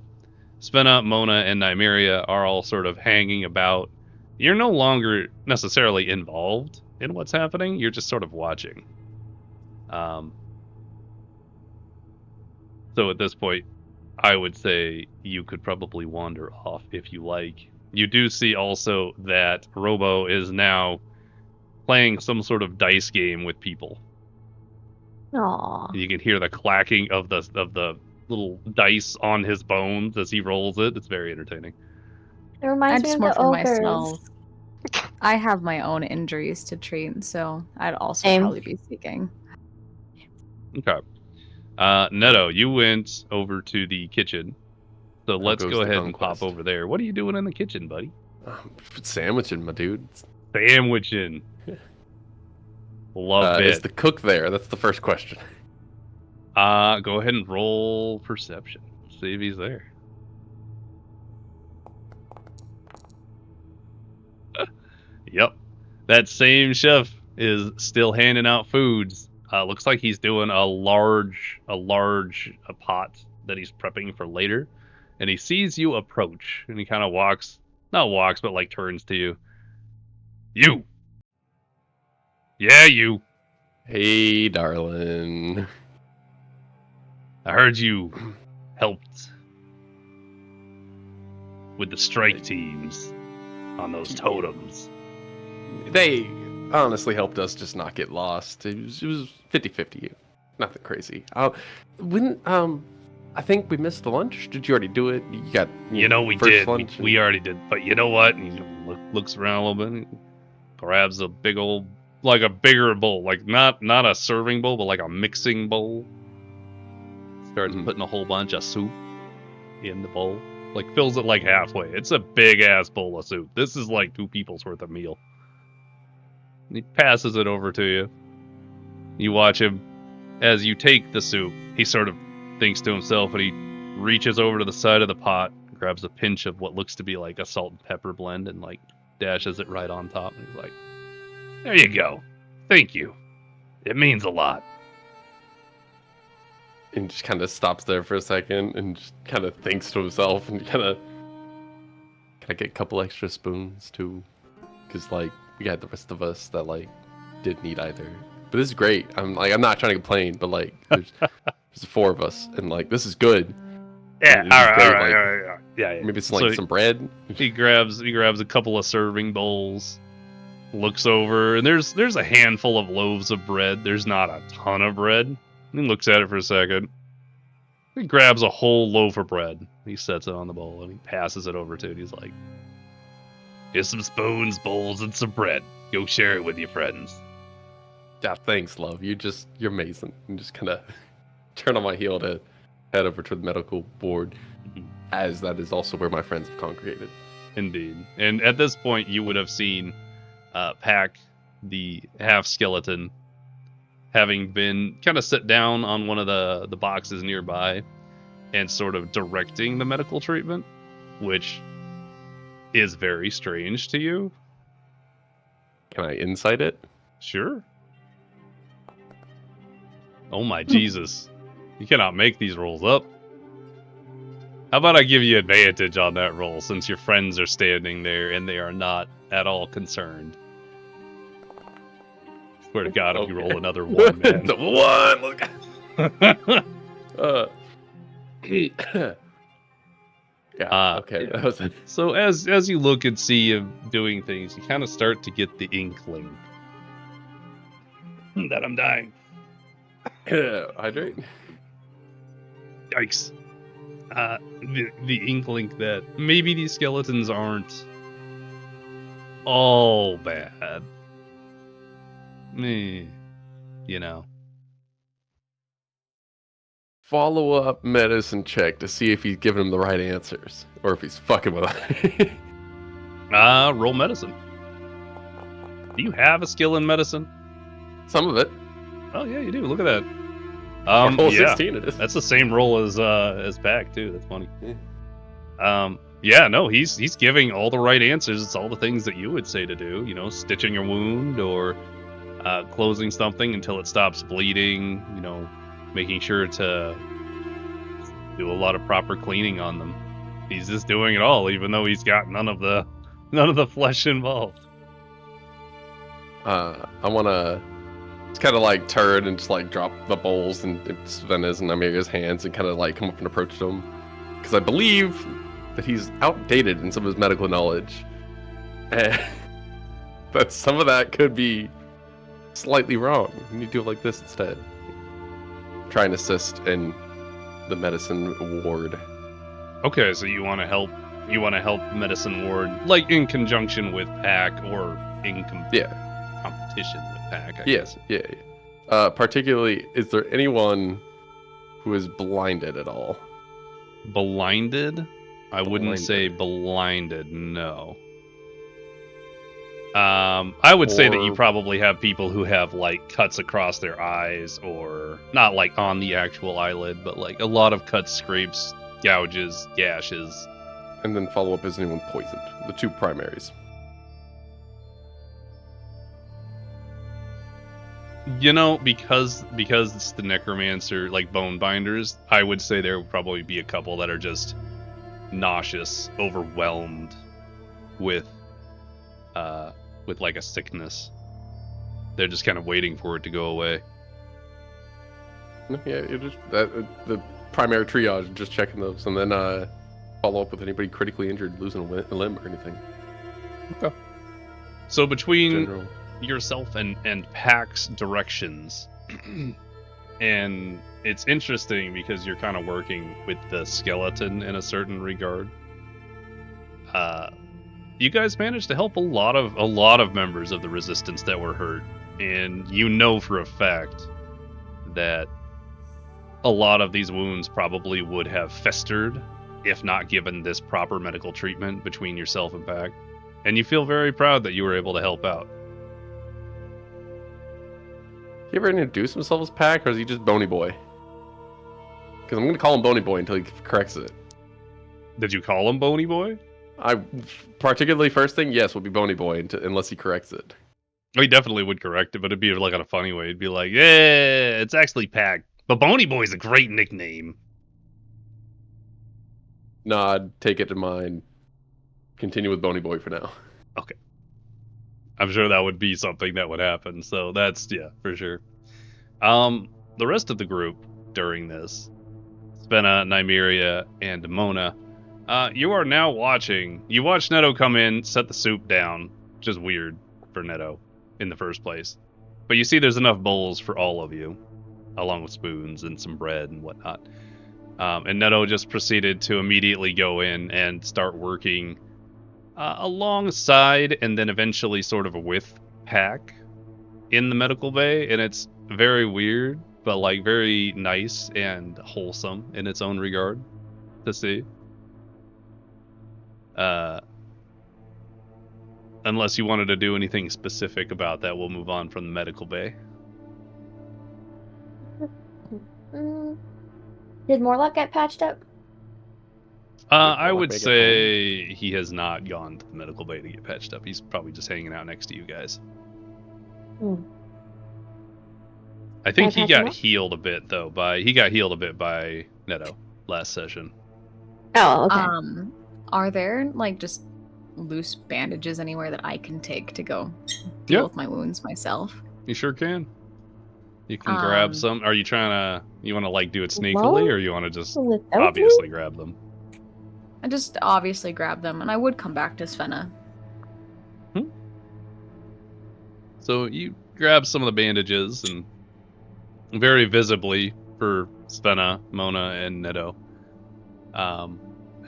Svena, Mona, and Nymeria are all sort of hanging about. You're no longer necessarily involved in what's happening. You're just sort of watching. So at this point, I would say you could probably wander off if you like. You do see also that Robo is now playing some sort of dice game with people. Aw. You can hear the clacking of the little dice on his bones as he rolls it. It's very entertaining. It reminds me Just of more the for ogres. myself. I have my own injuries to treat, so I'd also Same. probably be seeking. Okay. Neto, you went over to the kitchen. So let's goes go the ahead and conquest. pop over there. What are you doing in the kitchen, buddy? Sandwiching, my dude. Sandwiching. Love it. Is the cook there? That's the first question. Go ahead and roll perception. See if he's there. Yep. That same chef is still handing out foods. Looks like he's doing a large pot that he's prepping for later. And he sees you approach, and he kind of not walks, but like turns to you. You! Yeah, you! Hey, darling. I heard you helped with the strike teams on those totems. They honestly helped us just not get lost. It was 50-50. Nothing crazy. I think we missed the lunch. Did you already do it? You got We first did. lunch We already did. But you know what? And he looks around a little bit. And grabs a big old, like a bigger bowl, like not a serving bowl, but like a mixing bowl. Starts putting a whole bunch of soup in the bowl. Like fills it like halfway. It's a big ass bowl of soup. This is like 2 people's worth of meal. And he passes it over to you. You watch him as you take the soup. He sort of thinks to himself, and he reaches over to the side of the pot, grabs a pinch of what looks to be like a salt and pepper blend, and like dashes it right on top. And he's like, "There you go. Thank you. It means a lot." And just kind of stops there for a second and just kind of thinks to himself and kind of get a couple extra spoons too, because like we got the rest of us that like didn't eat either. But this is great. I'm not trying to complain, but like there's 4 of us and like this is good. Yeah, This is all great, right. like, Yeah. Maybe it's like some bread. He grabs a couple of serving bowls, looks over, and there's a handful of loaves of bread. There's not a ton of bread. He looks at it for a second. He grabs a whole loaf of bread. He sets it on the bowl and he passes it over to it. He's like, "Here's some spoons, bowls, and some bread. Go share it with your friends." Yeah, thanks, love. You're amazing. And just kind of turn on my heel to head over to the medical board, as that is also where my friends have congregated. Indeed. And at this point, you would have seen Pack, the half skeleton, having been kind of sit down on one of the boxes nearby and sort of directing the medical treatment, which is very strange to you. Can I insight it? Sure. Oh my Jesus. You cannot make these rolls up. How about I give you advantage on that roll, since your friends are standing there and they are not at all concerned. Swear to God, if you roll another 1, man. The 1! Yeah, okay. Yeah. That was it. So as you look and see him doing things, you kind of start to get the inkling that I'm dying. Hydrate? Yikes. The inkling that maybe these skeletons aren't all bad. You know. Follow-up medicine check to see if he's giving him the right answers, or if he's fucking with him. Roll medicine. Do you have a skill in medicine? Some of it. Oh yeah, you do. Look at that. Roll Yeah, 16 it is. that's the same roll as Pac too. That's funny. Yeah. Yeah, no, he's giving all the right answers. It's all the things that you would say to do. You know, stitching a wound or closing something until it stops bleeding. You know, making sure to do a lot of proper cleaning on them. He's just doing it all, even though he's got none of the flesh involved. I want to just kind of like turn and just like drop the bowls in Svena's and Nymeria's hands and kind of like come up and approach them, because I believe that he's outdated in some of his medical knowledge, and that some of that could be slightly wrong. You need to do it like this instead. try and assist in the medicine ward. Okay, so you want to help. You want to help medicine ward, like in conjunction with Pack or in competition with Pack. I guess. Yeah. Particularly, is there anyone who is blinded at all? Blinded? I wouldn't say blinded. No. I would say that you probably have people who have like cuts across their eyes, or not like on the actual eyelid, but like a lot of cuts, scrapes, gouges, gashes. And then follow up, is anyone poisoned? The two primaries. You know, because it's the necromancer, like bone binders, I would say there would probably be a couple that are just nauseous, overwhelmed with like a sickness. They're just kind of waiting for it to go away. Yeah, the primary triage, just checking those, and then follow up with anybody critically injured, losing a limb or anything. Okay. So between General. yourself and Pack's directions, and it's interesting because you're kind of working with the skeleton in a certain regard. You guys managed to help a lot of members of the resistance that were hurt, and you know for a fact that a lot of these wounds probably would have festered if not given this proper medical treatment between yourself and Pack. And you feel very proud that you were able to help out. You ever introduce himself as Pack, or is he just Bony Boy? Because I'm going to call him Bony Boy until he corrects it. Did you call him Bony Boy? Particularly first thing, yes, will be Bony Boy unless he corrects it. Oh, he definitely would correct it, but it'd be like in a funny way. It'd be like, yeah, it's actually Pack. But Bony Boy's a great nickname. No, I'd take it to mind. Continue with Bony Boy for now. Okay. I'm sure that would be something that would happen, so that's, yeah, for sure. The rest of the group during this, Svena, Nymeria, and Mona, you are now watching. You watch Neto come in, set the soup down, which is weird for Neto in the first place. But you see there's enough bowls for all of you, along with spoons and some bread and whatnot. And Neto just proceeded to immediately go in and start working alongside and then eventually sort of with Pack in the medical bay. And it's very weird, but like very nice and wholesome in its own regard to see. Unless you wanted to do anything specific about that, we'll move on from the medical bay. Did Morloch get patched up? I would say he has not gone to the medical bay to get patched up. He's probably just hanging out next to you guys. I think he got healed a bit though by Neto last session. Oh, okay. Are there like just loose bandages anywhere that I can take to go deal with my wounds myself? You sure can. You can grab some. Are you you want to like do it sneakily, or you want to just obviously grab them? I just obviously grab them, and I would come back to Svena. So you grab some of the bandages, and very visibly for Svena, Mona, and Neto, and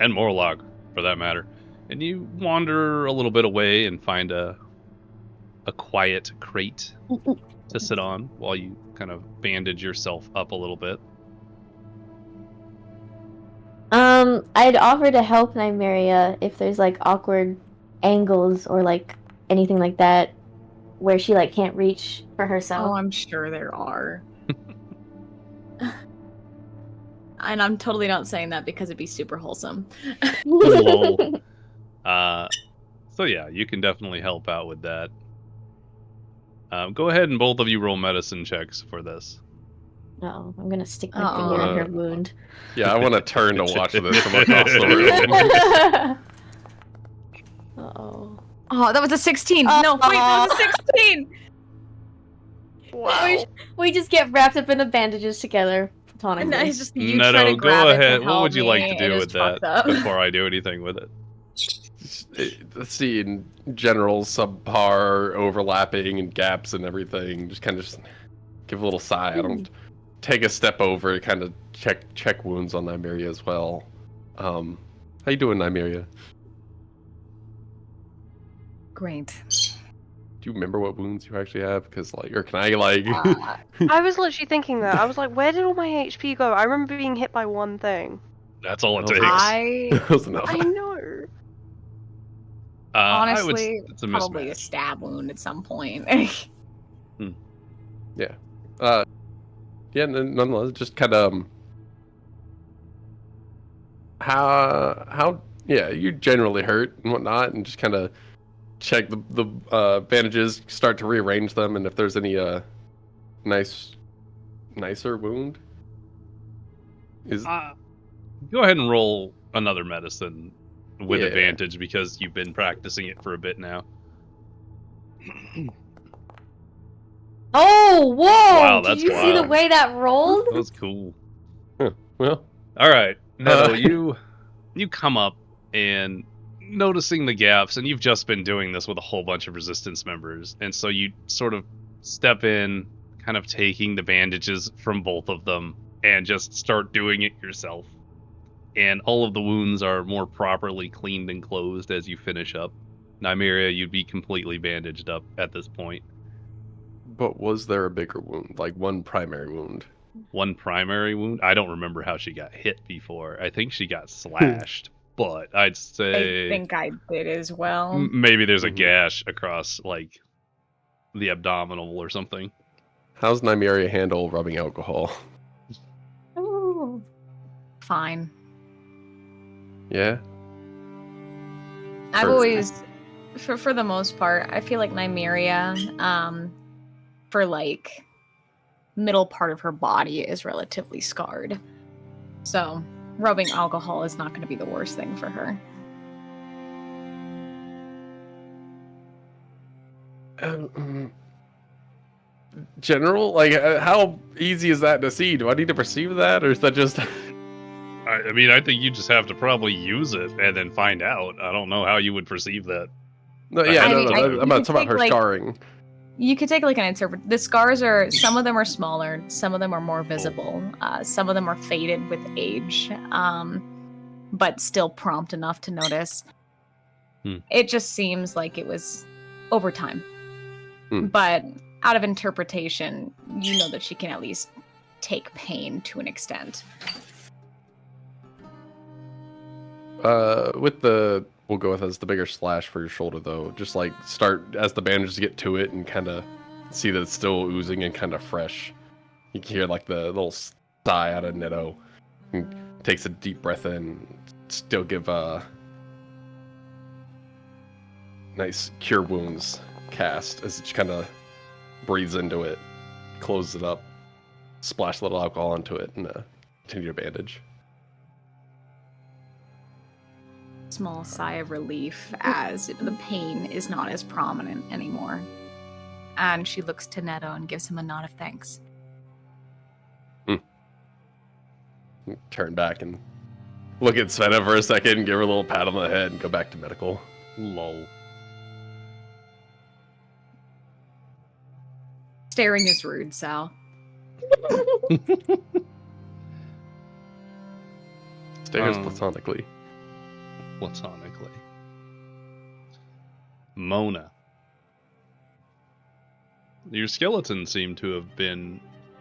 Morloch for that matter, and you wander a little bit away and find a quiet crate to sit on while you kind of bandage yourself up a little bit. I'd offer to help Nymeria if there's like awkward angles or like anything like that where she like can't reach for herself. Oh, I'm sure there are. And I'm totally not saying that because it'd be super wholesome. Lol. So yeah, you can definitely help out with that. Go ahead and both of you roll medicine checks for this. No, I'm gonna stick my finger in her wound. Yeah, I want to turn to watch this from across the room. Uh-oh. Oh, that was a 16. No, wait, that was a 16. Wow. We just get wrapped up in the bandages together, platonically. And it's just you Neto, trying to grab go it ahead. to What would you help like to me, do and with it's fucked that up. before I do anything with it? Let's see, in general, subpar overlapping and gaps and everything. Just kind of give a little sigh. I don't take a step over, kind of check wounds on Nymeria as well. How you doing, Nymeria? Great. Do you remember what wounds you actually have? Because or can I like? I was literally thinking that. I was like, where did all my HP go? I remember being hit by one thing. That's all it That takes. was enough. I know. Honestly, it's a probably a mismatch. stab wound at some point. Yeah. Yeah. Nonetheless, just kind of. How? Yeah, you generally hurt and whatnot, and just kind of check the bandages, start to rearrange them, and if there's any nicer wound. Go ahead and roll another medicine with Yeah. advantage because you've been practicing it for a bit now. Oh, whoa! Wow, Did that's you see the wild. way that rolled? That was cool. Well, All right, Neto, you come up and noticing the gaps, and you've just been doing this with a whole bunch of resistance members, and so you sort of step in, kind of taking the bandages from both of them, and just start doing it yourself. And all of the wounds are more properly cleaned and closed as you finish up. Nymeria, you'd be completely bandaged up at this point. but was there a bigger wound, like one primary wound? One primary wound? I don't remember how she got hit before. I think she got slashed, but I'd say I think I did as well. maybe there's a Mhm. gash across like the abdominal or something. How's Nymeria handle rubbing alcohol? Ooh. Fine. Yeah. I've Or- always, for the most part, I feel like Nymeria, for like middle part of her body is relatively scarred. So rubbing alcohol is not going to be the worst thing for her. General, like, how easy is that to see? Do I need to perceive that, or is that just? I mean, I think you just have to probably use it and then find out. I don't know how you would perceive that. No, yeah, I no, mean, no. you I'm not could talking about take, her like- scarring. You could take like an interpret. The scars are, some of them are smaller, some of them are more visible, some of them are faded with age, but still prompt enough to notice. It just seems like it was over time. But out of interpretation, you know that she can at least take pain to an extent. We'll go with as the bigger slash for your shoulder though. Just like start as the bandages get to it and kind of see that it's still oozing and kind of fresh. You can hear like the little sigh out of Neto. He takes a deep breath in. Still give nice cure wounds cast as it kind of breathes into it, closes it up, splash a little alcohol into it, and continue to bandage. Small sigh of relief as the pain is not as prominent anymore. And she looks to Neto and gives him a nod of thanks. Turn back and look at Svena for a second and give her a little pat on the head and go back to medical. Lol. Staring is rude, Sal. Stares platonically. Platonically. Mona. Your skeleton seemed to have been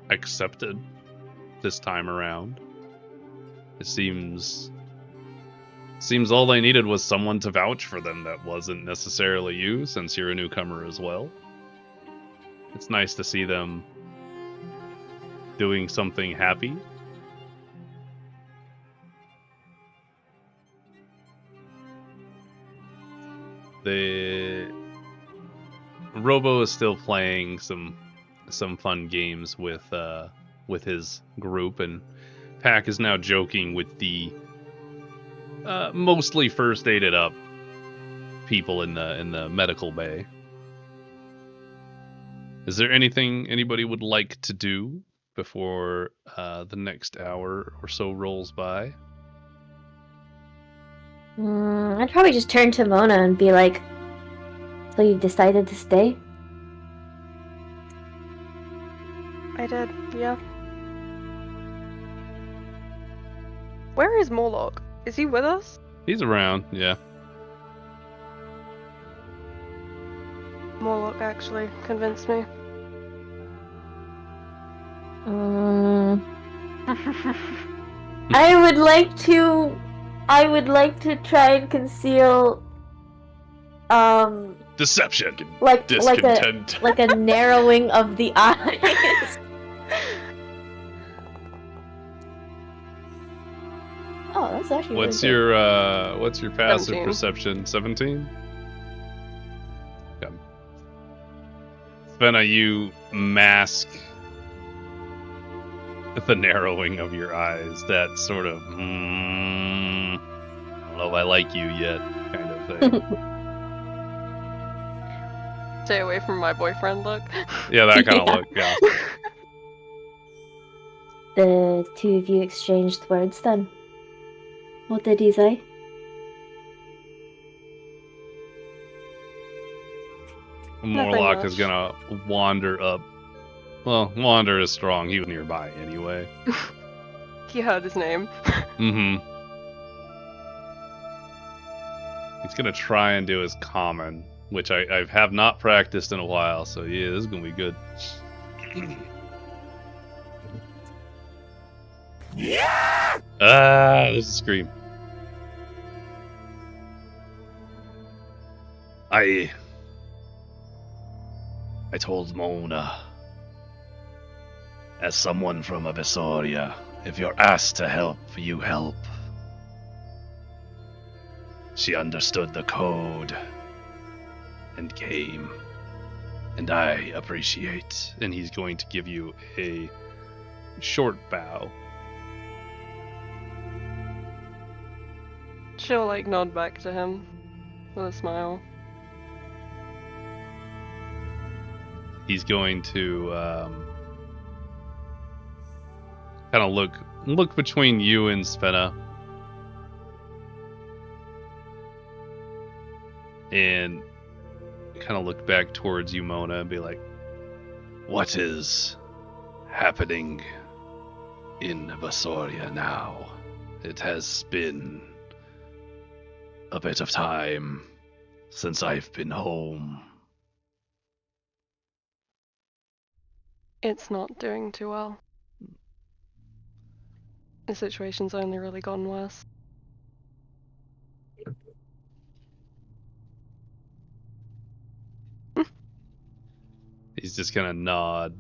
accepted this time around. It seems all they needed was someone to vouch for them that wasn't necessarily you, since you're a newcomer as well. It's nice to see them doing something happy. The Robo is still playing some fun games with his group, and Pack is now joking with the mostly first aided up people in the medical bay. Is there anything anybody would like to do before the next hour or so rolls by? I'd probably just turn to Mona and be like, "So you decided to stay?" I did, yeah. Where is Morloch? Is he with us? He's around, yeah. Morloch actually convinced me. I would like to try and conceal Deception. like Discontent. a narrowing of the eyes. Oh, that's actually What's really your passive 17. perception? 17? Okay. Svena, you mask the narrowing of your eyes, that sort of I don't know if I like you yet kind of thing. Stay away from my boyfriend look. Yeah, that kind of Yeah. look, yeah. The two of you exchanged words then. What did he say? Morlock much. is gonna wander up. Well, wander is strong. He was nearby anyway. He heard his name. Mm-hmm. He's gonna try and do his common, which I have not practiced in a while, so yeah, this is gonna be good. There's a scream. I told Mona, as someone from Abyssoria, if you're asked to help, you help. She understood the code and came, and I appreciate. And he's going to give you a short bow. She'll like nod back to him with a smile. He's going to kind of look between you and Svena, and kind of look back towards you, Mona, and be like, "What is happening in Abyssoria now? It has been a bit of time since I've been home." It's not doing too well. The situation's only really gotten worse. He's just gonna nod.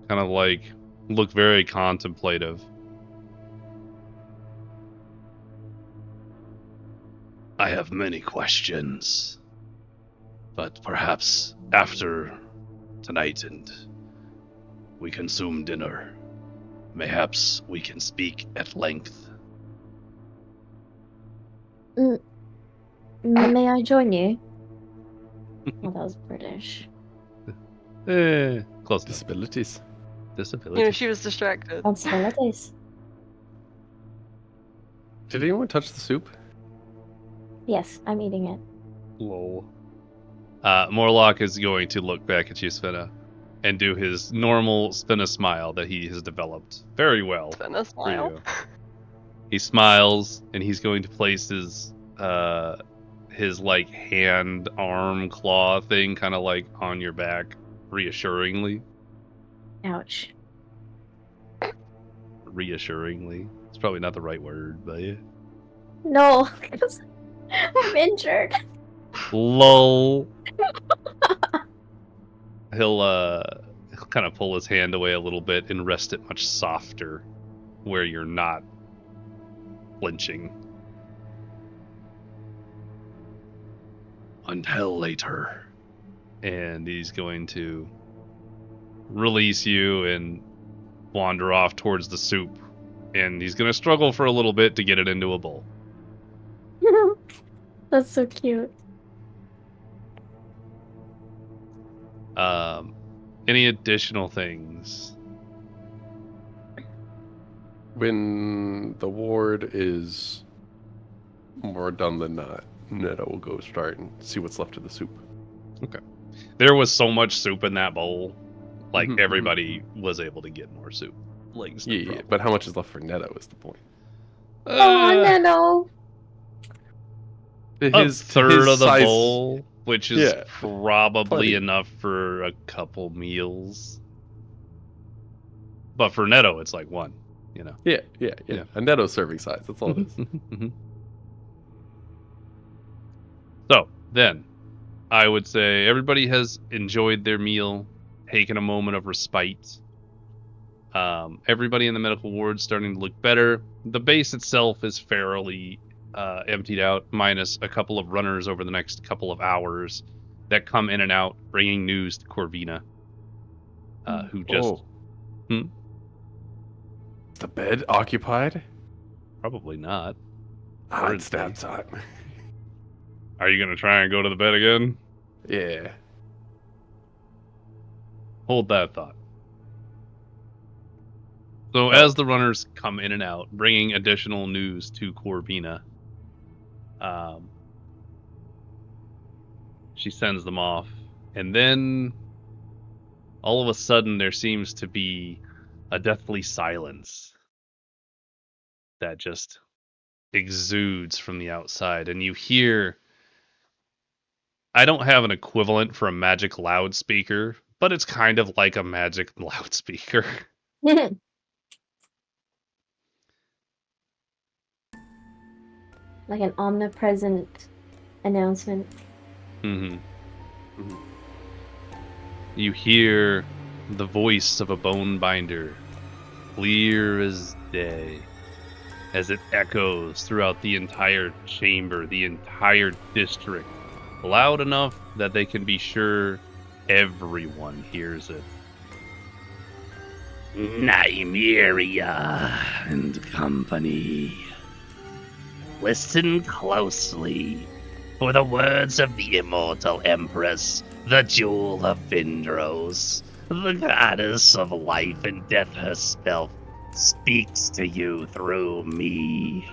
Kind of like look very contemplative. I have many questions, but perhaps after tonight and we consume dinner, mayhaps we can speak at length. May I join you? Oh, that was British. Close enough. Disabilities. Disability. You know, she was distracted. Responsibilities. Did anyone touch the soup? Yes, I'm eating it. Lol. Morlock is going to look back at you, Svena, and do his normal Svena smile that he has developed very well. Svena smile. For you. He smiles, and he's going to place his like hand, arm, claw thing kind of like on your back, reassuringly. Ouch. Reassuringly. It's probably not the right word, but yeah. No, because I'm injured. Lol. He'll kind of pull his hand away a little bit and rest it much softer where you're not flinching. Until later. And he's going to release you and wander off towards the soup. And he's going to struggle for a little bit to get it into a bowl. That's so cute. Any additional things? When the ward is more done than not, Netta will go start and see what's left of the soup. Okay. There was so much soup in that bowl. Like, Mhm, everybody was able to get more soup. legs. Yeah, but how much is left for Netto is the point. No. A third of the size, bowl, which is Yeah, probably plenty. enough for a couple meals. But for Netto, it's like one, you know. Yeah. Yeah. A Netto serving size. That's all it is. So then, I would say everybody has enjoyed their meal, taken a moment of respite. Everybody in the medical ward starting to look better. The base itself is fairly emptied out, minus a couple of runners over the next couple of hours that come in and out, bringing news to Corvina, who just... Is the bed occupied? Probably not. It's nap time. Are you going to try and go to the bed again? Yeah. Hold that thought. So as the runners come in and out, bringing additional news to Corvina, she sends them off, and then all of a sudden there seems to be a deathly silence that just exudes from the outside, and you hear... I don't have an equivalent for a magic loudspeaker, but it's kind of like a magic loudspeaker. Like an omnipresent announcement. You hear the voice of a bone binder, clear as day, as it echoes throughout the entire chamber, the entire district, loud enough that they can be sure everyone hears it. Nymeria and company. Listen closely, for the words of the immortal Empress, the Jewel of Vindros, the goddess of life and death herself, speaks to you through me.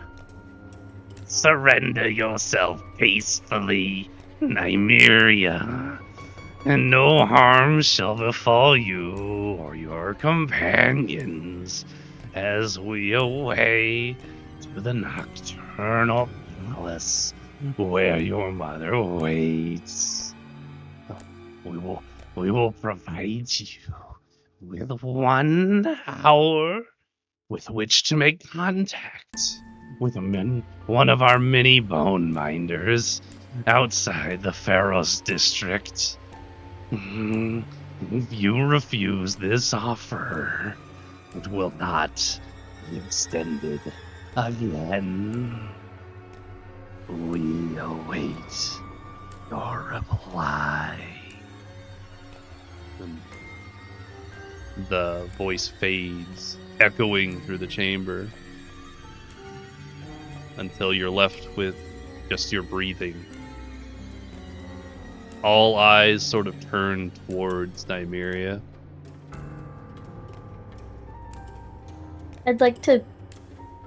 Surrender yourself peacefully, Nymeria, and no harm shall befall you or your companions as we away to the Nocturnal Palace, where your mother waits. We will provide you with 1 hour with which to make contact with one of our many bone minders outside the Pharos district. If you refuse this offer, it will not be extended again. We await your reply. The voice fades, echoing through the chamber, until you're left with just your breathing. All eyes sort of turn towards Nymeria. I'd like to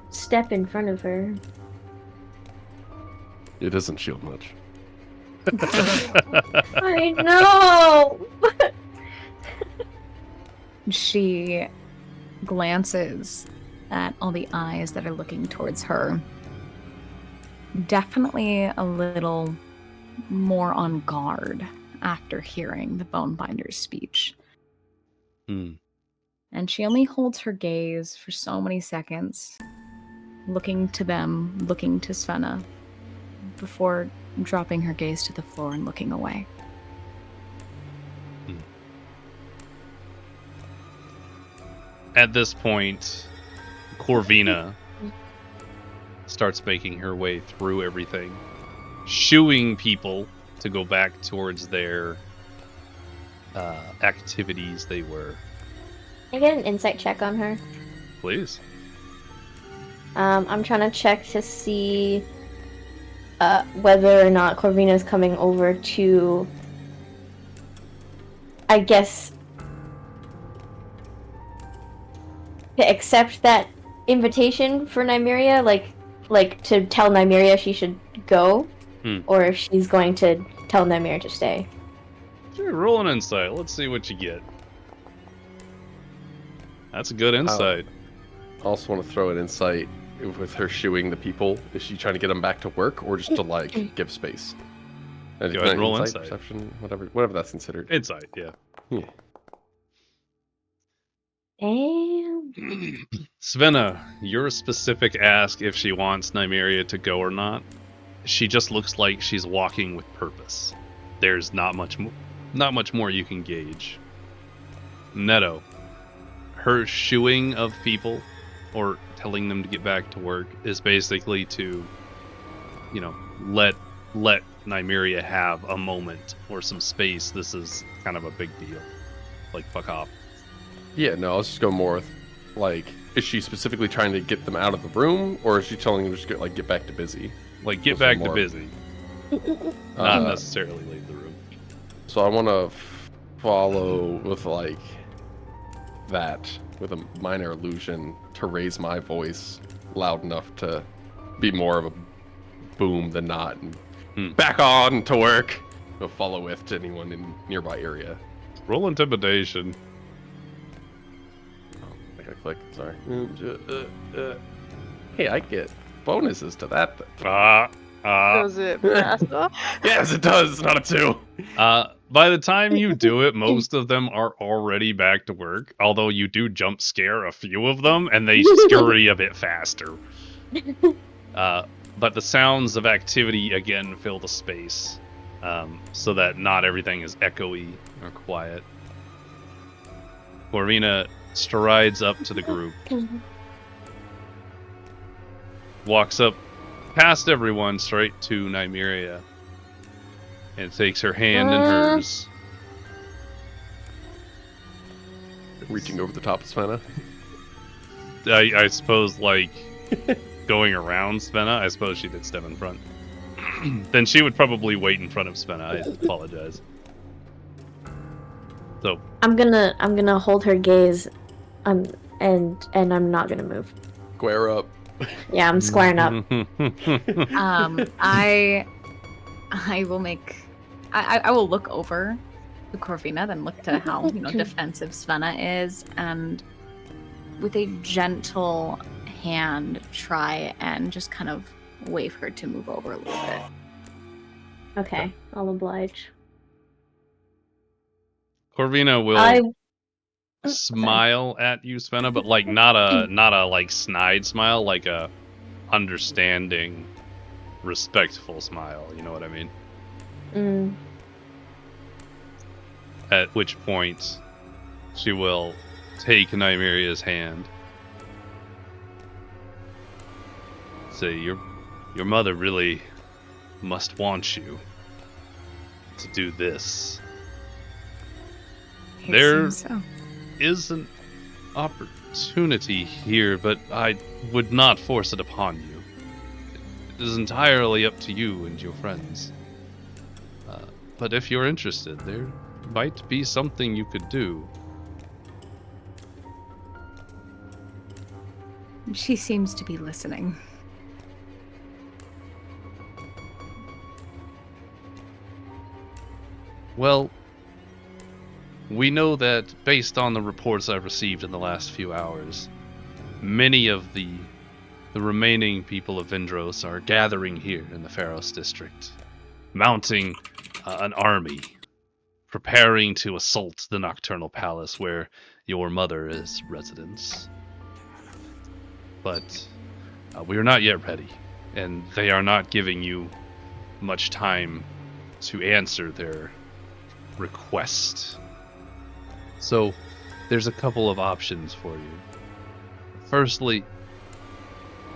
step in front of her. It doesn't shield much. I know! She glances at all the eyes that are looking towards her. Definitely a little more on guard after hearing the Bonebinder's speech. And she only holds her gaze for so many seconds, looking to them, looking to Svena, before dropping her gaze to the floor and looking away. At this point, Corvina starts making her way through everything, shooing people to go back towards their activities they were. Can I get an insight check on her? Please. I'm trying to check to see whether or not Corvina's coming over to, I guess, to accept that invitation for Nymeria, like to tell Nymeria she should go, or if she's going to tell Nymeria to stay. Sure, roll an insight. Let's see what you get. That's a good insight. I also want to throw an insight with her shooing the people. Is she trying to get them back to work or just to like give space? Go ahead and roll insight. Perception, whatever that's considered. Insight, yeah. Yeah. Damn. Svena, your specific ask if she wants Nymeria to go or not, she just looks like she's walking with purpose. There's not much more you can gauge. Netto, her shooing of people or telling them to get back to work is basically to, let Nymeria have a moment or some space. This is kind of a big deal. Like, fuck off. Yeah, no, let's just go more with, like, is she specifically trying to get them out of the room, or is she telling them to just get back to busy? Like, get back to busy. Not necessarily leave the room. So I want to follow with, like, that, with a minor illusion, to raise my voice loud enough to be more of a boom than not, and back on to work. Go follow with to anyone in nearby area. Roll intimidation. I gotta click, sorry. Hey, I get bonuses to that. Does it matter? Yes, it does. It's not a 2. By the time you do it, most of them are already back to work, although you do jump scare a few of them, and they scurry a bit faster. But the sounds of activity, again, fill the space, so that not everything is echoey or quiet. Corvina strides up to the group, walks up past everyone straight to Nymeria, and takes her hand in hers. Reaching over the top of Svena. I suppose, like, going around Svena, I suppose she did step in front. Then she would probably wait in front of Svena. I apologize. So I'm gonna hold her gaze, and I'm not gonna move. Square up. Yeah, I'm squaring up. I will make. I will look over to Corvina, then look to how defensive Svena is, and with a gentle hand, try and just kind of wave her to move over a little bit. Okay, I'll oblige. Corvina will smile at you, Svena, but like not a like snide smile, like a understanding, respectful smile. You know what I mean? At which point, she will take Nymeria's hand. Say, your mother really must want you to do this. There is an opportunity here, but I would not force it upon you. It is entirely up to you and your friends. But if you're interested, there might be something you could do. She seems to be listening. Well, we know that based on the reports I've received in the last few hours, many of the remaining people of Vindros are gathering here in the Pharos district, mounting an army, preparing to assault the Nocturnal Palace where your mother is residence. But we are not yet ready, and they are not giving you much time to answer their request. So, there's a couple of options for you. Firstly,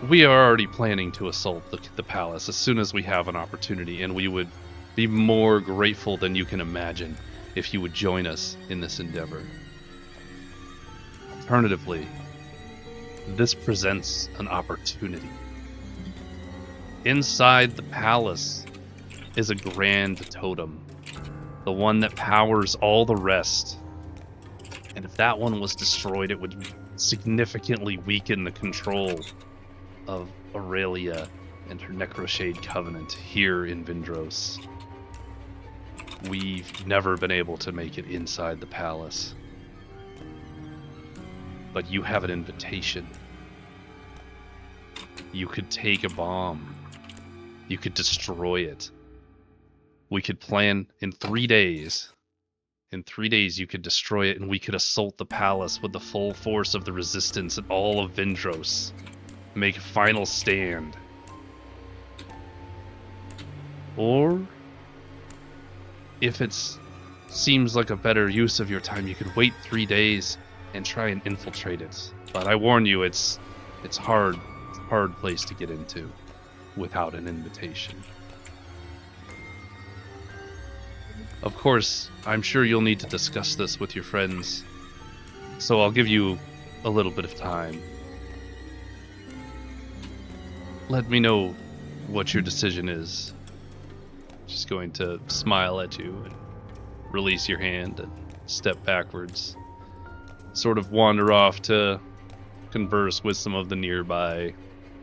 we are already planning to assault the palace as soon as we have an opportunity, and we would be more grateful than you can imagine if you would join us in this endeavor. Alternatively, this presents an opportunity. Inside the palace is a grand totem, the one that powers all the rest. And if that one was destroyed, it would significantly weaken the control of Aurelia and her Necroshade Covenant here in Vindros. We've never been able to make it inside the palace. but you have an invitation. You could take a bomb. You could destroy it. We could plan in 3 days. In 3 days, you could destroy it, and we could assault the palace with the full force of the resistance and all of Vindros. Make a final stand. Or, if it seems like a better use of your time, you could wait 3 days and try and infiltrate it. But I warn you, it's hard. It's a hard place to get into without an invitation. Of course, I'm sure you'll need to discuss this with your friends, so I'll give you a little bit of time. Let me know what your decision is. Just going to smile at you and release your hand and step backwards. Sort of wander off to converse with some of the nearby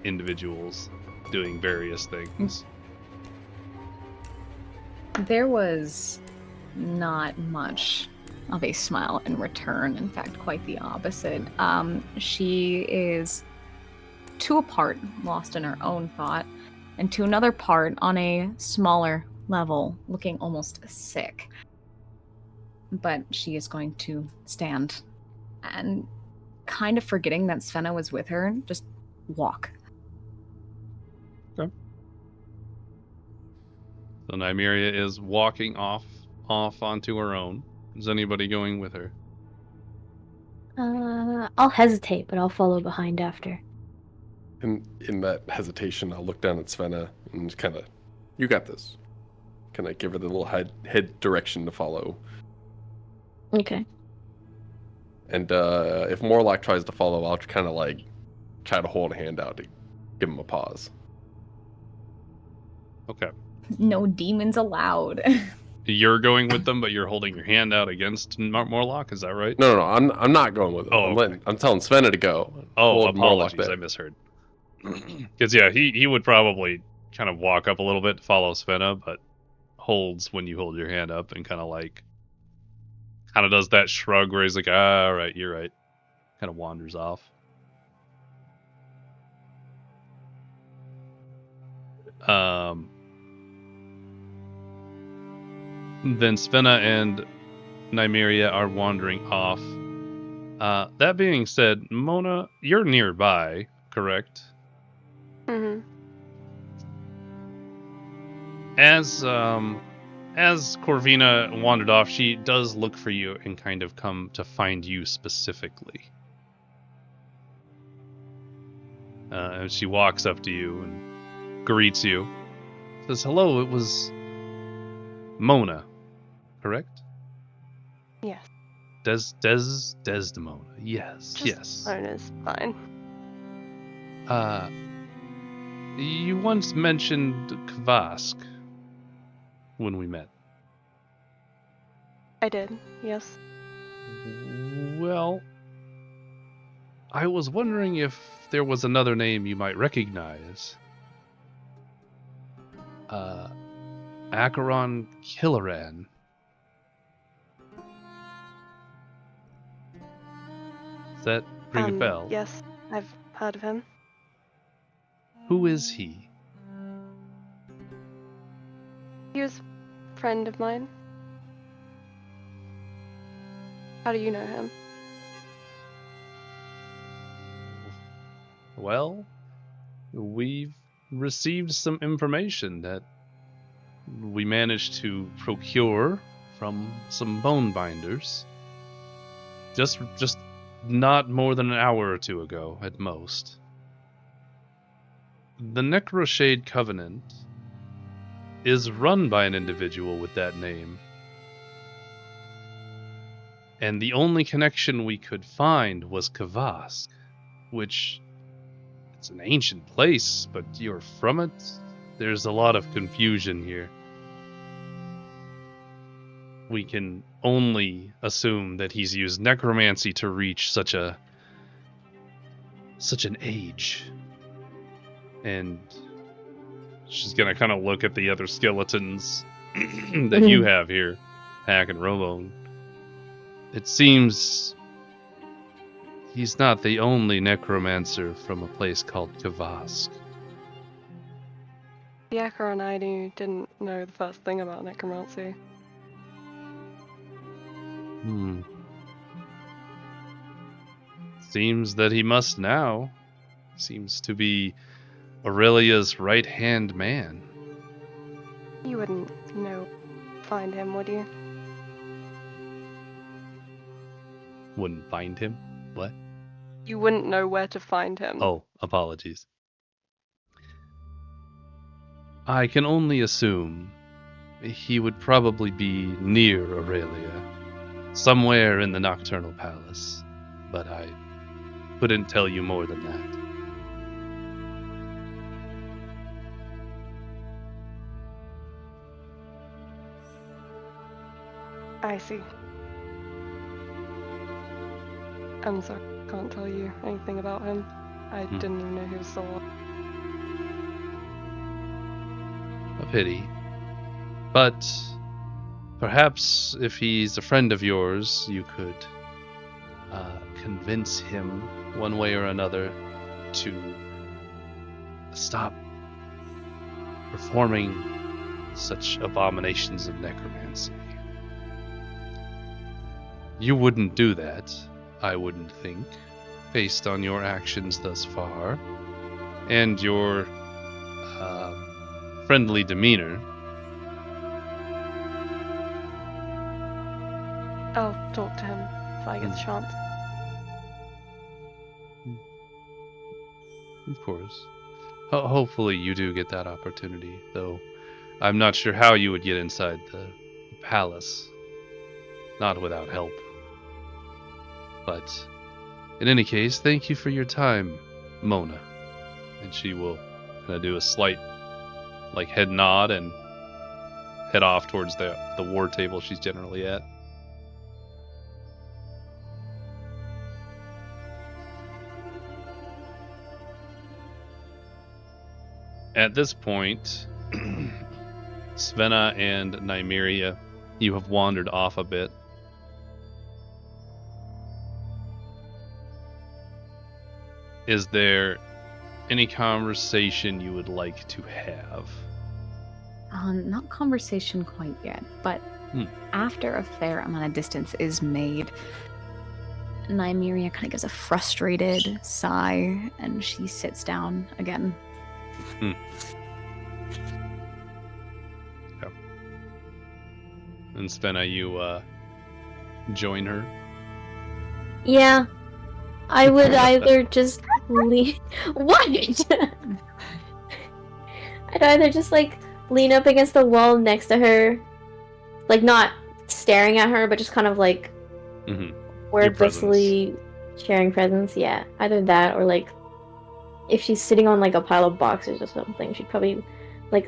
individuals doing various things. There was not much of a smile in return. In fact, quite the opposite. She is to a part lost in her own thought, and to another part on a smaller level, looking almost sick. But she is going to stand and, kind of forgetting that Svena was with her, just walk. Okay. So Nymeria is walking off onto her own. Is anybody going with her? I'll hesitate, but I'll follow behind after. In that hesitation, I'll look down at Svena and just kind of, you got this. Kind of give her the little head direction to follow. Okay. And if Morloch tries to follow, I'll kind of like try to hold a hand out to give him a pause. Okay. No demons allowed. You're going with them, but you're holding your hand out against Morloch. Is that right? No, I'm not going with him. Oh, I'm telling Svena to go. Oh, Hold Morloch apologies, back. I misheard. Because yeah, he would probably kind of walk up a little bit to follow Svena, but holds when you hold your hand up and kind of does that shrug where he's like, all right, you're right. Kind of wanders off. Then Svena and Nymeria are wandering off. That being said, Mona, you're nearby, correct? Mm-hmm. As Corvina wandered off, she does look for you and kind of come to find you specifically. And she walks up to you and greets you. Says, hello, it was Mona, correct? Yes. Desdemona. Yes, Just yes. Mona's fine. You once mentioned Kvask when we met. I did, yes. Well, I was wondering if there was another name you might recognize. Acheron Killaran. Does that ring a bell? Yes, I've heard of him. Who is he? He was a friend of mine. How do you know him? Well, we've received some information that we managed to procure from some bone binders. Just not more than an hour or two ago, at most. The Necroshade Covenant is run by an individual with that name. And the only connection we could find was Kvask, which, it's an ancient place, but you're from it. There's a lot of confusion here. We can only assume that he's used necromancy to reach such an age. And she's gonna kind of look at the other skeletons that you have here, Hack and Robone. It seems he's not the only necromancer from a place called Kavask. The Acheron I knew didn't know the first thing about necromancy. Seems that he must now. Seems to be Aurelia's right-hand man. You wouldn't find him, would you? Wouldn't find him? What? You wouldn't know where to find him. Oh, apologies. I can only assume he would probably be near Aurelia, somewhere in the Nocturnal Palace, but I couldn't tell you more than that. I see. I'm sorry, I can't tell you anything about him. I didn't even know he was still alive. A pity. But perhaps if he's a friend of yours, you could convince him one way or another to stop performing such abominations of necromancy. You wouldn't do that, I wouldn't think, based on your actions thus far, and your friendly demeanor. I'll talk to him if I get the chance. Of course. Hopefully you do get that opportunity, though I'm not sure how you would get inside the palace. Not without help. But in any case, thank you for your time, Mona. And she will kind of do a slight head nod and head off towards the war table she's generally at. At this point, Svena and Nymeria, you have wandered off a bit. Is there any conversation you would like to have? Not conversation quite yet, but after a fair amount of distance is made, Nymeria kind of gives a frustrated sigh, and she sits down again. Yeah. And Svena, you join her? Yeah. I would either just lean... What? I'd either just, lean up against the wall next to her. Not staring at her, but just kind of, wordlessly sharing presence. Yeah, either that or, if she's sitting on, a pile of boxes or something, she'd probably,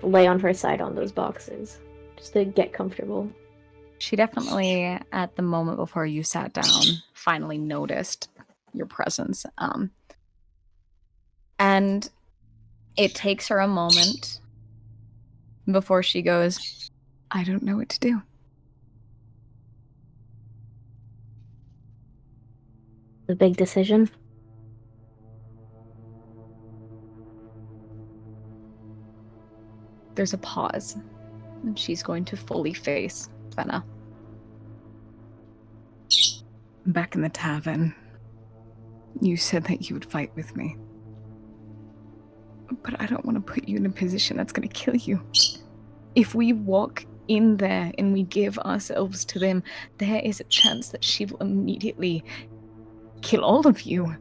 lay on her side on those boxes. Just to get comfortable. She definitely, at the moment before you sat down, finally noticed your presence. And it takes her a moment before she goes, I don't know what to do. The big decision. There's a pause, and she's going to fully face Svena. Back in the tavern, you said that you would fight with me. But I don't want to put you in a position that's going to kill you. If we walk in there and we give ourselves to them, there is a chance that she will immediately kill all of you.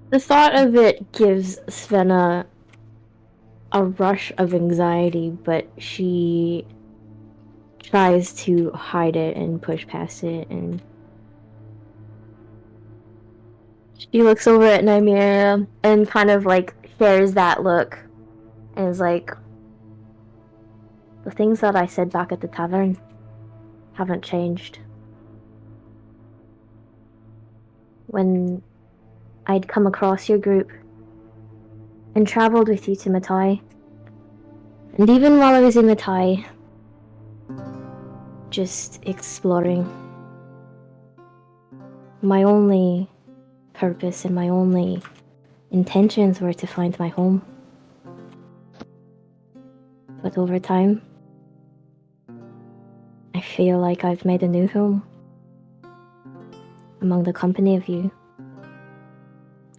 The thought of it gives Svena a rush of anxiety, but she tries to hide it and push past it, and she looks over at Nymeria and kind of shares that look and is like, the things that I said back at the tavern haven't changed. When I'd come across your group and traveled with you to Matai, and even while I was in Matai, just exploring. My only purpose and my only intentions were to find my home. But over time, I feel like I've made a new home among the company of you.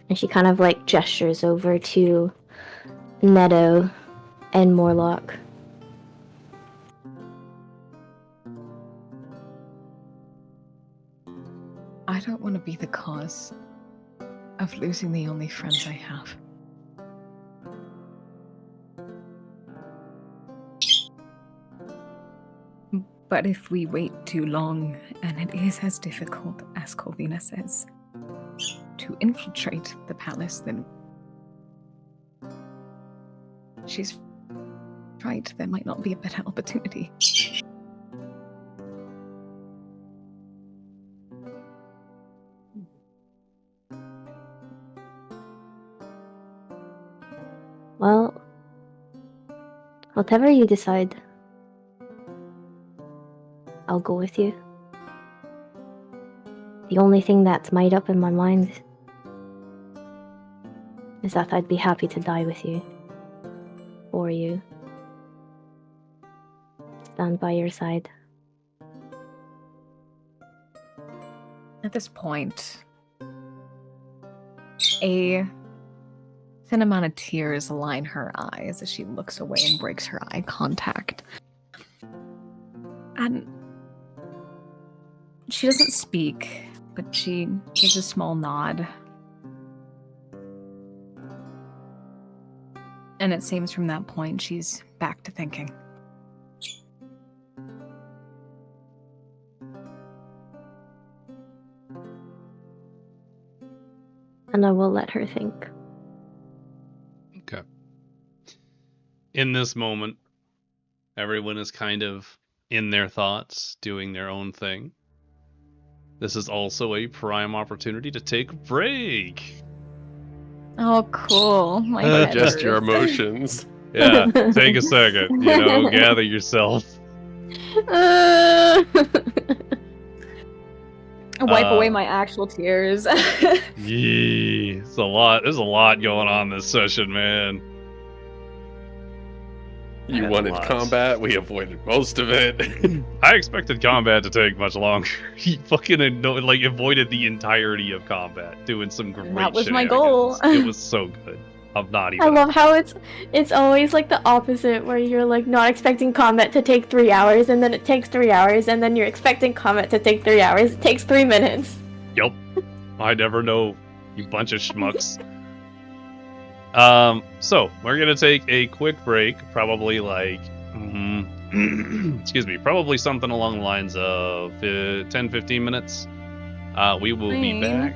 And she kind of like gestures over to Neto and Morloch. I don't want to be the cause of losing the only friends I have. But if we wait too long, and it is as difficult as Colvina says, to infiltrate the palace, then she's right, there might not be a better opportunity. Well, whatever you decide, I'll go with you. The only thing that's made up in my mind is that I'd be happy to die with you. For you. Stand by your side. At this point, a thin amount of tears line her eyes as she looks away and breaks her eye contact. And she doesn't speak, but she gives a small nod. And it seems from that point she's back to thinking. And I will let her think. Okay. In this moment, everyone is kind of in their thoughts, doing their own thing. This is also a prime opportunity to take a break. Oh, cool. My Adjust head your hurts. emotions. Yeah, take a second, gather yourself. Wipe away my actual tears. Yee, it's a lot. There's a lot going on this session, man. You Had wanted lots. combat, we avoided most of it. I expected combat to take much longer. He fucking avoided the entirety of combat, doing some great That was my goal. shenanigans. It was so good. I'm not even. I love how it's always like the opposite, where you're like not expecting combat to take 3 hours, and then it takes 3 hours, and then you're expecting combat to take 3 hours. It takes 3 minutes. Yup. I never know, you bunch of schmucks. So we're gonna take a quick break, probably excuse me, probably something along the lines of 10-15 minutes. We will be back.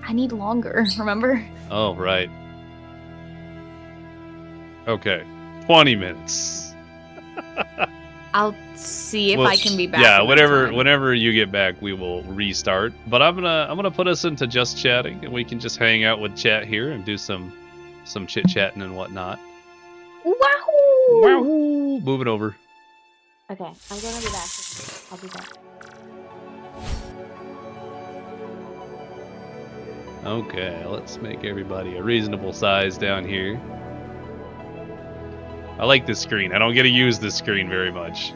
I need longer, remember? Oh, right. Okay. 20 minutes. I'll see if I can be back. Yeah, in that time. whenever you get back, we will restart. But I'm gonna put us into just chatting, and we can just hang out with chat here and do some chit chatting and whatnot. Wahoo! Wahoo! Moving over. Okay, I'm gonna be back. I'll be back. Okay, let's make everybody a reasonable size down here. I like this screen. I don't get to use this screen very much.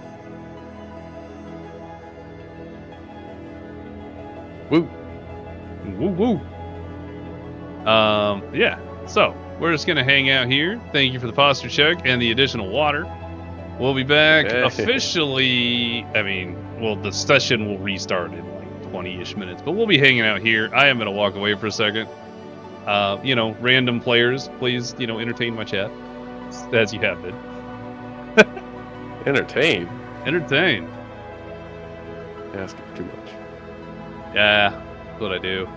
Woo. Woo woo. Yeah. So we're just gonna hang out here. Thank you for the posture check and the additional water. We'll be back officially. The session will restart in like 20-ish minutes, but we'll be hanging out here. I am gonna walk away for a second. Random players, please, entertain my chat as you have been. Entertain. Asking for too much. Yeah, that's what I do.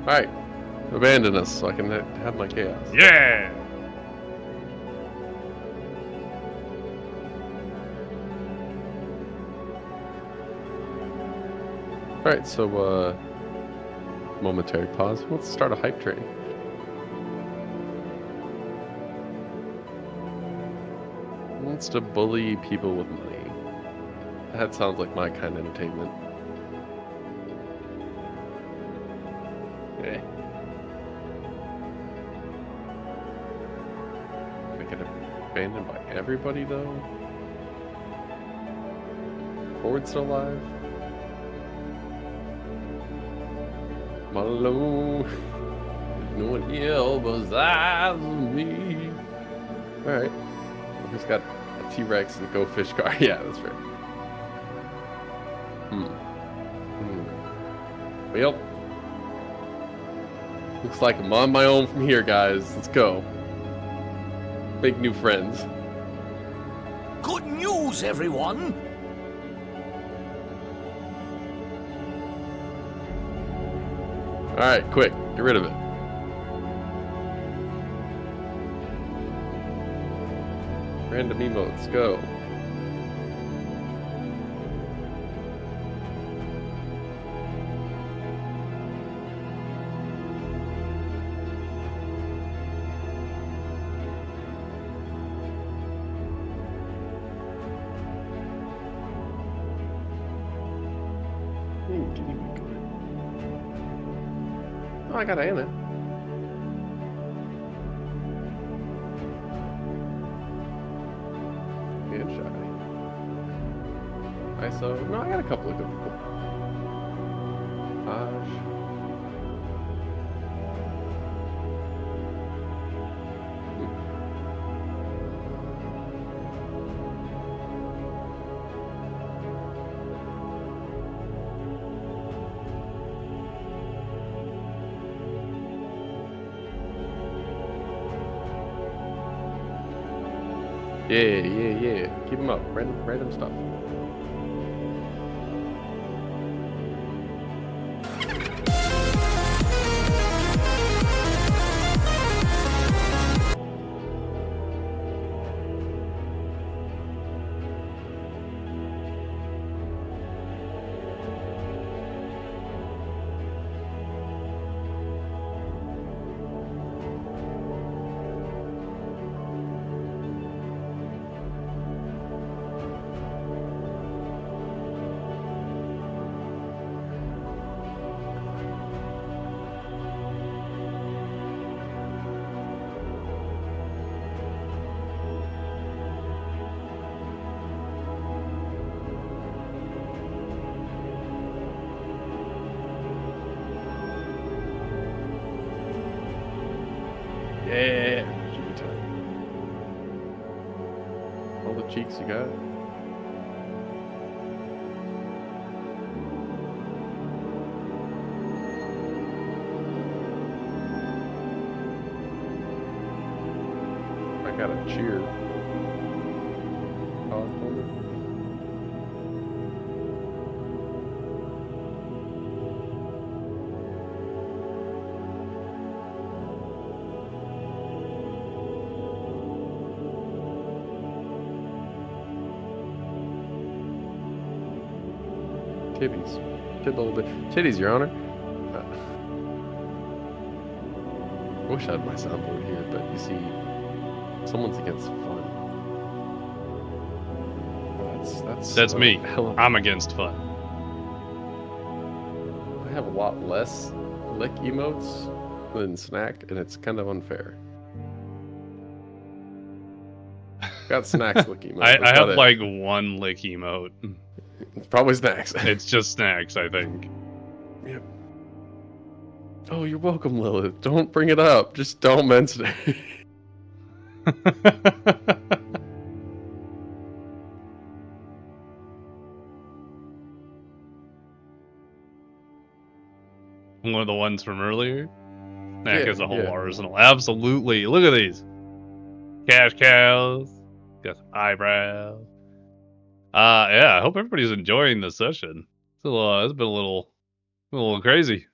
Alright. Abandon us so I can have my chaos. Yeah. Alright, so momentary pause. Let's start a hype train. wants to bully people with money? That sounds like my kind of entertainment. Eh. I get abandoned by everybody though? Forward's still alive? I'm all alone. There's no one else besides me. Alright. We just got a T-Rex and a Go Fish car. Yeah, that's fair. Well, looks like I'm on my own from here, guys. Let's go. Make new friends. Good news, everyone! Alright, quick. Get rid of it. Random emotes, go. Oh, I got Anna. And Shy. ISO. No, I got a couple of good people. Aj. Yeah. Keep them up. Random stuff. Yeah, Jimmy time. All the cheeks you got. I got a cheer. Titties. Tit a little bit. Titties, Your Honor. I wish I had my soundboard here, but you see, someone's against fun. That's me. Hell of, I'm against fun. I have a lot less lick emotes than Snack, and it's kind of unfair. Got Snack's lick emote. I have like one lick emote. It's probably Snacks. It's just Snacks, I think. Yep. Oh, you're welcome, Lilith. Don't bring it up. Just don't mention it. One of the ones from earlier. Snack Yeah, has a whole yeah. arsenal. Absolutely. Look at these. Cash cows. Got some eyebrows. Yeah, I hope everybody's enjoying the session. It's been a little crazy.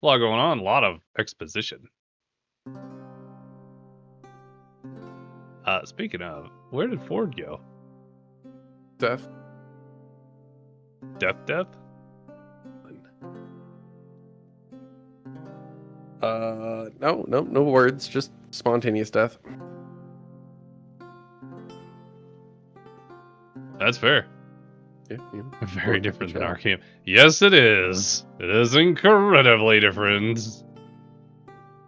A lot going on, a lot of exposition. Speaking of, where did Ford go? Death. Death? No words, just spontaneous death. That's fair. Yeah, Very different than our camp. Yes, it is. It is incredibly different.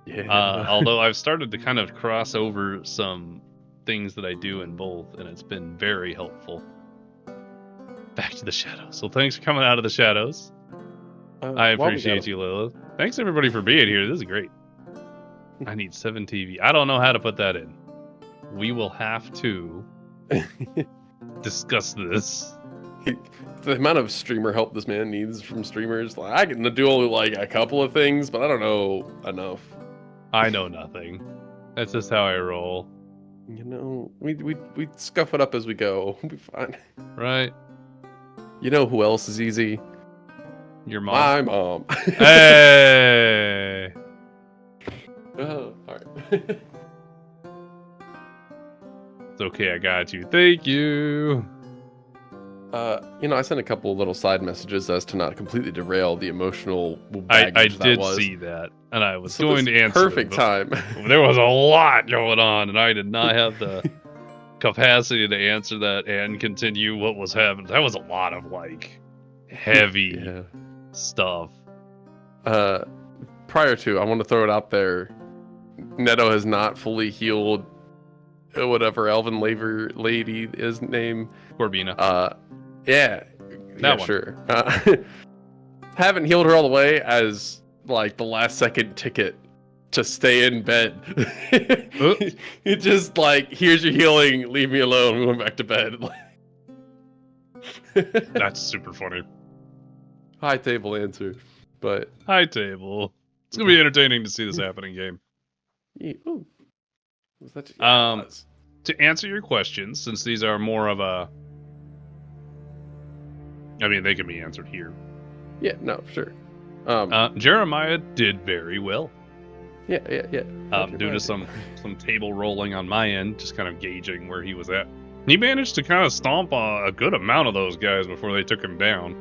Yeah. Although I've started to kind of cross over some things that I do in both, and it's been very helpful. Back to the shadows. So thanks for coming out of the shadows. I appreciate you, Lilith. Thanks everybody for being here. This is great. I need 7 TV. I don't know how to put that in. We will have to discuss this. The amount of streamer help this man needs from streamers, like I can do only like a couple of things, but I don't know enough. I know nothing. That's just how I roll. You know, we scuff it up as we go. We'll be fine. Right? You know who else is easy? Your mom. My mom. Hey. Oh, all right. It's okay, I got you. Thank you. You know, I sent a couple of little side messages as to not completely derail the emotional baggage I that did was. see that, and I was So going this to answer. perfect time. There was a lot going on, and I did not have the capacity to answer that and continue what was happening. That was a lot of like heavy stuff. Prior to, I want to throw it out there. Neto has not fully healed whatever elven lady is name. Corbina. Yeah, That one. sure. Haven't healed her all the way as like the last second ticket to stay in bed. It just like, here's your healing, leave me alone. We went back to bed. That's super funny. High table answer, but High table. It's gonna be entertaining to see this happening game. yeah, ooh. Was that it was. To answer your questions, since these are more of a, I mean, they can be answered here. Yeah, no, sure. Jeremiah did very well. Yeah. Due to some table rolling on my end, just kind of gauging where he was at. He managed to kind of stomp a good amount of those guys before they took him down.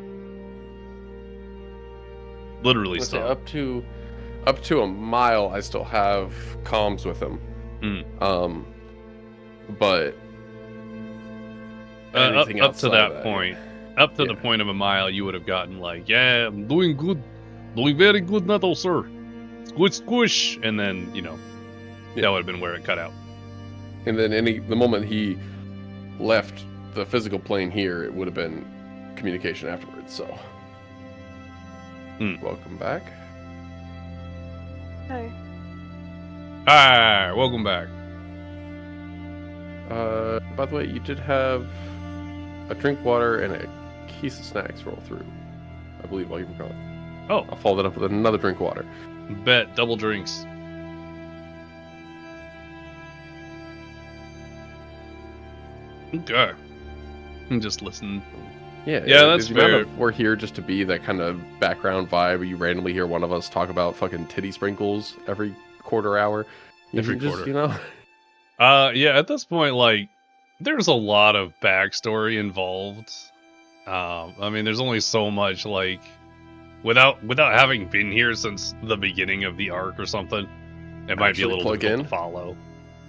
Literally Let's say stomp. up to a mile, I still have comms with him. But anything up to outside that of point, up to the point of a mile, you would have gotten like, yeah, I'm doing good, doing very good, Neto, sir. Squish, squish, and then that would have been where it cut out. And then the moment he left the physical plane here, it would have been communication afterwards. So, welcome back. Hi. Hi, welcome back. By the way, you did have a drink water and a case of snacks roll through, I believe, while you were gone. Oh. I'll follow that up with another drink water. Bet, double drinks. Okay. Just listen. Yeah, that's the amount fair. of- we're here just to be that kind of background vibe where you randomly hear one of us talk about fucking titty sprinkles every quarter hour. Every Just, quarter. Yeah, at this point, like, there's a lot of backstory involved. I mean, there's only so much, like, without having been here since the beginning of the arc or something, it might be a Actually little plug difficult in. to follow.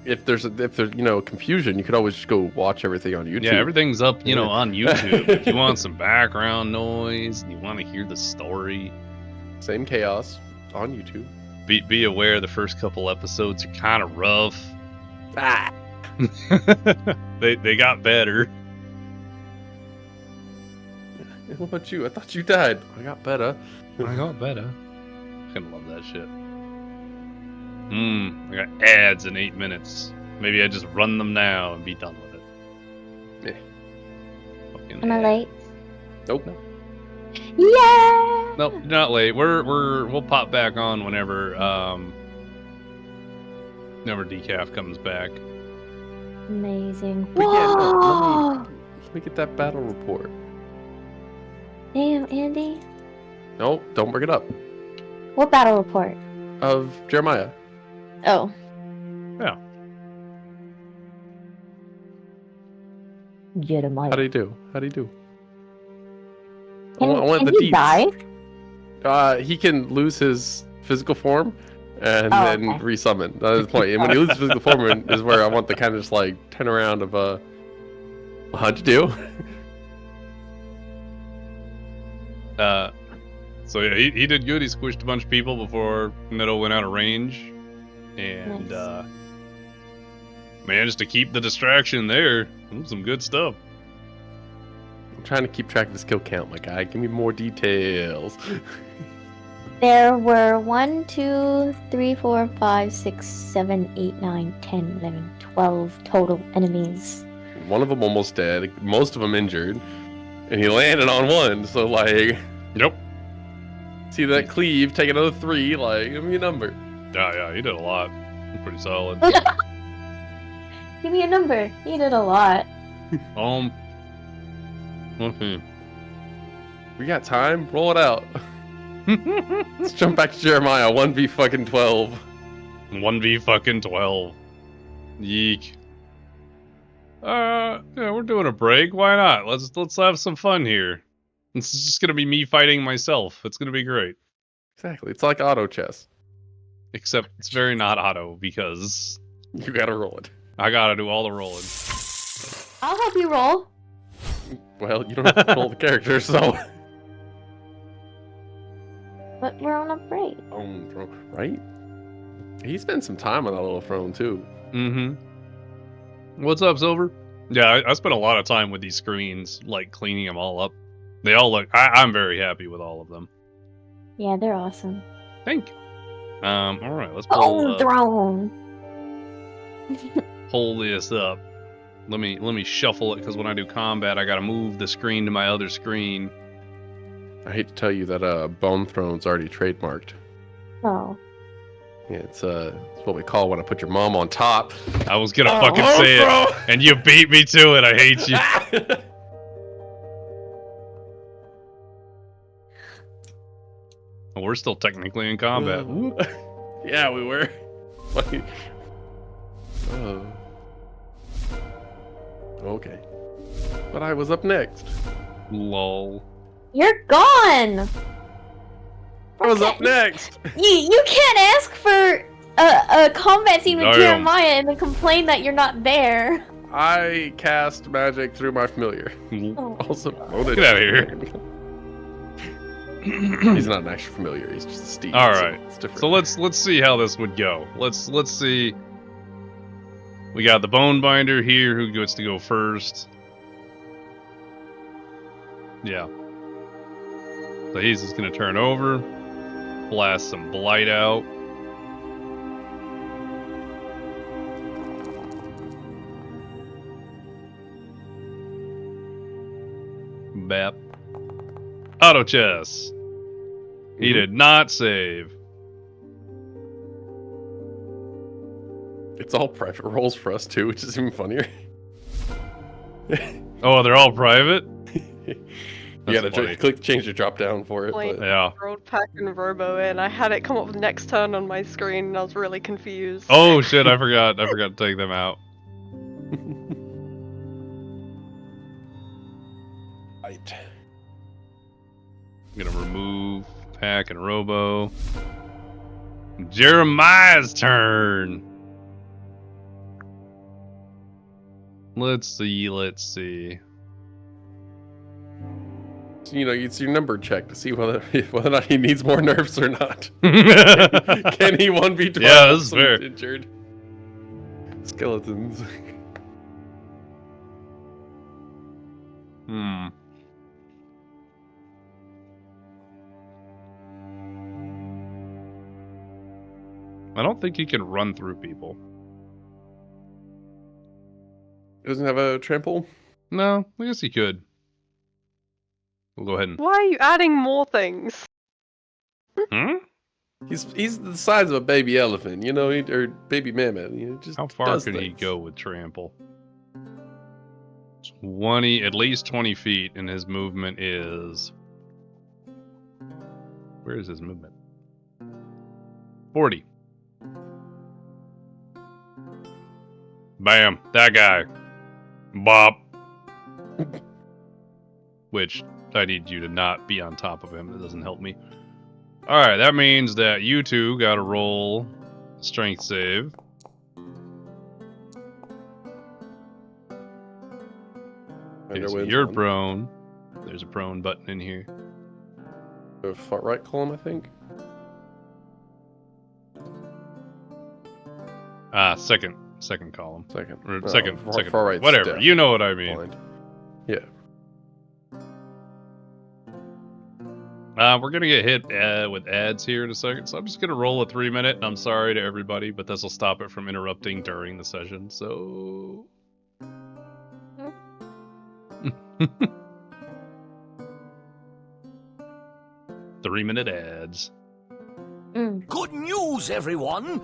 If there's confusion, you could always just go watch everything on YouTube. Yeah, everything's up, on YouTube. If you want some background noise, and you want to hear the story, Same chaos on YouTube. be aware the first couple episodes are kind of rough. Ah. They got better. What about you? I thought you died. I got better. I got better. I kind of love that shit. I got ads in 8 minutes. Maybe I just run them now and be done with it. Yeah. Fucking Am I ad. late? Nope. Yeah. Nope, you're not late. We'll pop back on whenever Decaf comes back. Amazing. But yeah, no, Whoa! let me get that battle report. Damn, Andy. No, don't bring it up. What battle report? Of Jeremiah. Oh. Yeah. Jeremiah. How do you do? I Can, want can the he deets. die? He can lose his physical form and Oh, then okay. resummon. That is the point. And when he loses his physical form is where I want the kind of just like turn around of how'd you do? So yeah, he did good. He squished a bunch of people before Meadow went out of range, and Nice. managed to keep the distraction there. That was some good stuff. I'm trying to keep track of the skill count, my guy. Give me more details. There were 1, 2, 3, 4, 5, 6, 7, 8, 9, 10, 11, 12 total enemies. One of them almost dead, most of them injured, and he landed on one. So like, Yep. see that cleave? Take another 3. Like, give me a number. Yeah, he did a lot. Pretty solid. Give me a number. You did a lot. Okay. We got time. Roll it out. Let's jump back to Jeremiah. 1v fucking 12. 1v fucking 12. Yeek. Yeah, we're doing a break. Why not? Let's have some fun here. This is just gonna be me fighting myself. It's gonna be great. Exactly. It's like auto chess. Except it's very not auto because You gotta roll it. I gotta do all the rolling. I'll help you roll. Well, you don't have to roll the character, so. But we're on a break. Right? He spent some time on that little throne too. Mm-hmm. What's up, Silver? Yeah, I spent a lot of time with these screens, like cleaning them all up. They all look. I'm very happy with all of them. Yeah, they're awesome. Thank you. All right, let's Oh, throne. pull this up. Let me shuffle it because when I do combat, I gotta move the screen to my other screen. I hate to tell you that Bone Throne's already trademarked. Oh. Yeah, it's what we call when I put your mom on top. I was gonna fucking say it, and you beat me to it. I hate you. Well, we're still technically in combat. Yeah, we were. Oh. Okay. But I was up next. Lol. You're gone. I was up next. You can't ask for a combat scene with Damn. Jeremiah and then complain that you're not there. I cast magic through my familiar. Also, Get out of here. He's not an actual familiar. He's just a steed. All right. So it's different. So let's see how this would go. Let's see. We got the bone binder here. Who gets to go first? Yeah. So he's just gonna turn over, blast some blight out. Bap. Auto chess. He did not save. It's all private rolls for us too, which is even funnier. Oh, they're all private? You gotta change the drop down for it. Wait. But... Yeah. Rolled pack and robo in. I had it come up with next turn on my screen and I was really confused. Oh shit, I forgot to take them out. Right. I'm gonna remove Pack and Robo. Jeremiah's turn. Let's see. You know, it's your number check to see whether or not he needs more nerfs or not. Can he 1v12? Yeah, this is fair. Injured skeletons. I don't think he can run through people. He doesn't have a trample? No, I guess he could. We'll go ahead and... Why are you adding more things? He's the size of a baby elephant, you know, or baby mammoth. You know, just How far can he go with trample? 20, at least 20 feet, and his movement is... Where is his movement? 40. Bam, that guy. Bop. Which, I need you to not be on top of him. That doesn't help me. Alright, that means that you two gotta roll strength save. Okay, so you're prone. There's a prone button in here. far right column, I think. Second column. Second. Or No, second. far right. Whatever. You know what I mean. Blind. Yeah. We're gonna get hit with ads here in a second, so I'm just gonna roll a 3-minute. And I'm sorry to everybody, but this will stop it from interrupting during the session. So. 3-minute ads. Good news, everyone!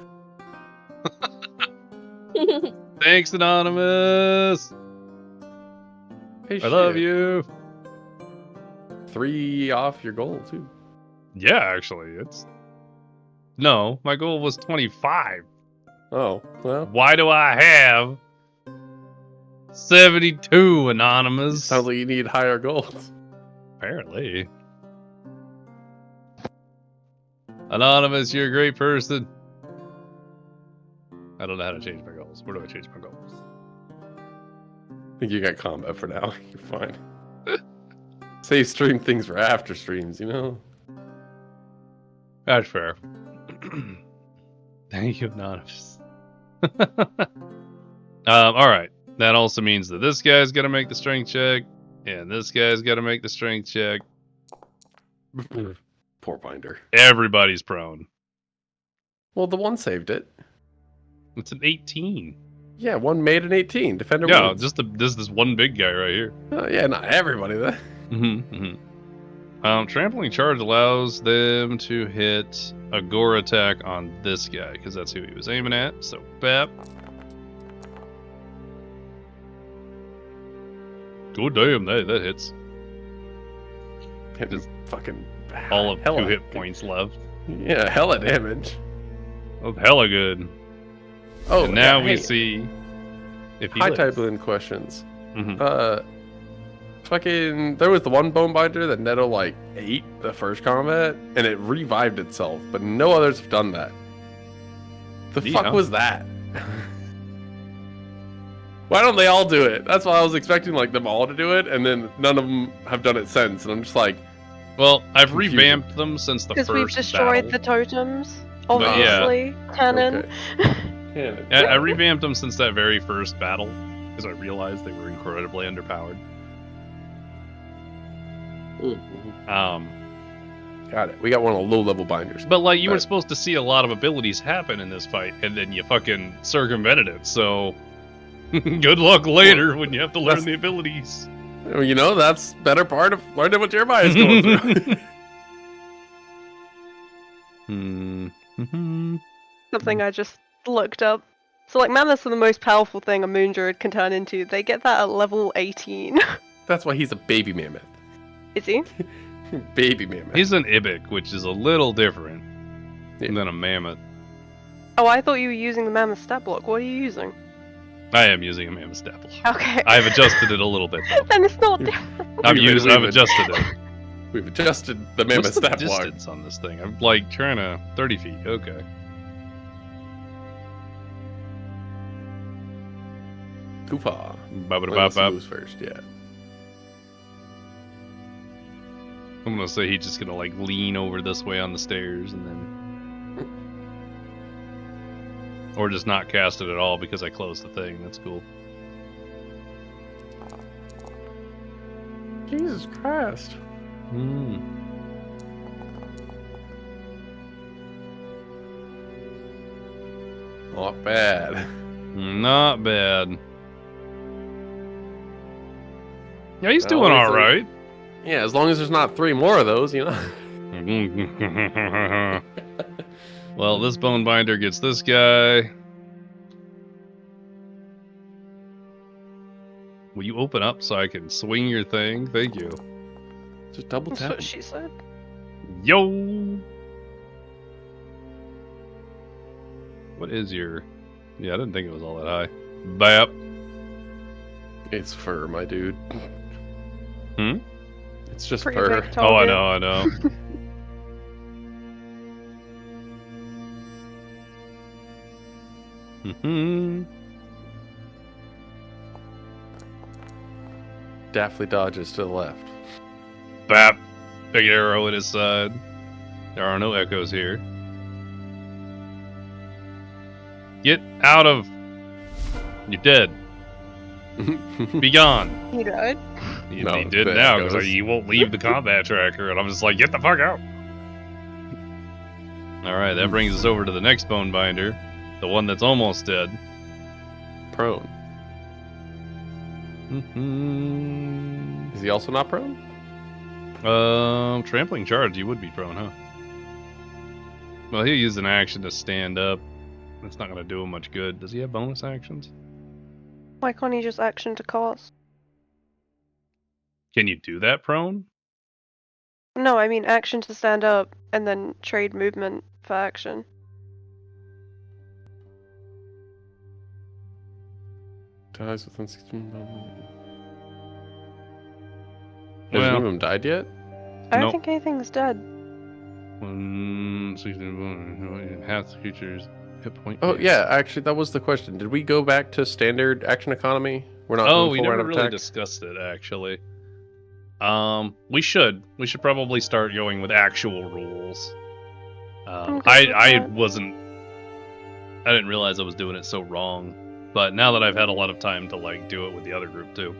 Thanks, Anonymous. Hey, I love you. 3 off your goal too. Yeah, actually, it's. No, my goal was 25. Oh, well. Why do I have 72, Anonymous? Sounds like you need higher goals. Apparently. Anonymous, you're a great person. I don't know how to change my goals. Where do I change my goals? I think you got combat for now. You're fine. Save stream things for after streams, you know? That's fair. Thank you, Anonymous. Alright. That also means that this guy's got to make the strength check, and this guy's got to make the strength check. Poor binder. Everybody's prone. Well, the one saved it. It's an 18. Yeah, one made an 18. Defender Yeah, wins. just this one big guy right here. Yeah, not everybody then. Trampling charge allows them to hit a gore attack on this guy, because that's who he was aiming at. So, bap. Oh, damn, that hits. Just fucking All of hella 2 hit points left. Yeah, hella damage. Oh, hella good. Oh, and now yeah, we hey, see if he high lives. type balloon questions. Mhm. Fucking, there was the one bone binder that Netto like ate the first combat, and it revived itself, but no others have done that. The Yeah. fuck was that? Why don't they all do it? That's why I was expecting like them all to do it, and then none of them have done it since, and I'm just like, Well, I've Confusing. revamped them since the Because first we've destroyed battle. the totems. But yeah. Obviously. Canon. okay. Canon. I revamped them since that very first battle, because I realized they were incredibly underpowered. Got it. We got one of the low level binders. But like, you were But- supposed to see a lot of abilities happen in this fight, and then you fucking circumvented it, so good luck later when you have to learn that's- the abilities. You know, that's better part of learning what Jeremiah's going through. Something I just looked up. So like mammoths are the most powerful thing a moon druid can turn into. They get that at level 18. That's why he's a baby mammoth. Is he? Baby mammoth. He's an Ibik, which is a little different Yeah. than a mammoth. Oh, I thought you were using the mammoth stat block. What are you using? I am using a mammoth stat block. Okay. I've adjusted it a little bit. Though. Then it's not different. I've We've adjusted it. We've adjusted the mammoth What's the stat block. distance on this thing? I'm like trying to 30 feet. Okay. Too far. Ba-ba-da-ba-ba. Moves first, yeah. I'm gonna say he's just gonna like lean over this way on the stairs and then, or just not cast it at all because I closed the thing. That's cool. Jesus Christ. Not bad. Not bad. Yeah, he's Oh, doing it's all a- right. Yeah, as long as there's not 3 more of those, you know. Well, this bone binder gets this guy. Will you open up so I can swing your thing? Thank you. Just double That's tap. what she said. Yo! What is your... Yeah, I didn't think it was all that high. Bap. It's fur, my dude. Hmm? It's just Pretty fur. big Oh, I target. know, I know. Daphne dodges to the left. Bap. Big arrow at his side. There are no echoes here. Get out of... You're dead. Be gone. He died. He No, did the now, because echoes. he won't leave the combat tracker, and I'm just like, get the fuck out! Alright, that brings us over to the next bone binder. The one that's almost dead. Prone. Is he also not prone? Trampling charge, you would be prone, huh? Well, he'll use an action to stand up. That's not gonna do him much good. Does he have bonus actions? Why can't he just action to cast? Can you do that prone? No, I mean action to stand up and then trade movement for action. Dies within 16 moments. Well- Has any of them died yet? I don't Nope. think anything's dead. 16 half the creature's hit point. Oh yeah, actually that was the question. Did we go back to standard action economy? We're not Oh, doing we full never round of really attack? discussed it actually. We should probably start going with actual rules. I'm good with I that. didn't realize I was doing it so wrong, but now that I've had a lot of time to like do it with the other group too.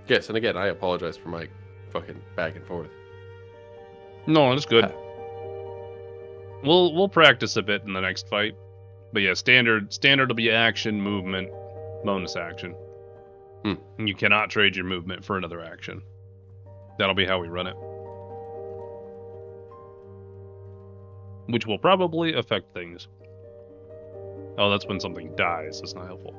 Yes, and again, I apologize for my fucking back and forth. No, it's good. We'll practice a bit in the next fight, but yeah, standard will be action, movement, bonus action. And you cannot trade your movement for another action. That'll be how we run it. Which will probably affect things. Oh, that's when something dies. That's not helpful.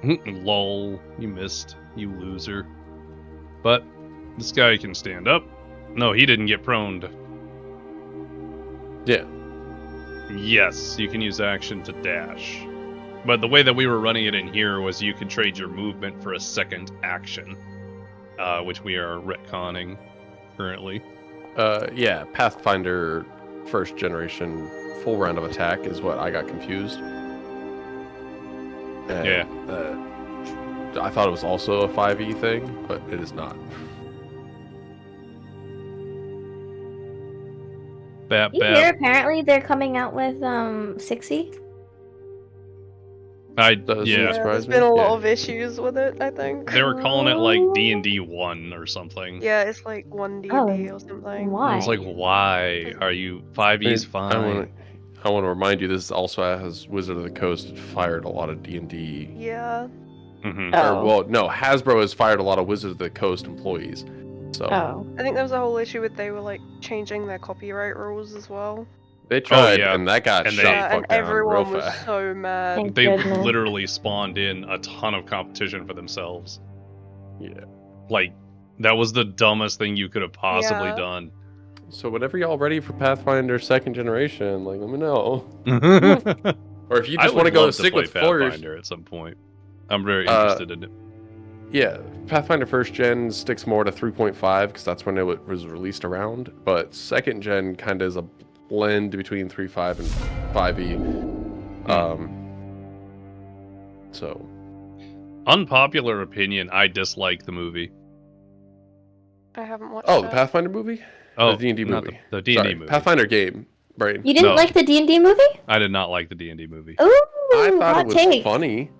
Lol, you missed, you loser. But this guy can stand up. No, he didn't get proned. Yeah. Yes, you can use action to dash. But the way that we were running it in here was you could trade your movement for a second action, which we are retconning currently. Yeah, Pathfinder first generation full round of attack is what I got confused. And, Yeah. I thought it was also a 5e thing, but it is not. Bap, You hear bap. apparently they're coming out with 6e? Does Yeah. it surprise There's me? been a lot Yeah. of issues with it, I think. They were calling it like D&D 1 or something. Yeah, it's like 1 Oh, D&D or something. Why? I was like, why are you 5e's fine? I want to remind you, this also has Wizard of the Coast fired a lot of D&D. Yeah. Mhm. Oh. Or, well, no, Hasbro has fired a lot of Wizard of the Coast employees. So Oh. I think there was a whole issue with they were like changing their copyright rules as well. they tried, yeah. and that got And shut they- the Yeah, fuck and down real everyone was fast. so mad. Thank They goodness. literally spawned in a ton of competition for themselves. Yeah. Like, that was the dumbest thing you could have possibly Yeah. done. So whenever y'all ready for Pathfinder second generation, like let me know. Or if you I just would want to go love stick play with first, Pathfinder at some point. I'm very interested in it. yeah, Pathfinder first gen sticks more to 3.5 because that's when it was released around. But second gen kind of is a blend between 3.5 and 5e. So Unpopular opinion, I dislike the movie. I haven't watched the it. Pathfinder movie, Oh, the D&D not movie, the D&D Sorry, movie. Pathfinder game, brain. You didn't No. like the D&D movie? I did not like the D&D movie. Ooh, I thought hot it was take. funny,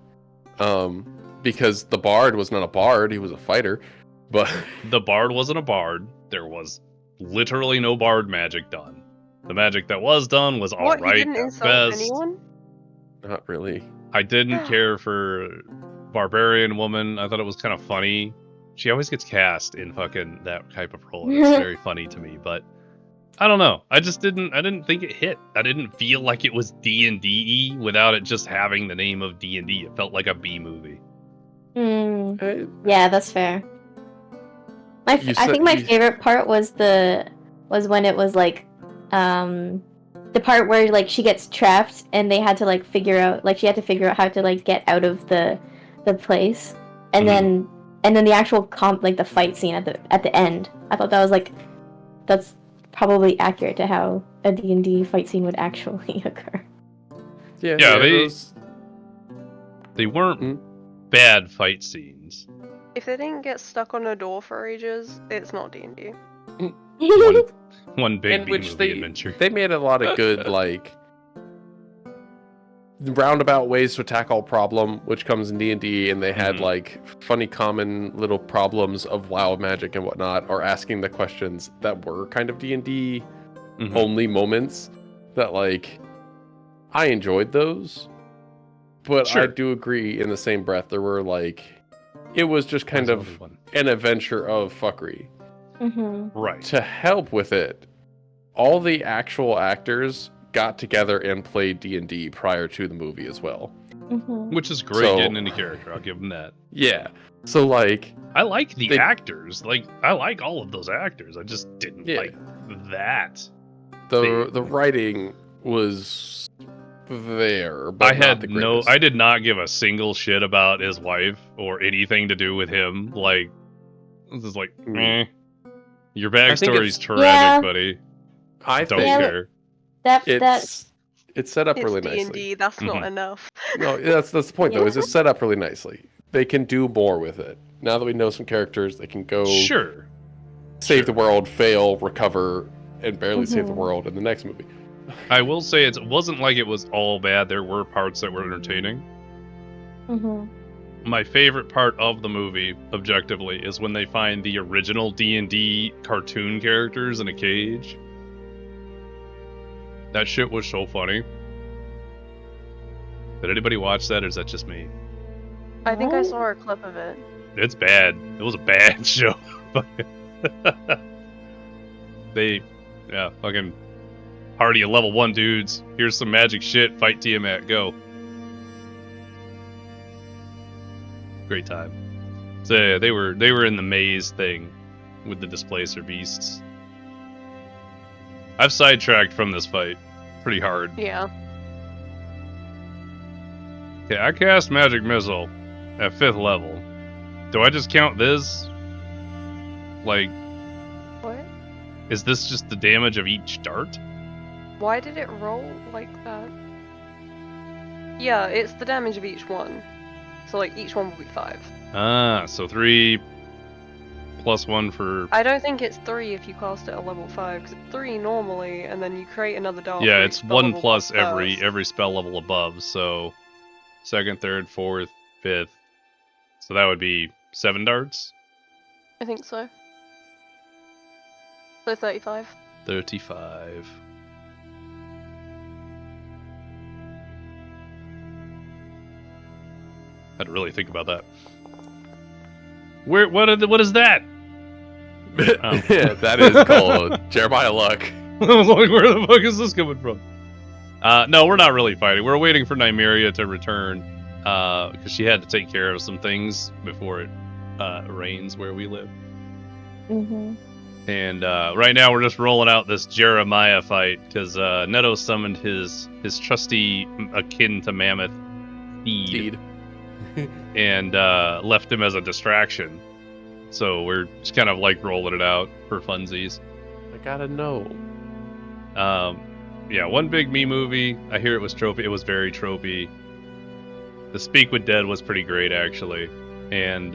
because the bard was not a bard; he was a fighter. But The bard wasn't a bard. There was literally no bard magic done. The magic that was done was What? He alright didn't at insult best. anyone? not really. I didn't care for Barbarian Woman. I thought it was kind of funny. She always gets cast in fucking that type of role, and it's very funny to me, but I don't know. I didn't think it hit. I didn't feel like it was D&D without it just having the name of D&D. It felt like a B movie. Yeah, that's fair. I think my favorite part was when it was like the part where like she gets trapped and they had to like figure out how to like get out of the place, and then the actual the fight scene at the end. I thought that was that's probably accurate to how a D&D fight scene would actually occur. They weren't bad fight scenes. If they didn't get stuck on a door for ages, it's not D&D. One big in which B-movie adventure. They made a lot of good, like, roundabout ways to tackle a problem, which comes in D&D, and they had, like, funny common little problems of wild magic and whatnot, or asking the questions that were kind of D&D only moments that, like, I enjoyed those. But I do agree in the same breath, there were, like, it was just kind of an adventure of fuckery. Right. To help with it, all the actual actors got together and played D&D prior to the movie as well. Which is great, getting into character, I'll give them that. Yeah. So, like... I like the actors. Like, I like all of those actors. I just didn't like that. The writing was there, but I did not give a single shit about his wife or anything to do with him. Like, this is like, your backstory's tragic, buddy. I don't care. It's set up really nicely. D&D, that's not enough. No, that's the point though. Is it's set up really nicely. They can do more with it. Now that we know some characters, they can go save the world, fail, recover, and barely save the world in the next movie. I will say it wasn't like it was all bad. There were parts that were entertaining. My favorite part of the movie, objectively, is when they find the original D&D cartoon characters in a cage. That shit was so funny. Did anybody watch that, or is that just me? I think I saw a clip of it. It's bad. It was a bad show. Fucking party of level 1 dudes. Here's some magic shit. Fight Tiamat. Go. Great time. So they were in the maze thing with the displacer beasts. I've sidetracked from this fight pretty hard. Yeah. Okay, I cast Magic Missile at 5th level. Do I just count this? Like, what? Is this just the damage of each dart? Why did it roll like that? Yeah, it's the damage of each one. So, like, each one will be 5. Ah, so 3 plus 1 for... I don't think it's 3 if you cast it at level 5, because it's 3 normally, and then you create another dart. Yeah, it's 1 plus every spell level above, so 2nd, 3rd, 4th, 5th. So that would be 7 darts? I think so. So 35. 35. I had to really think about that. What is that? Yeah, that is called Jeremiah Luck. I was like, where the fuck is this coming from? No, we're not really fighting. We're waiting for Nymeria to return, because she had to take care of some things before it rains where we live. And right now we're just rolling out this Jeremiah fight, because Neto summoned his trusty, akin to mammoth, steed. And left him as a distraction. So we're just kind of like rolling it out for funsies. I gotta know. Yeah, one big me movie. I hear it was tropey. It was very tropey. The Speak with Dead was pretty great, actually. And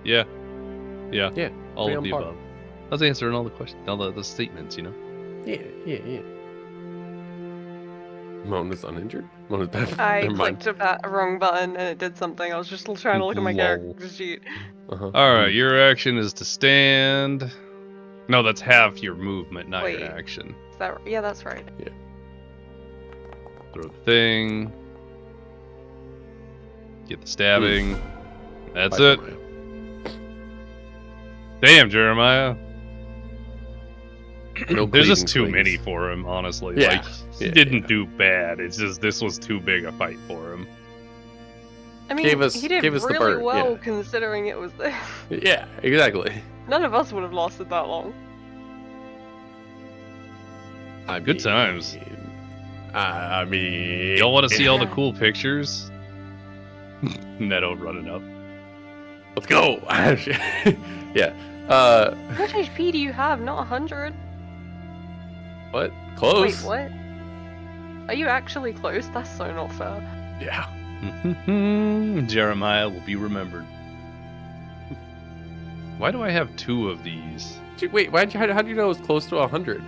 yeah, all of the above. I was answering all the questions, all the statements, you know. Yeah. Mona's uninjured? Mona's bad. I clicked a wrong button and it did something. I was just trying to look at my character sheet. Alright, your action is to stand. No, that's half your movement, not your action. Is that right? Yeah, that's right. Yeah. Throw the thing. Get the stabbing. That's it. Jeremiah. Damn, Jeremiah. No There's just too swings. many for him, honestly. Yeah. Like, he didn't do bad. It's just this was too big a fight for him. I mean, he did really well considering it was this. Yeah, exactly. None of us would have lasted that long. Good times. I mean... Y'all want to see all the cool pictures? Neto running up. Let's go! Yeah. How much HP do you have? Not 100. What? Close? Wait, what? Are you actually close? That's so not fair. Yeah. Jeremiah will be remembered. Why do I have 2 of these? Wait, how do you know it's close to 100?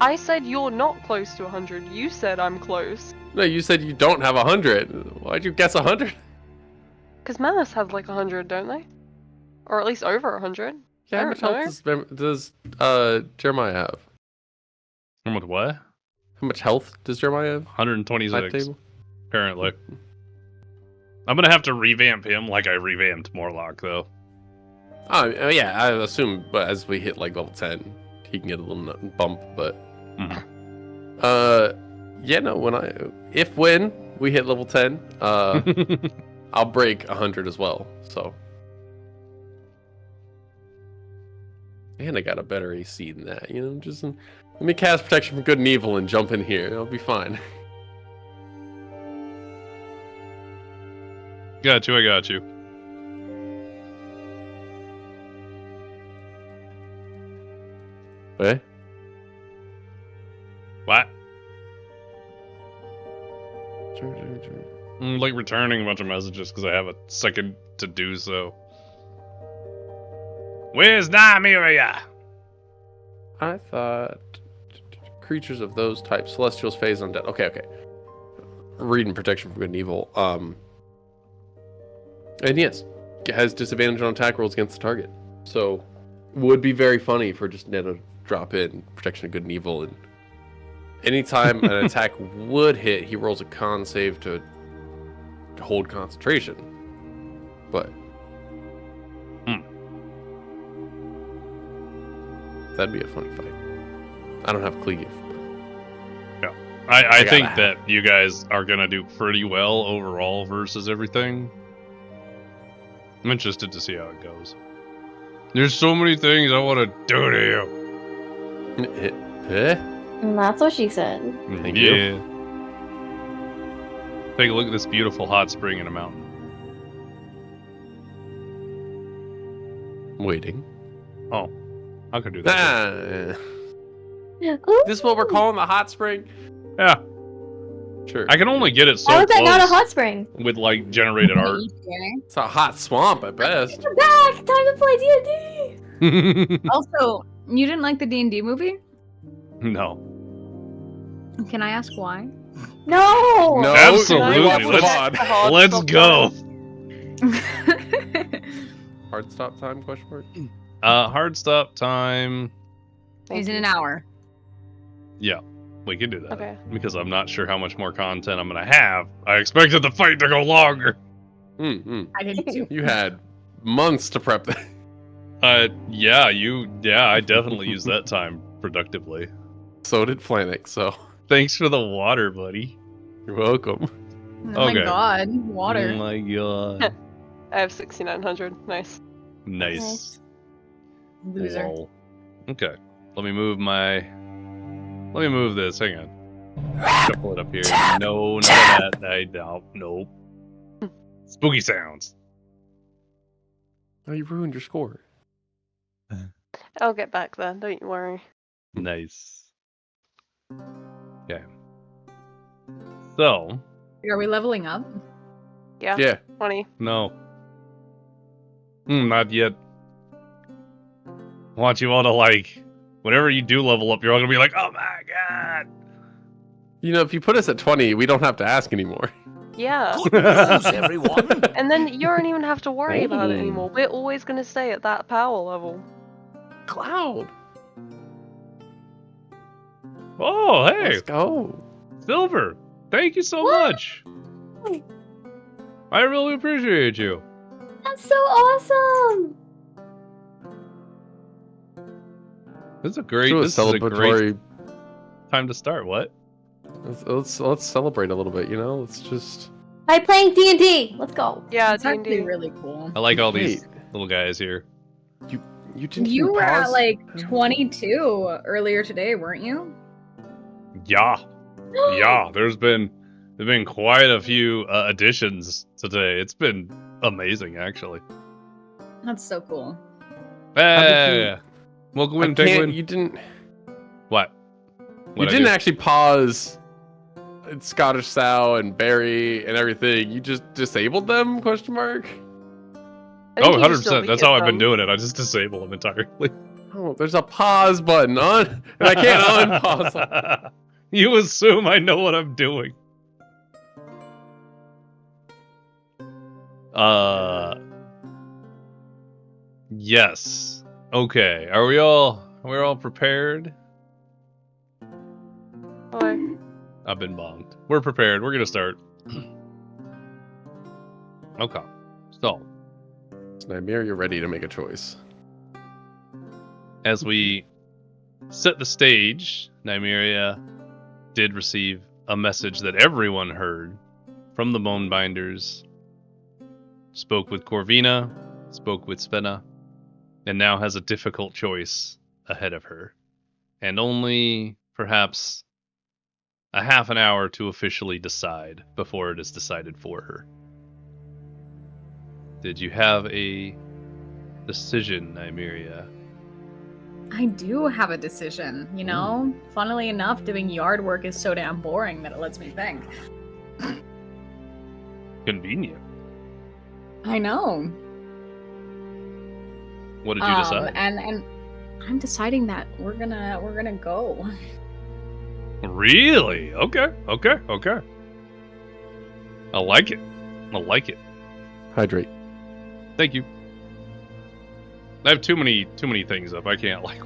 I said you're not close to 100. You said I'm close. No, you said you don't have 100. Why'd you guess 100? Because mammoths have like 100, don't they? Or at least over 100. Yeah, I how much don't health does Jeremiah have? How much what? How much health does Jeremiah have? 126, Table? apparently. I'm gonna have to revamp him like I revamped Morloch, though. Oh, yeah, I assume, but as we hit like level 10, he can get a little bump, but... Yeah, no, when we hit level 10, I'll break 100 as well, so... And I got a better AC than that, you know, just... Let me cast Protection from Good and Evil and jump in here, it'll be fine. Got you, I got you. Okay? What? I'm like returning a bunch of messages because I have a second to do so. Where's Nymeria? I thought... Creatures of those types, Celestials, Phase, Undead. Okay. Reading Protection from Good and Evil. And yes, it has disadvantage on attack rolls against the target. So, would be very funny for just Ned to drop in Protection of Good and Evil, and anytime an attack would hit, he rolls a con save to hold concentration. But that'd be a funny fight. I don't have cleave. Yeah, I think that you guys are gonna do pretty well overall versus everything. I'm interested to see how it goes. There's so many things I want to do to you. And that's what she said. Thank you. Take a look at this beautiful hot spring in a mountain. Waiting. Oh, I could do that. This is what we're calling the hot spring? Yeah. Sure. I can only get it so How is that not a close hot spring? with like generated art. It's a hot swamp at best. We're back! Time to play D&D! Also, you didn't like the D&D movie? No. Can I ask why? No! No, Absolutely. watch the VOD. Let's go. Hard stop time, question mark? Hard stop time. He's in an hour. Yeah, we can do that. Okay. Because I'm not sure how much more content I'm gonna have. I expected the fight to go longer. I did too. You had months to prep that. Yeah, I definitely used that time productively. So did Flanick, so Thanks for the water, buddy. you're welcome. Oh Okay. my god, water. Oh my god. I have 6,900. Nice. Nice. Loser. Lol. Okay. Let me move this. Hang on. Shuffle it up here. No, none of that. Nope. Spooky sounds. Oh, you ruined your score. I'll get back then. Don't you worry. Nice. Okay. So, Are we leveling up? Yeah. Yeah. 20. no. Not yet. I want you all to like, whenever you do level up, you're all gonna be like, oh my god. You know, if you put us at 20, we don't have to ask anymore. Yeah. Good news, everyone. And then you don't even have to worry about it anymore. We're always going to stay at that power level. Cloud. Oh, hey, Let's go. Silver. Thank you so much. I really appreciate you. That's so awesome! This is a great, Do a this is a great celebratory. time to start. What? Let's celebrate a little bit. You know, let's just. By playing D&D! Let's go! Yeah, It's actually D&D. really cool. I like all these Wait. little guys here. You didn't. You even were at pause? like 22 earlier today, weren't you? Yeah, yeah. There's been quite a few additions today. It's been amazing, actually. That's so cool. Hey, welcome in, Penguin. You didn't. What? You didn't actually pause Scottish Sow and Barry and everything, you just disabled them? Question mark. I think Oh, you can still 100%. That's hit how I've been them. doing it. I just disable them entirely. Oh, there's a pause button on, and I can't unpause them. You assume I know what I'm doing. Yes. Okay. Are we all prepared? Hi. I've been bombed. We're prepared. We're gonna start. Okay. So, Nymeria, you're ready to make a choice. as we set the stage, Nymeria did receive a message that everyone heard from the Bonebinders. Spoke with Corvina, spoke with Svena, and now has a difficult choice ahead of her. And only, perhaps, a half an hour to officially decide before it is decided for her. Did you have a decision, Nymeria? I do have a decision, you know? Funnily enough, doing yard work is so damn boring that it lets me think. Convenient. I know. What did you decide? And I'm deciding that we're gonna go. Really? Okay. I like it. Hydrate. Thank you. I have too many things up. I can't watch.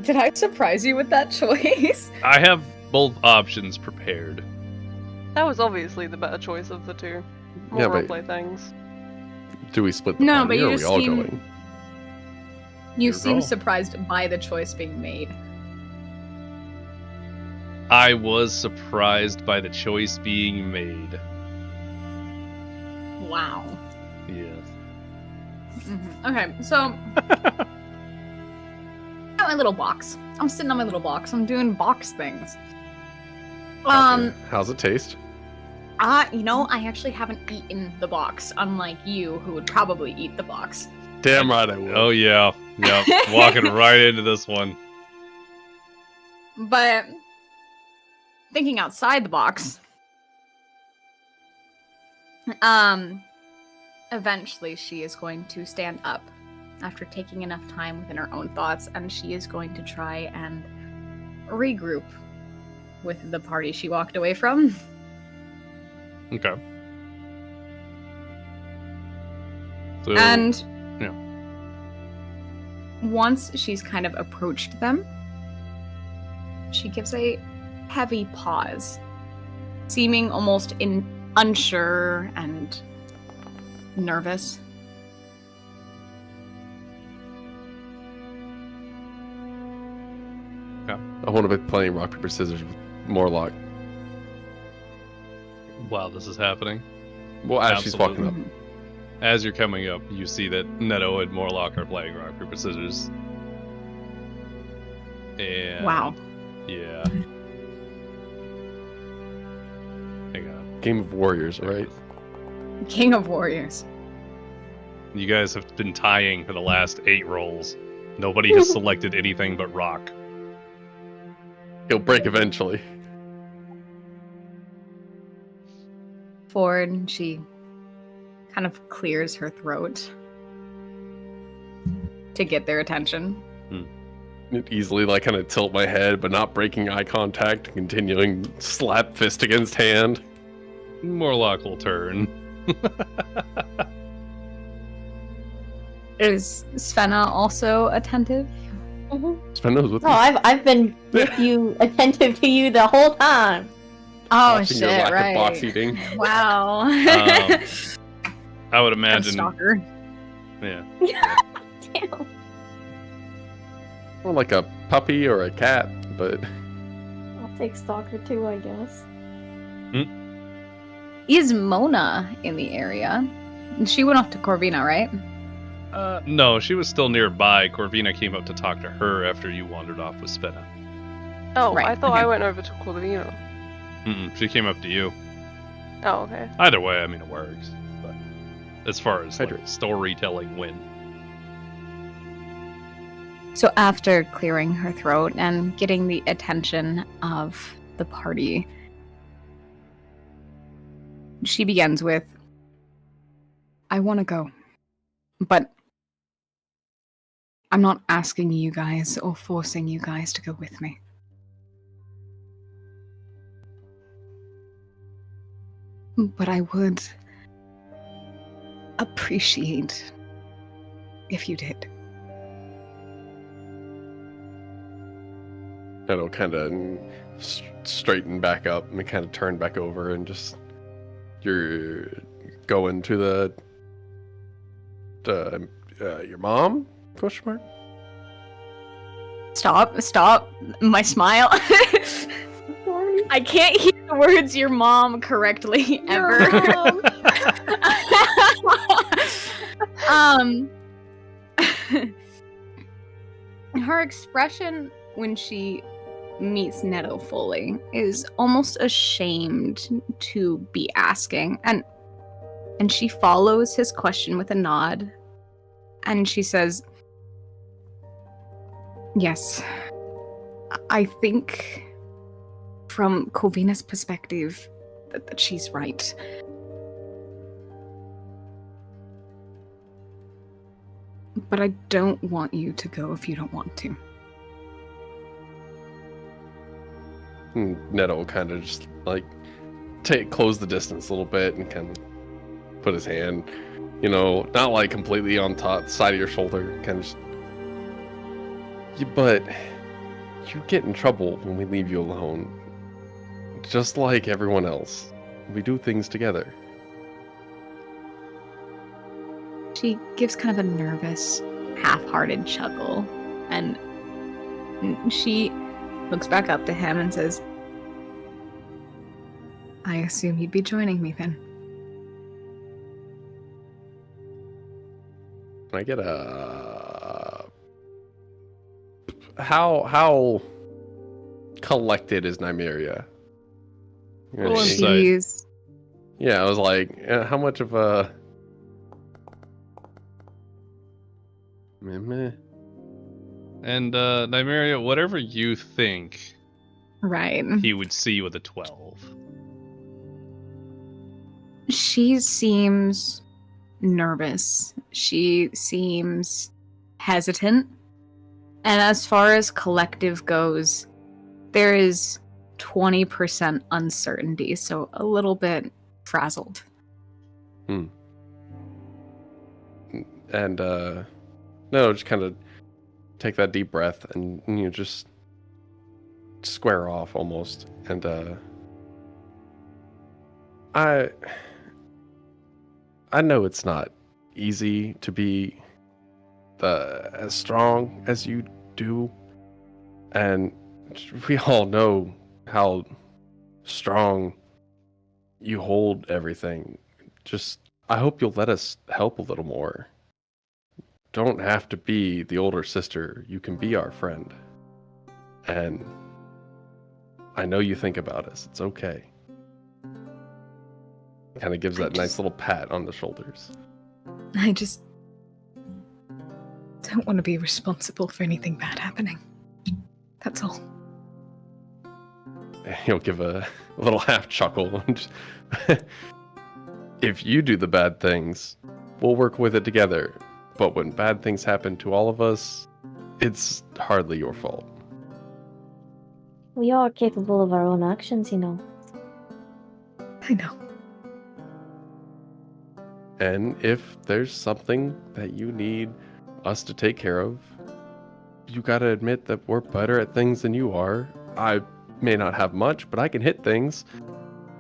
Did I surprise you with that choice? I have both options prepared. That was obviously the better choice of the two. More Yeah, but- roleplay things. Do we split the No, party, but or you are we all seem- going? You Your seem call. surprised by the choice being made. I was surprised by the choice being made. Wow. Yes. Okay, so got my little box. I'm sitting on my little box. I'm doing box things. How's it taste? You know, I actually haven't eaten the box, unlike you, who would probably eat the box. Damn right I will. Oh yeah. Yep. Walking right into this one. But thinking outside the box, eventually she is going to stand up after taking enough time within her own thoughts, and she is going to try and regroup with the party she walked away from. Okay. So, And yeah. once she's kind of approached them, she gives a heavy pause, seeming almost unsure and nervous. I want to be playing rock, paper, scissors with Morloch. while this is happening, Well, as she's walking up. as you're coming up, you see that Netto and Morloch are playing rock paper scissors. And Wow. yeah. Hang on. Game of Warriors, right? King of Warriors. You guys have been tying for the last 8 rolls. Nobody has selected anything but rock. He'll break eventually. Forward, and she kind of clears her throat to get their attention. Easily, like, kind of tilt my head, but not breaking eye contact, continuing slap fist against hand. Morloch will turn. Is Svena also attentive? Svena was with Oh, me. I've been with you, attentive to you the whole time. Oh Watching your shit! lack Right. of box eating. Wow. I would I'm a imagine. stalker. Yeah. Damn. More like a puppy or a cat, but I'll take Stalker too, I guess. Is Mona in the area? She went off to Corvina, right? No, she was still nearby. Corvina came up to talk to her after you wandered off with Svena. Oh, Right, I thought okay. I went over to Corvina. She came up to you. Oh, okay. Either way, I mean, it works. But as far as like, Hydrate. storytelling went. So after clearing her throat and getting the attention of the party. She begins with, I want to go, but I'm not asking you guys or forcing you guys to go with me. But I would appreciate if you did. It'll kind of straighten back up and kind of turn back over and just you're going to your mom? Question mark. Stop. My smile. I can't hear the words your mom correctly ever. Her expression when she meets Netto fully is almost ashamed to be asking, and she follows his question with a nod, and she says, yes, I think from Covina's perspective that she's right. But I don't want you to go if you don't want to. Netto will kind of just like close the distance a little bit and kind of put his hand, not like completely on top, side of your shoulder, kind of just. But you get in trouble when we leave you alone, just like everyone else. We do things together. She gives kind of a nervous, half-hearted chuckle, and she looks back up to him and says, I assume you'd be joining me then. Can I get a... How collected is Nymeria? She's... Yeah, I was like, how much of a... Meh. And Nymeria, whatever you think, right, he would see with a 12. She seems nervous. She seems hesitant. And as far as collective goes, there is 20% uncertainty, so a little bit frazzled. And no, just kind of take that deep breath and just square off almost. And I know it's not easy to be as strong as you do, and we all know how strong you hold everything. Just, I hope you'll let us help a little more. Don't have to be the older sister. You can be our friend. And I know you think about us. It's okay. Kind of gives that nice little pat on the shoulders. I just don't want to be responsible for anything bad happening. That's all. He'll give a little half chuckle. If you do the bad things, we'll work with it together. But when bad things happen to all of us, it's hardly your fault. We are capable of our own actions, I know. And if there's something that you need us to take care of, you gotta admit that we're better at things than you are. I may not have much, but I can hit things.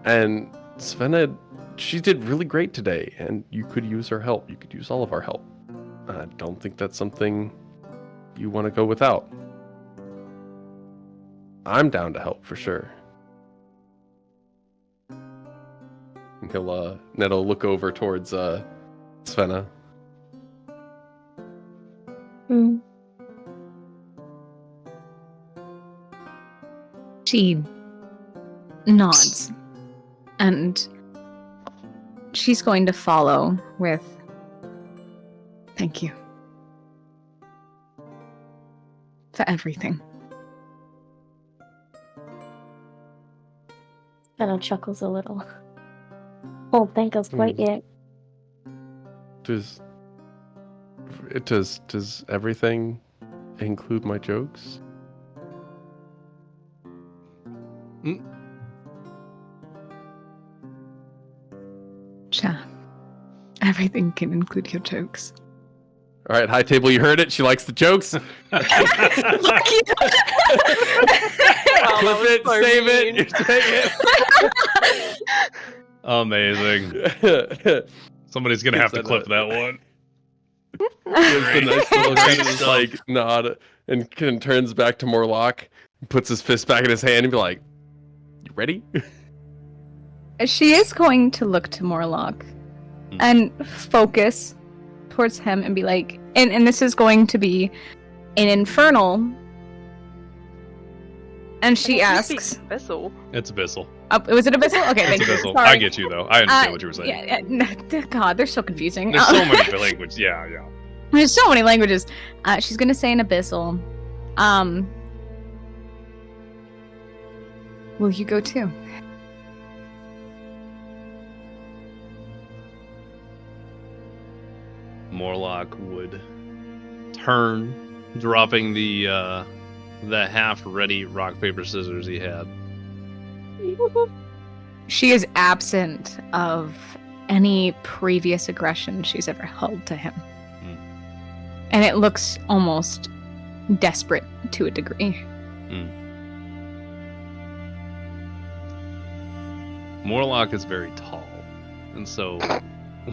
And Svena, she did really great today, and you could use her help. You could use all of our help. I don't think that's something you want to go without. I'm down to help for sure. And Net'll look over towards Svena. She nods, and she's going to follow with, thank you for everything. Benno chuckles a little. Won't thank us quite yet. Does everything include my jokes? Cha. Everything can include your jokes. All right, High Table, you heard it. She likes the jokes. Clip it, so save mean. it. You take Amazing. Somebody's gonna have to Gives clip that that one. Gives the nice little kind of like nod and kind of turns back to Morloch, puts his fist back in his hand and be like, "You ready?" She is going to look to Morloch and focus towards him and be like, and this is going to be an infernal. And she asks, Abyssal. It's Abyssal. was it Abyssal? Okay, It's thank you. Abyssal. Sorry. I get you though. I understand what you were saying. God, they're so confusing. There's so many languages. Yeah. There's so many languages. She's gonna say an Abyssal. Will you go too? Morloch would turn, dropping the half-ready rock paper scissors he had. She is absent of any previous aggression she's ever held to him. And it looks almost desperate to a degree. Morloch is very tall, and so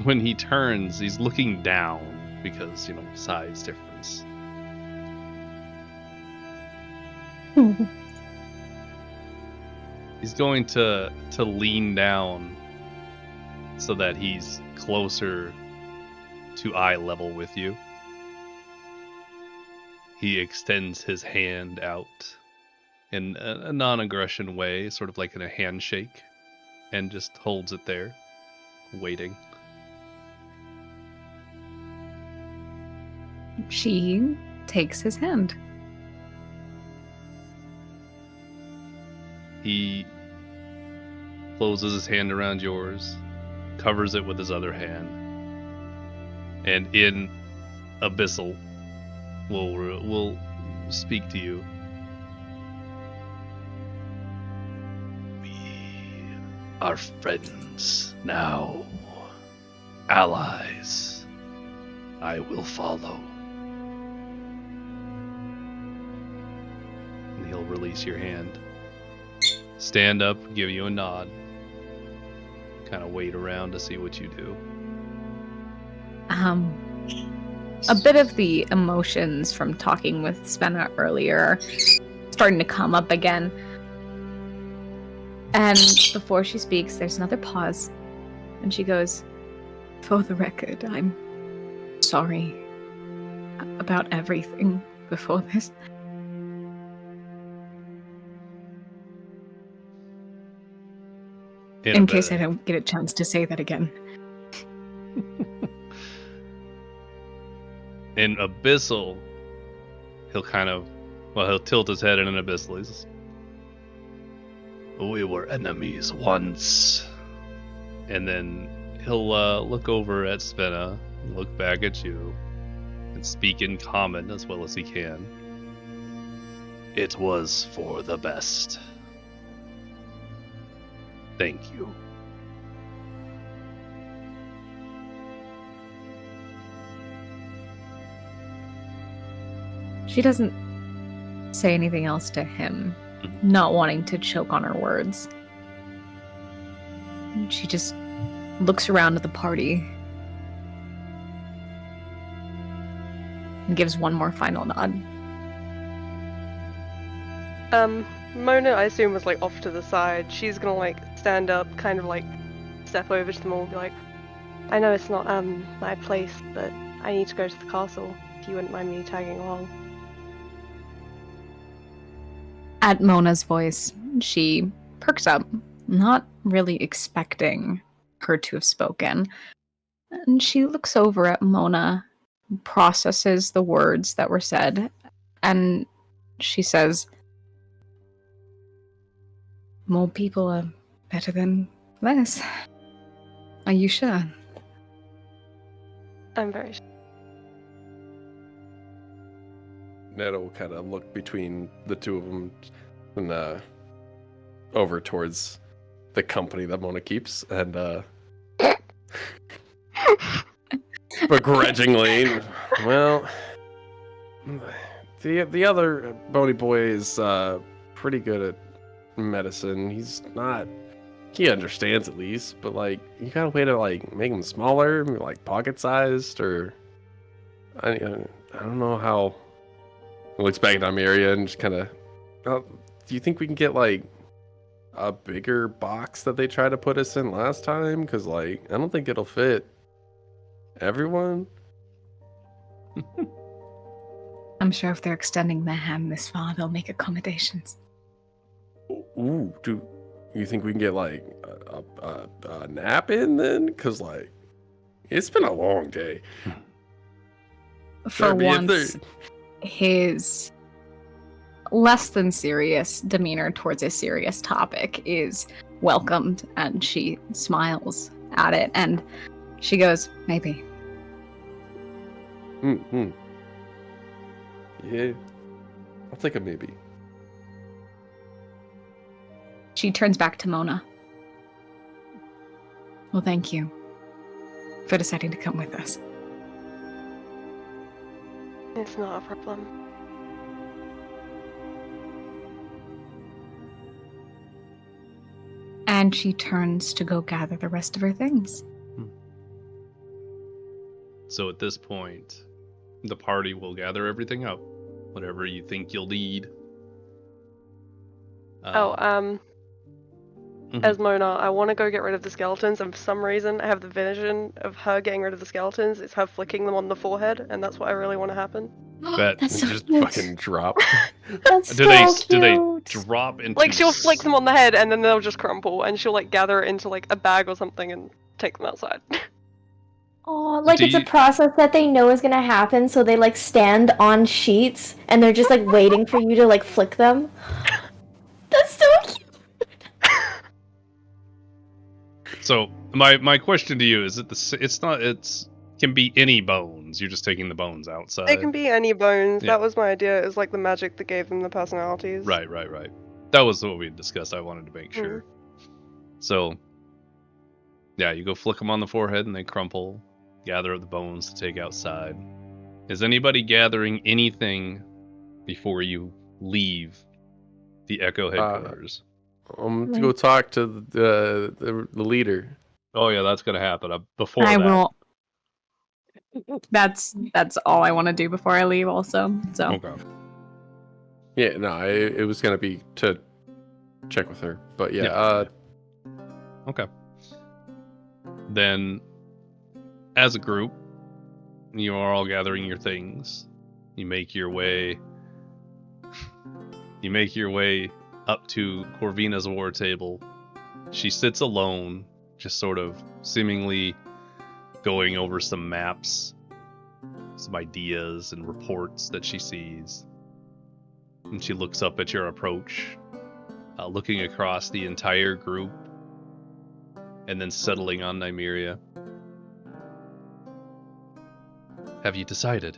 when he turns, he's looking down because, size difference. He's going to lean down so that he's closer to eye level with you. He extends his hand out in a non-aggression way, sort of like in a handshake, and just holds it there, waiting. She takes his hand. He closes his hand around yours, covers it with his other hand, and in Abyssal will speak to you. We are friends now, allies. I will follow. And he'll release your hand. Stand up, give you a nod. Kind of wait around to see what you do. A bit of the emotions from talking with Svena earlier starting to come up again. And before she speaks, there's another pause. And she goes, "For the record, I'm sorry about everything before this." In case I don't get a chance to say that again. In Abyssal, he'll tilt his head in an Abyssal. He's, We were enemies once. and then he'll look over at Svena, look back at you, and speak in common as well as he can. It was for the best. Thank you. She doesn't say anything else to him, not wanting to choke on her words. She just looks around at the party and gives one more final nod. Mona, I assume, was off to the side. She's gonna stand up, kind of step over to them all and be like, "I know it's not my place, but I need to go to the castle. If you wouldn't mind me tagging along." At Mona's voice, she perks up, not really expecting her to have spoken. And she looks over at Mona, processes the words that were said, and she says, "More people are Better than less. Are you sure? I'm very sure. Ned will kind of look between the two of them and over towards the company that Mona keeps and begrudgingly, well, the other bony boy is pretty good at medicine. He understands at least, but like you got a way to like make him smaller, like pocket sized, or I don't know how. He looks back at Nymeria and just kind of, do you think we can get like a bigger box that they tried to put us in last time? Because like I don't think it'll fit everyone. I'm sure if they're extending their hand this far, they'll make accommodations. Ooh, do you think we can get like a nap in then? Because like it's been a long day. For once, his less than serious demeanor towards a serious topic is welcomed, and she smiles at it, and she goes, maybe. Mm-hmm. Yeah, I'll take a maybe. She turns back to Mona. Well, thank you for deciding to come with us. It's not a problem. And she turns to go gather the rest of her things. So at this point, the party will gather everything up. Whatever you think you'll need. As Mona, I want to go get rid of the skeletons, and for some reason, I have the vision of her getting rid of the skeletons. It's her flicking them on the forehead, and that's what I really want to happen. Bet. That's so Just cute. fucking drop. That's Do they drop into Like, she'll flick them on the head, and then they'll just crumple, and she'll, like, gather it into, like, a bag or something and take them outside. Oh, like Do it's a you- process that they know is gonna happen, so they like stand on sheets and they're just like waiting for you to like flick them. That's so cute. So my question to you is can be any bones. You're just taking the bones outside. It can be any bones. Yeah. That was my idea, is, like, the magic that gave them the personalities. Right. That was what we discussed. I wanted to make sure. So, yeah, you go flick them on the forehead and they crumple. Gather up the bones to take outside. Is anybody gathering anything before you leave the Echo headquarters? To go talk to the leader. Oh yeah, that's gonna happen. Before I that, will. That's all I want to do before I leave. Also, so Okay. Yeah, no, it was gonna be to check with her, but yeah. Yeah. Okay. Then, as a group, you are all gathering your things. You make your way. You make your way up to Corvina's war table. She sits alone, just sort of seemingly going over some maps, some ideas and reports that she sees. And she looks up at your approach, looking across the entire group, and then settling on Nymeria. Have you decided?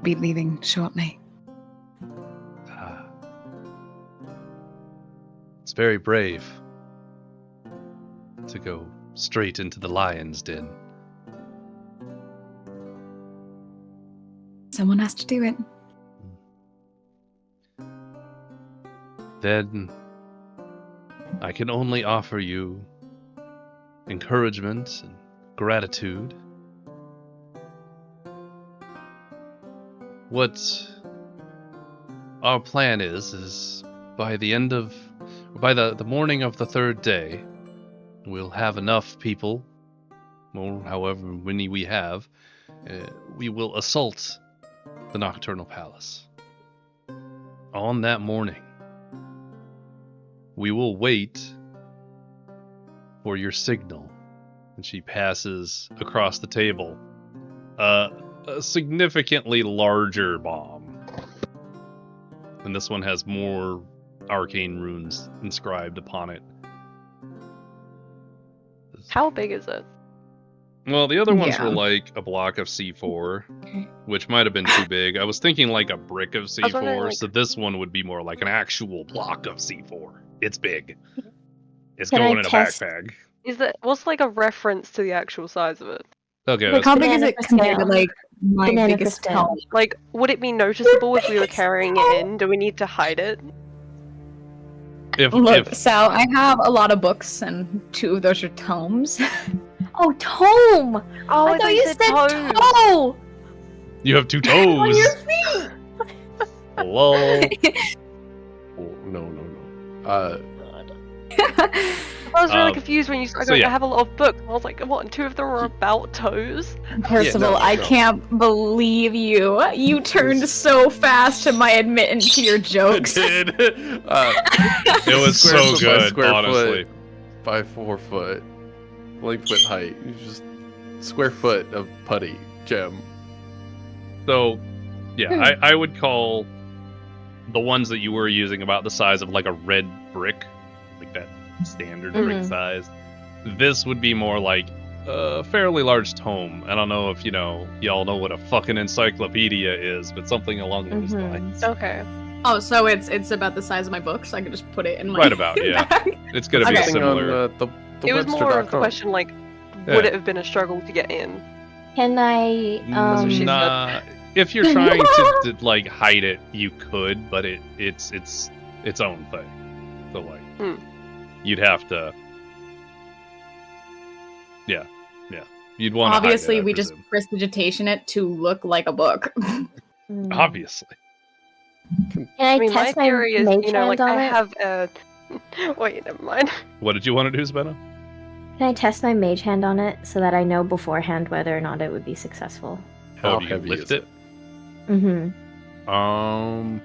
be leaving shortly. It's very brave to go straight into the lion's den. Someone has to do it. Then I can only offer you encouragement and gratitude. What our plan is by the morning of the third day, we'll have enough people, or however many we have, we will assault the Nocturnal Palace. On that morning, we will wait for your signal. And she passes across the table a significantly larger bomb. And this one has more arcane runes inscribed upon it. How big is it? Well, the other ones Yeah. were like a block of C4, which might have been too big. I was thinking like a brick of was wondering, C4, like- so this one would be more like an actual block of C4. It's big. It's Can I going in a test- backpack. What's like a reference to the actual size of it? Okay, Like, that's How fine. big is Banana it for compared to sale. like my Banana for biggest sale. tome? Like, would it be noticeable if we were carrying it in? Do we need to hide it? Look, Sal, I have a lot of books, and 2 of those are tomes. Oh, tome! Oh, I thought you said toe. toe! You have 2 On toes. your feet! Hello. Oh, no. I was really Um, confused when you started so going, yeah. I have a lot of books. And I was like, what? And 2 of them are about toes? Percival, no, I no. can't believe you. You turned so fast to my admittance to your I jokes. did. It was square so foot by good, square honestly. foot by 4 foot, length, width, height. You just square foot of putty gem. So, yeah, I would call the ones that you were using about the size of like a red brick, like that standard brick Mhm. size. This would be more like a fairly large tome. I don't know if y'all know what a fucking encyclopedia is, but something along those Mhm. lines. Okay. Oh, so it's about the size of my book, so I can just put it in my Right about, yeah. bag. It's gonna be Okay. Everything on similar. the It was more of the Webster.com. question, like, Yeah. would it have been a struggle to get in? Can I, That's what she said. Nah, if you're trying to like hide it, you could, but it's its own thing. So like, you'd have to. Yeah. You'd want. Obviously, hide it, I we just presume. prestidigitation it to look like a book. Obviously. Can I, I mean, my test my theory is, mage you know, hand like, on I it? have a... Wait, never mind. What did you want to do, Svena? Can I test my mage hand on it so that I know beforehand whether or not it would be successful? How you heavy lift is it? Mm-hmm.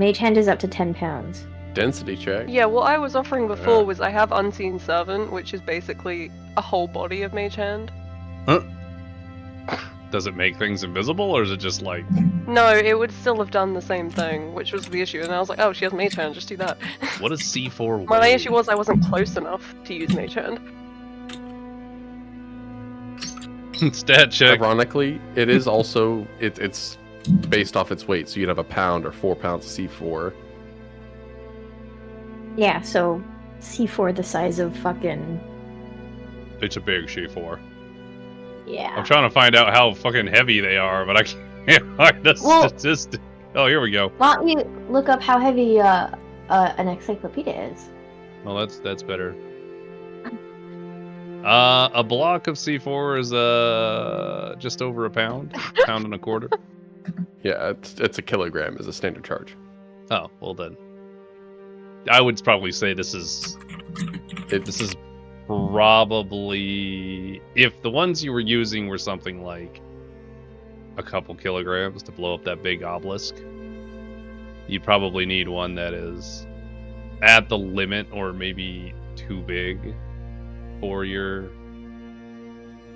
Mage hand is up to 10 pounds. Density check. Yeah, what I was offering before Yeah. was I have Unseen Servant, which is basically a whole body of Mage Hand. Does it make things invisible, or is it just like? No, it would still have done the same thing, which was the issue. And I was like, oh, she has Mage Hand, just do that. What does C4 My weigh? issue was I wasn't close enough to use Mage Hand. Stat check. Ironically, it is also it's based off its weight, so you'd have a pound or 4 pounds of C4. Yeah, so C4 the size of fucking... It's a big C4. Yeah. I'm trying to find out how fucking heavy they are, but I can't find the Well- statistic. Oh, here we go. Why don't you look up how heavy an encyclopedia is? Well, that's better. A block of C4 is just over a pound, pound and a quarter. Yeah, it's a kilogram is a standard charge. Oh, well then, I would probably say this is probably, if the ones you were using were something like a couple kilograms to blow up that big obelisk, you'd probably need one that is at the limit or maybe too big for your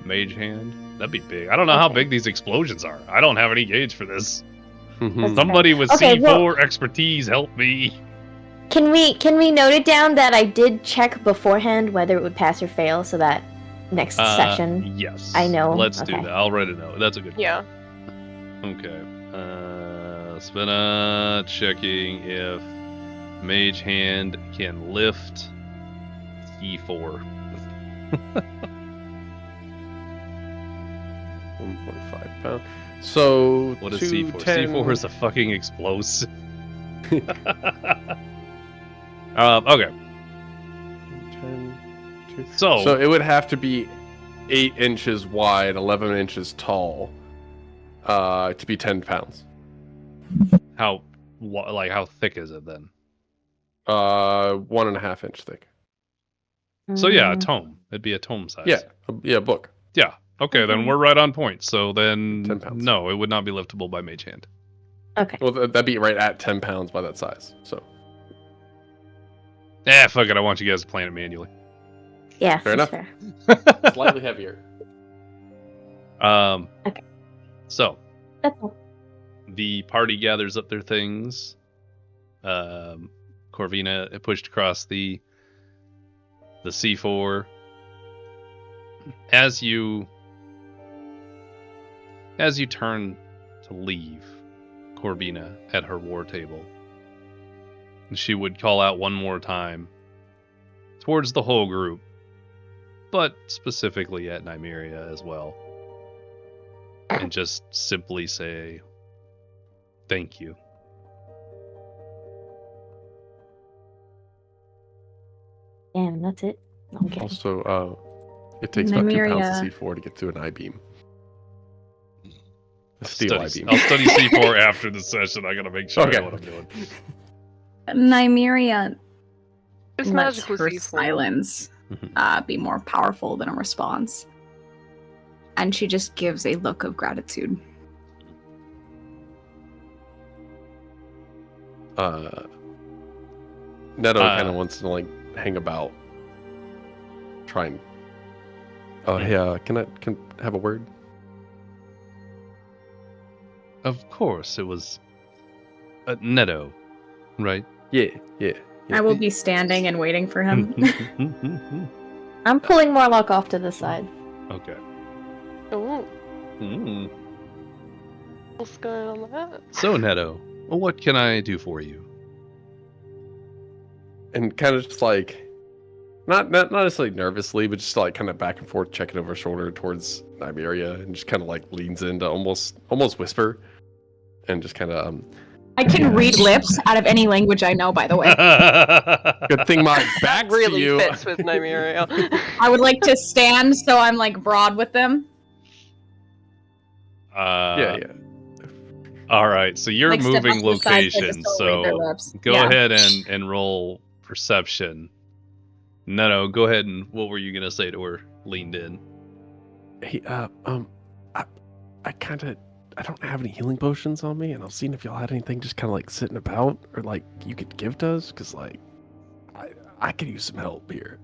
mage hand. That'd be big. I don't know how Okay. big these explosions are. I don't have any gauge for this. That's Somebody with Okay, C4 expertise help me. Can we note it down that I did check beforehand whether it would pass or fail so that next session... Yes. I know. Let's do Okay. that. I'll write a note. That's a good Yeah. Okay. Svena checking if Mage Hand can lift C4. 1.5 pound. So What is 2, C4? 10, C4 is a fucking explosive. Okay. 10, 2. So, So it would have to be 8 inches wide, 11 inches tall, to be 10 pounds. how thick is it then? 1.5 inch thick. So yeah, a Mm, tome. It'd be a tome size. Yeah, book. Yeah. Okay, then Mhm. we're right on point. So then 10 pounds. no, it would not be liftable by Mage Hand. Okay. Well, that'd be right at 10 pounds by that size. So Fuck it. I want you guys to plan it manually. Yeah, Fair that's enough. fair. slightly heavier. So That's all. the party gathers up their things Corvina pushed across the C4. As you turn to leave Corvina at her war table, she would call out one more time towards the whole group, but specifically at Nymeria as well, and just simply say, "Thank you." Damn, that's it. No, I'm kidding. Also, it takes about 2 Nymeria. pounds of C4 to get to an I-beam. A steel I-beam. I'll study C4 after the session. I gotta make sure I Okay. know what I'm doing. Nymeria It's lets magical her C4. silence be more powerful than a response. And she just gives a look of gratitude. Neto kind of wants to like hang about, try and. Oh, hey, can I have a word? Of course, it was Neto, right? Yeah. I will be standing and waiting for him. I'm pulling Morloch off to the side. Okay. Oh, Mm. what's going on with that? So, Neto, what can I do for you? And kind of just like, not necessarily nervously, but just like kind of back and forth, checking over her shoulder towards Nymeria, and just kind of like leans in to almost whisper, and just kind of I can read lips out of any language I know, by the way. good thing my That back's really to you. fits with Nymeria. I would like to stand so I'm like broad with them. Yeah. All right, so you're Like, step moving off to the side so I location, just don't read their so lips. go Yeah. ahead and roll perception. No, go ahead and what were you gonna say to her? Leaned in. Hey, I don't have any healing potions on me, and I was seeing if y'all had anything just kind of like sitting about, or like you could give to us, because like I could use some help here.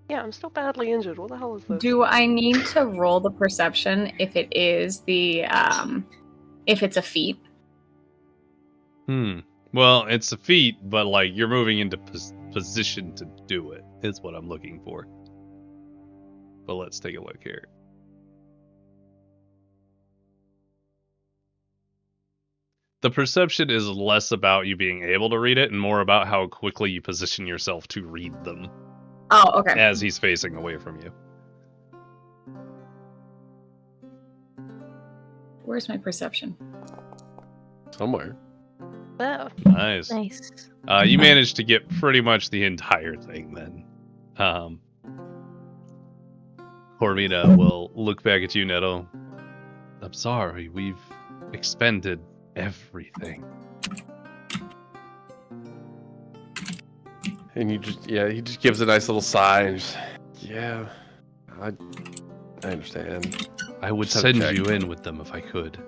Yeah, I'm still badly injured. What the hell is this? Do I need to roll the perception if it is if it's a feat? Well, it's a feat, but like you're moving into position to do it is what I'm looking for. But let's take a look here. The perception is less about you being able to read it and more about how quickly you position yourself to read them Oh, okay. as he's facing away from you. Where's my perception? Somewhere. There. Nice. Nice. You managed to get pretty much the entire thing then. Corvina will look back at you, Nettle. I'm sorry, we've expended everything. And he just gives a nice little sigh and just, yeah, I understand. I would Just had to send check. you in with them if I could.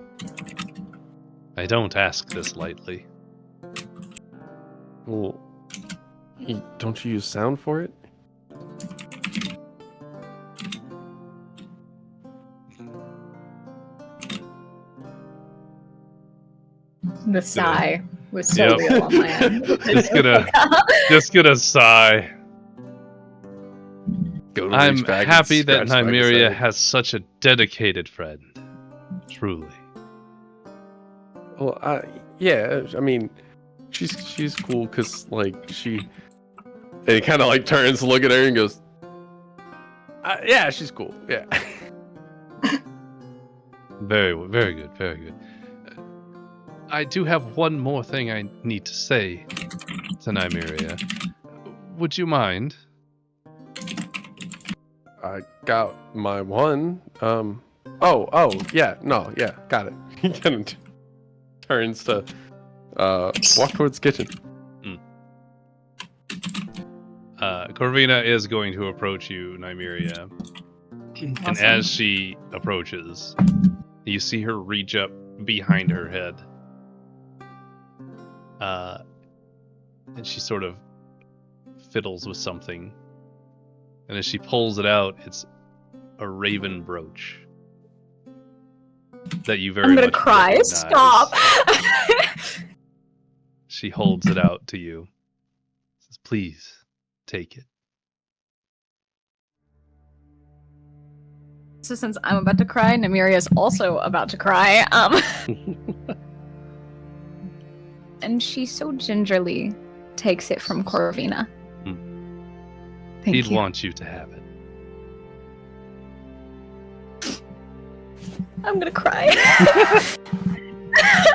I don't ask this lightly. Well, don't you use sound for it? The sigh was so Yep. real on my end. Just gonna sigh. Go to I'm reach back and happy that scratch the back of his Nymeria head. has such a dedicated friend. Truly. Well, yeah, I mean, she's cool because like and he kind of like turns to look at her and goes, yeah, she's cool, yeah. Very good, very good. I do have one more thing I need to say to Nymeria. Would you mind? I got my one. Yeah, got it. He kind of turns to walk towards the kitchen. Corvina is going to approach you, Nymeria. And Awesome. as she approaches, you see her reach up behind her head. And she sort of fiddles with something. And as she pulls it out, it's a raven brooch. that you very I'm gonna much cry. recognize. Stop. She holds it out to you. Says, "Please take it." So since I'm about to cry, Nymeria is also about to cry. And she so gingerly takes it from Corvina. Thank He'd you. want you to have it. I'm gonna cry.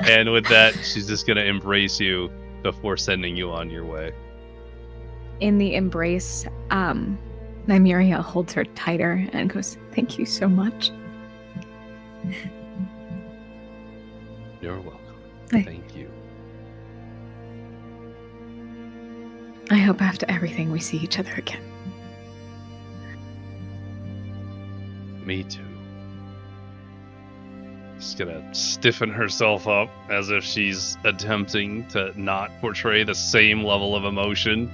And with that, she's just gonna embrace you before sending you on your way. In the embrace, Nymeria holds her tighter and goes, "Thank you so much." You're welcome. Thank you. I hope after everything we see each other again. Me too. She's gonna stiffen herself up as if she's attempting to not portray the same level of emotion,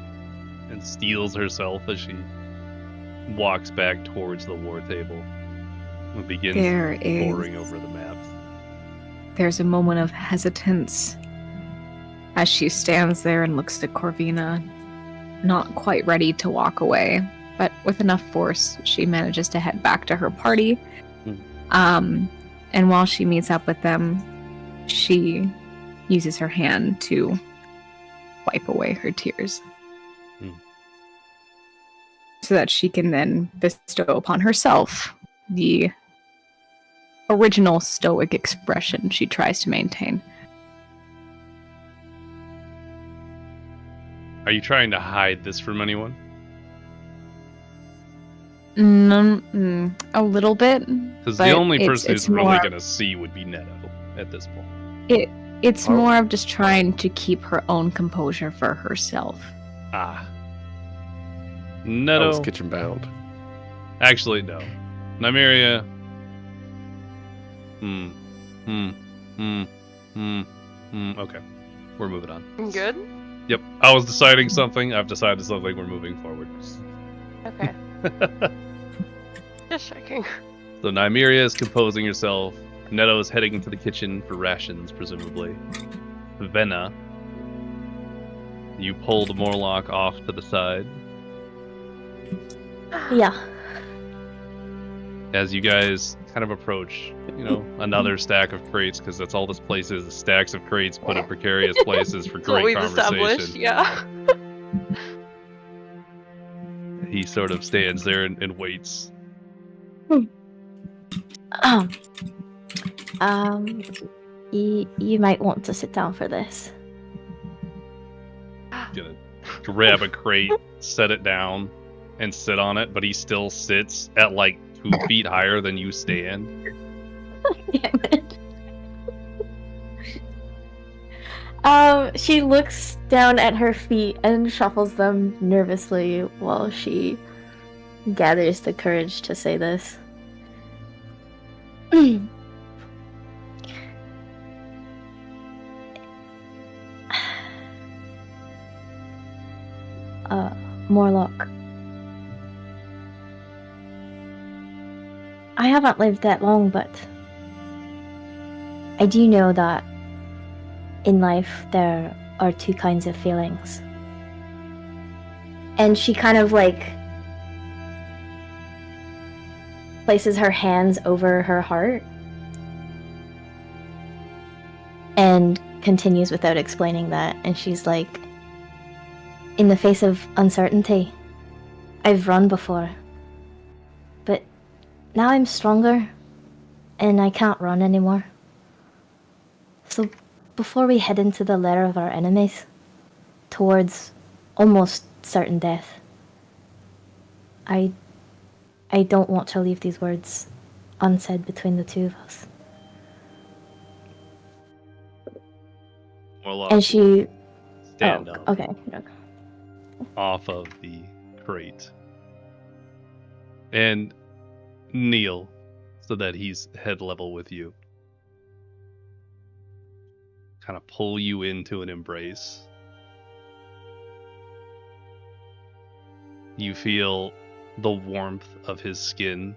and steels herself as she walks back towards the war table and begins poring over the maps. There's a moment of hesitance as she stands there and looks at Corvina, not quite ready to walk away, but with enough force, she manages to head back to her party. And while she meets up with them, she uses her hand to wipe away her tears. So that she can then bestow upon herself the original stoic expression she tries to maintain. Are you trying to hide this from anyone? A little bit. Because the only person it's who's really more- going to see would be Neto at this point. It's more of just trying to keep her own composure for herself. Ah. I Neto. was kitchen bound. Actually, no. Nymeria. Okay. We're moving on. Good? Yep. I was deciding something. I've decided something. We're moving forward. Okay. Just checking. So Nymeria is composing herself. Neto is heading into the kitchen for rations, presumably. Svena, you pulled Morloch off to the side. Yeah. As you guys kind of approach, another stack of crates, because that's all this place is, stacks of crates put in precarious places for That's what great we've established, conversation. yeah. He sort of stands there and waits. You might want to sit down for this. Gonna grab a crate, set it down, and sit on it, but he still sits at like 2 feet higher than you stand. Damn it. She looks down at her feet and shuffles them nervously while she gathers the courage to say this. Morloch. I haven't lived that long, but I do know that in life there are 2 kinds of feelings. And she kind of places her hands over her heart and continues without explaining that. And she's like, in the face of uncertainty, I've run before, but now I'm stronger and I can't run anymore. So before we head into the lair of our enemies, towards almost certain death, I don't want to leave these words unsaid between the 2 of us. Morloch And she... stand up okay. off of the crate and kneel so that he's head level with you. Kind of pull you into an embrace. You feel the warmth of his skin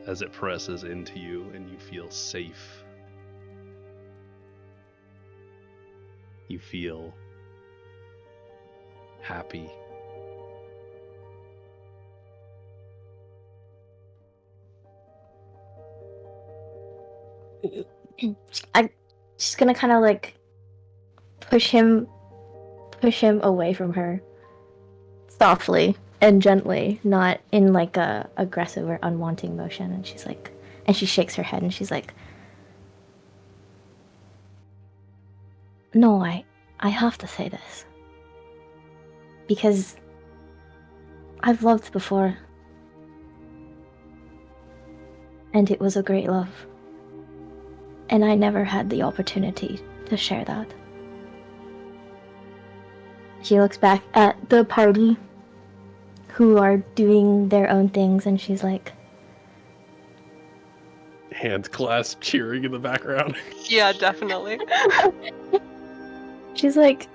as it presses into you and you feel safe. You feel happy. She's gonna kind of like push him away from her softly and gently, not in like a aggressive or unwanting motion. And she's like, and she shakes her head and she's like, no, I have to say this because I've loved before and it was a great love. And I never had the opportunity to share that. She looks back at the party who are doing their own things and she's like, Hand clasp cheering in the background. Yeah, definitely. she's like,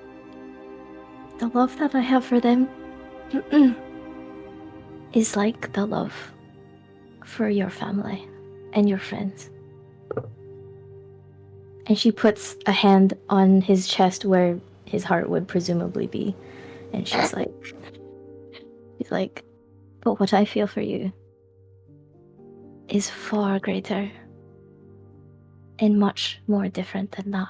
the love that I have for them is like the love for your family and your friends. And she puts a hand on his chest where his heart would presumably be. And she's like, but what I feel for you is far greater and much more different than that.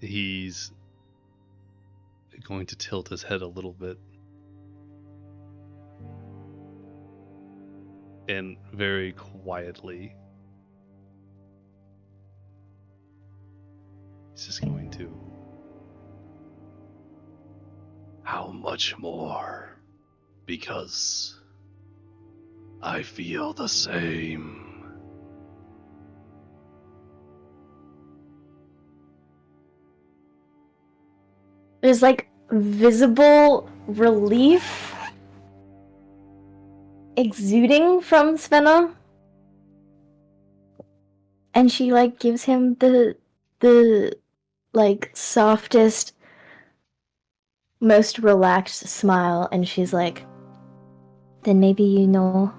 He's going to tilt his head a little bit. And very quietly, he's just going to... How much more? Because I feel the same. There's like visible relief exuding from Svena. And she like gives him the like softest, most relaxed smile, and she's like, then maybe you know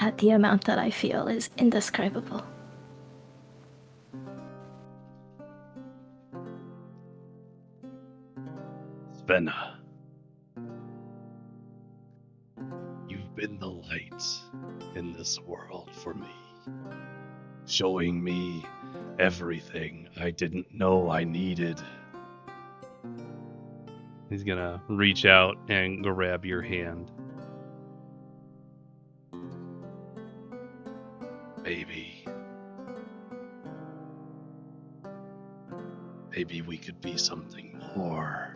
that the amount that I feel is indescribable. Svena, you've been the light in this world for me, showing me everything I didn't know I needed. He's gonna reach out and grab your hand. Maybe we could be something more.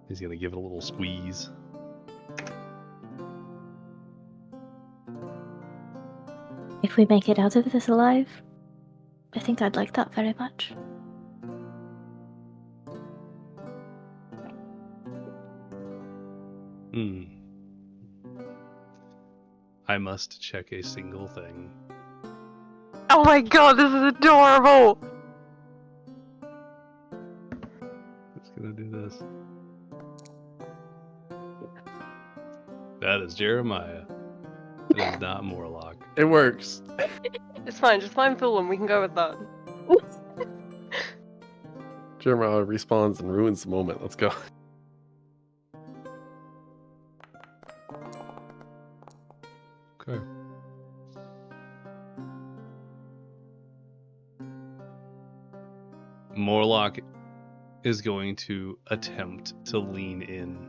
He's gonna give it a little squeeze. If we make it out of this alive, I think I'd like that very much. I must check a single thing. Oh my god, this is adorable! Just gonna do this. That is Jeremiah. That is not Morloch. It works. It's fine, just find Phil and we can go with that. Jeremiah respawns and ruins the moment. Let's go. Okay. Morloch is going to attempt to lean in.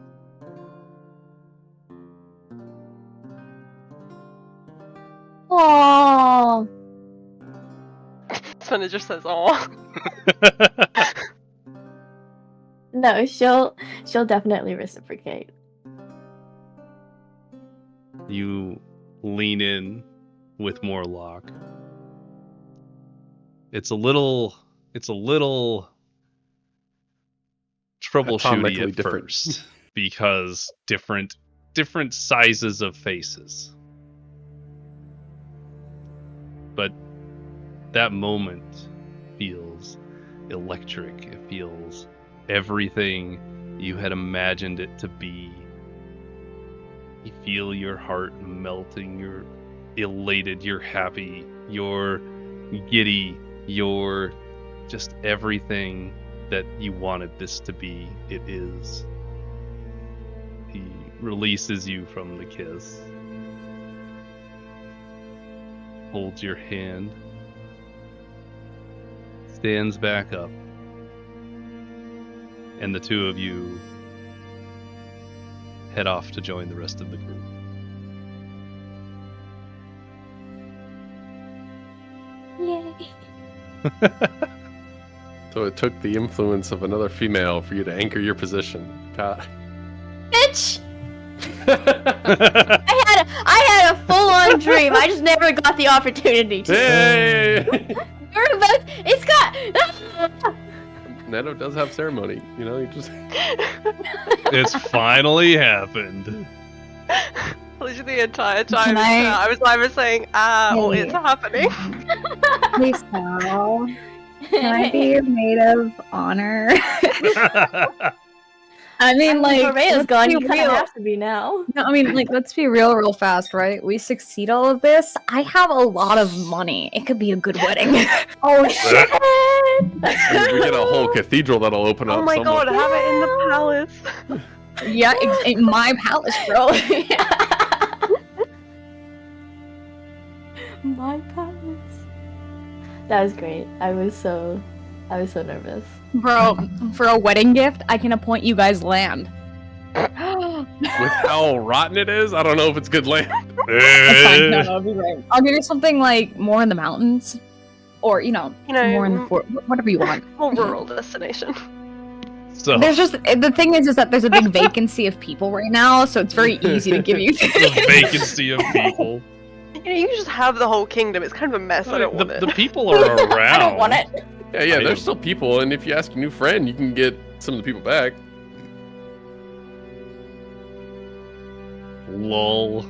Aww. Svena just says, "Aw." No, she'll definitely reciprocate. You lean in with Morloch. It's a little troubleshooty Atomically at different. first because different sizes of faces. But that moment feels electric. It feels everything you had imagined it to be. You feel your heart melting. You're elated. You're happy. You're giddy. You're just everything that you wanted this to be. It is. He releases you from the kiss. Holds your hand. Stands back up. And the two of you head off to join the rest of the group. Yay. So it took the influence of another female for you to anchor your position. God. Bitch! I had a full-on dream. I just never got the opportunity to. Hey! You're about. It's got. Neto does have ceremony, you know. You just. It's finally happened. Literally the entire time Can I- I was either saying, or Hey. it's happening. Please, Sal. Can I be your maid of honor? I mean, like, Aurealia's let's gone. be You kind real. of have to be now. No, I mean, like, let's be real fast, right? We succeed all of this. I have a lot of money. It could be a good wedding. Oh shit! We get a whole cathedral that'll open up. Oh my somewhere. god, have it in the palace. Yeah, in my palace, bro. My palace. That was great. I was so nervous. Bro, for a wedding gift, I can appoint you guys land. With how rotten it is, I don't know if it's good land. That's fine. No, I'll be right. I'll give you something like more in the mountains, or more in the fort, whatever you want. More rural destination. So There's just the thing is that there's a big vacancy of people right now, so it's very easy to give you. the vacancy of people. You can just have the whole kingdom. It's kind of a mess. I don't want The it. people are around. I don't want it. Yeah, there's still people, and if you ask a new friend, you can get some of the people back. Lol.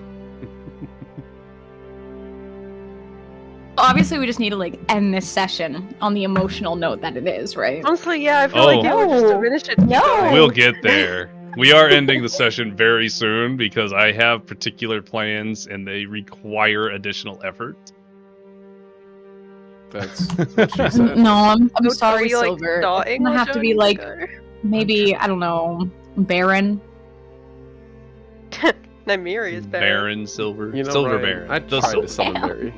Obviously, we just need to end this session on the emotional note that it is, right? Honestly, yeah, I feel like it would just No. diminish it. No. We'll get there. We are ending the session very soon because I have particular plans and they require additional effort. That's what she said. No, I'm Are sorry, we, Silver. It's starting gonna our have to be journey to maybe I don't know, Baron. go? Nymeria is better. Baron Silver. You know, Silver Ryan, Baron. I The tried Silver to summon Baron.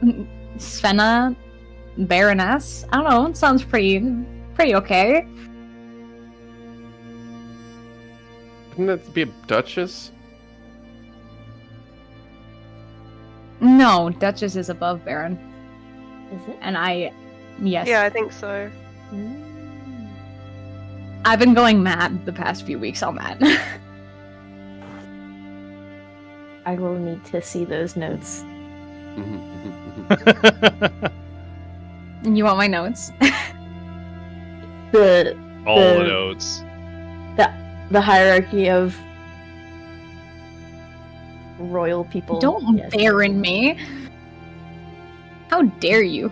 Mary. Svena, Baroness. I don't know. It sounds pretty okay. Wouldn't that be a duchess? No, Duchess is above Baron, Is it? and yes. Yeah, I think so. Mm. I've been going mad the past few weeks on that. I will need to see those notes. You want my notes? The All the notes. the hierarchy of royal people. Don't Yes. Baron me. How dare you?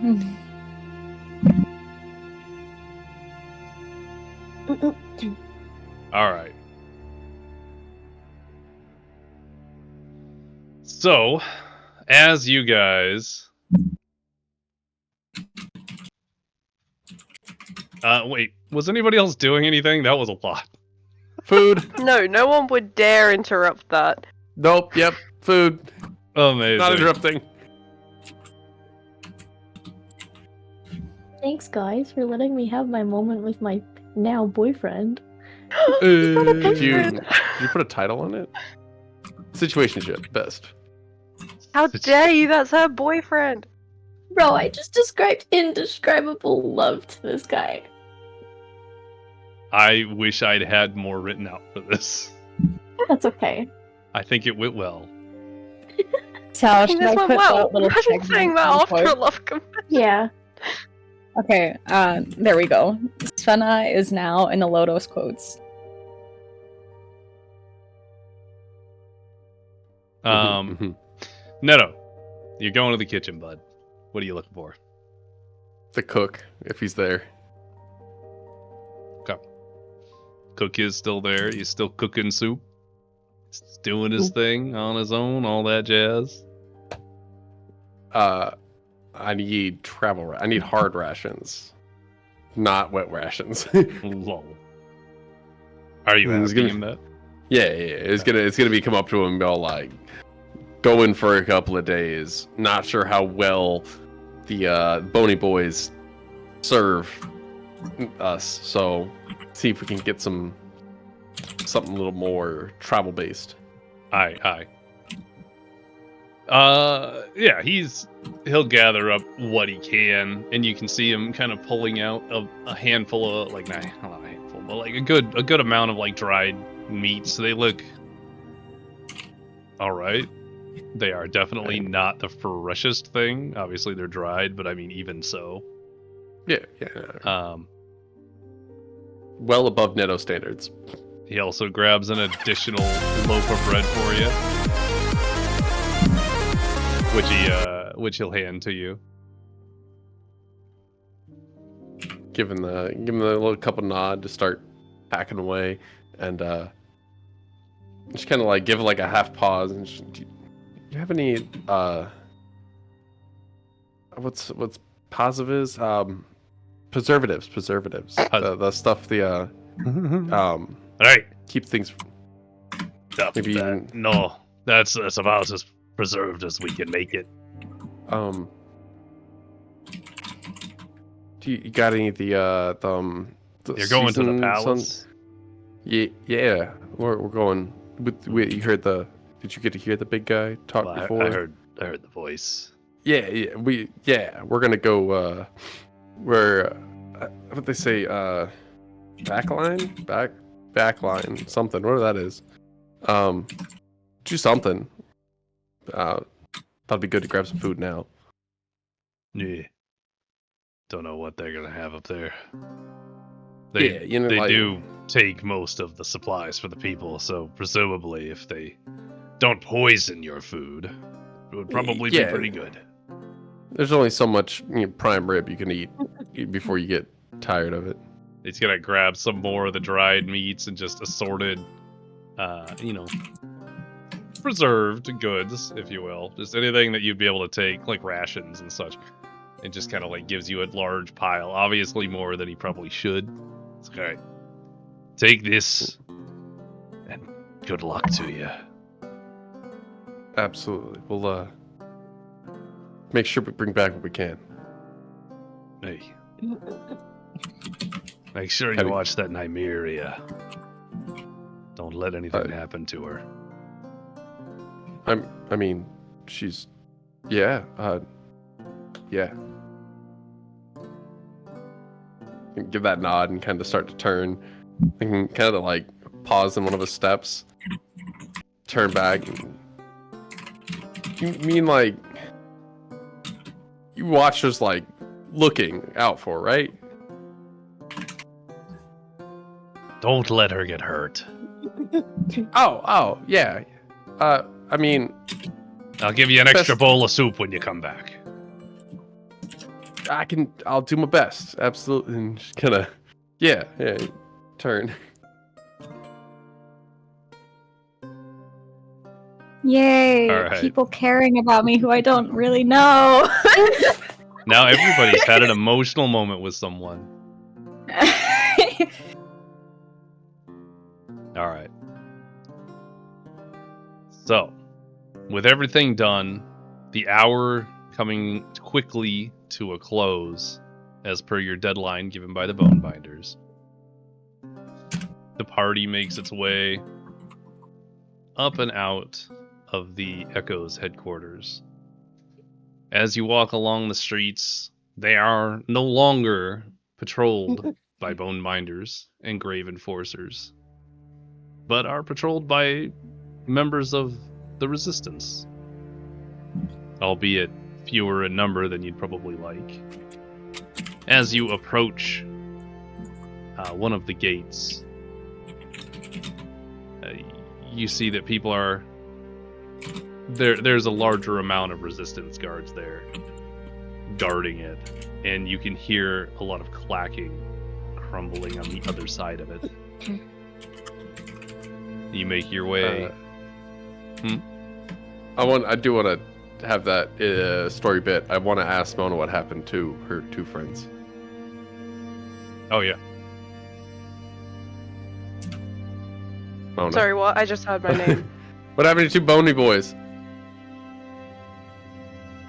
All right. So, as you guys... wait, was anybody else doing anything? That was a lot. Food. No one would dare interrupt that. Nope. Yep. Food. Amazing. Not interrupting. Thanks, guys, for letting me have my moment with my now boyfriend. Did you put a title on it? Situationship. Best. How dare you? That's her boyfriend. Bro, I just described indescribable love to this guy. I wish I'd had more written out for this. That's okay. I think it went well. Sal, This should I went put well. that little Imagine segment saying that on after a quote? love confession. Yeah. Okay, there we go. Svena is now in the Lodos quotes. Neto, you're going to the kitchen, bud. What are you looking for? The cook, if he's there. Okay. Cook is still there. He's still cooking soup. He's doing his thing on his own, all that jazz. I need I need hard rations, not wet rations. Lol. Are you It's asking gonna- him that? Yeah. It's gonna be come up to him and go like, going for a couple of days. Not sure how well the Bony Boys serve us, so see if we can get something a little more travel based. Aye. Yeah, he'll gather up what he can, and you can see him kind of pulling out a handful of, like, not a handful, but like a good amount of like dried meats. They look all right. They are definitely not the freshest thing. Obviously, they're dried, but I mean, even so. Yeah. Well above Netto standards. He also grabs an additional loaf of bread for you, which he'll hand to you. Give him the little couple nod to start packing away, and just kind of like give like a half pause. And do you have any what's positive is preservatives? The stuff Right. keep things Stop maybe that. even No, that's about as preserved as we can make it. Do you got any of the You're going to the seasoned palace? Yeah. We're going. You heard Did you get to hear the big guy talk Well, before? I heard the voice. Yeah. We're gonna go. We're what they say. Backline, something. Whatever that is. Do something. Thought it'd be good to grab some food now. Yeah. Don't know what they're gonna have up there. Yeah, They like, do take most of the supplies for the people, so presumably if they don't poison your food, it would probably be Yeah. pretty good. There's only so much prime rib you can eat before you get tired of it. He's gonna grab some more of the dried meats and just assorted, preserved goods, if you will. Just anything that you'd be able to take, like rations and such. And just kind of like gives you a large pile. Obviously more than he probably should. It's okay. Take this, and good luck to you. Absolutely. We'll make sure we bring back what we can. Hey. Make sure you Heavy. watch that Nymeria. Don't let anything happen to her. I mean, she's, yeah. Give that nod and kind of start to turn, and kind of like pause in one of his steps, turn back. You mean like you watch us like looking out for, right? Don't let her get hurt. Oh, yeah. I mean, I'll give you an extra bowl of soup when you come back. I'll do my best. Absolutely. And just kind of, yeah, turn. Yay! All right. People caring about me who I don't really know. Now everybody's had an emotional moment with someone. All right. So, with everything done, the hour coming quickly to a close, as per your deadline given by the Bonebinders, the party makes its way up and out of the Echo's headquarters. As you walk along the streets, they are no longer patrolled by Bonebinders and Grave Enforcers, but are patrolled by members of the Resistance, albeit fewer in number than you'd probably like. As you approach one of the gates, you see that people are there. There's a larger amount of Resistance guards there, guarding it, and you can hear a lot of clacking, crumbling on the other side of it. You make your way. I do want to have that story bit. I want to ask Mona what happened to her two friends. Oh yeah. Mona. Sorry, what? I just heard my name. What happened to two bony boys?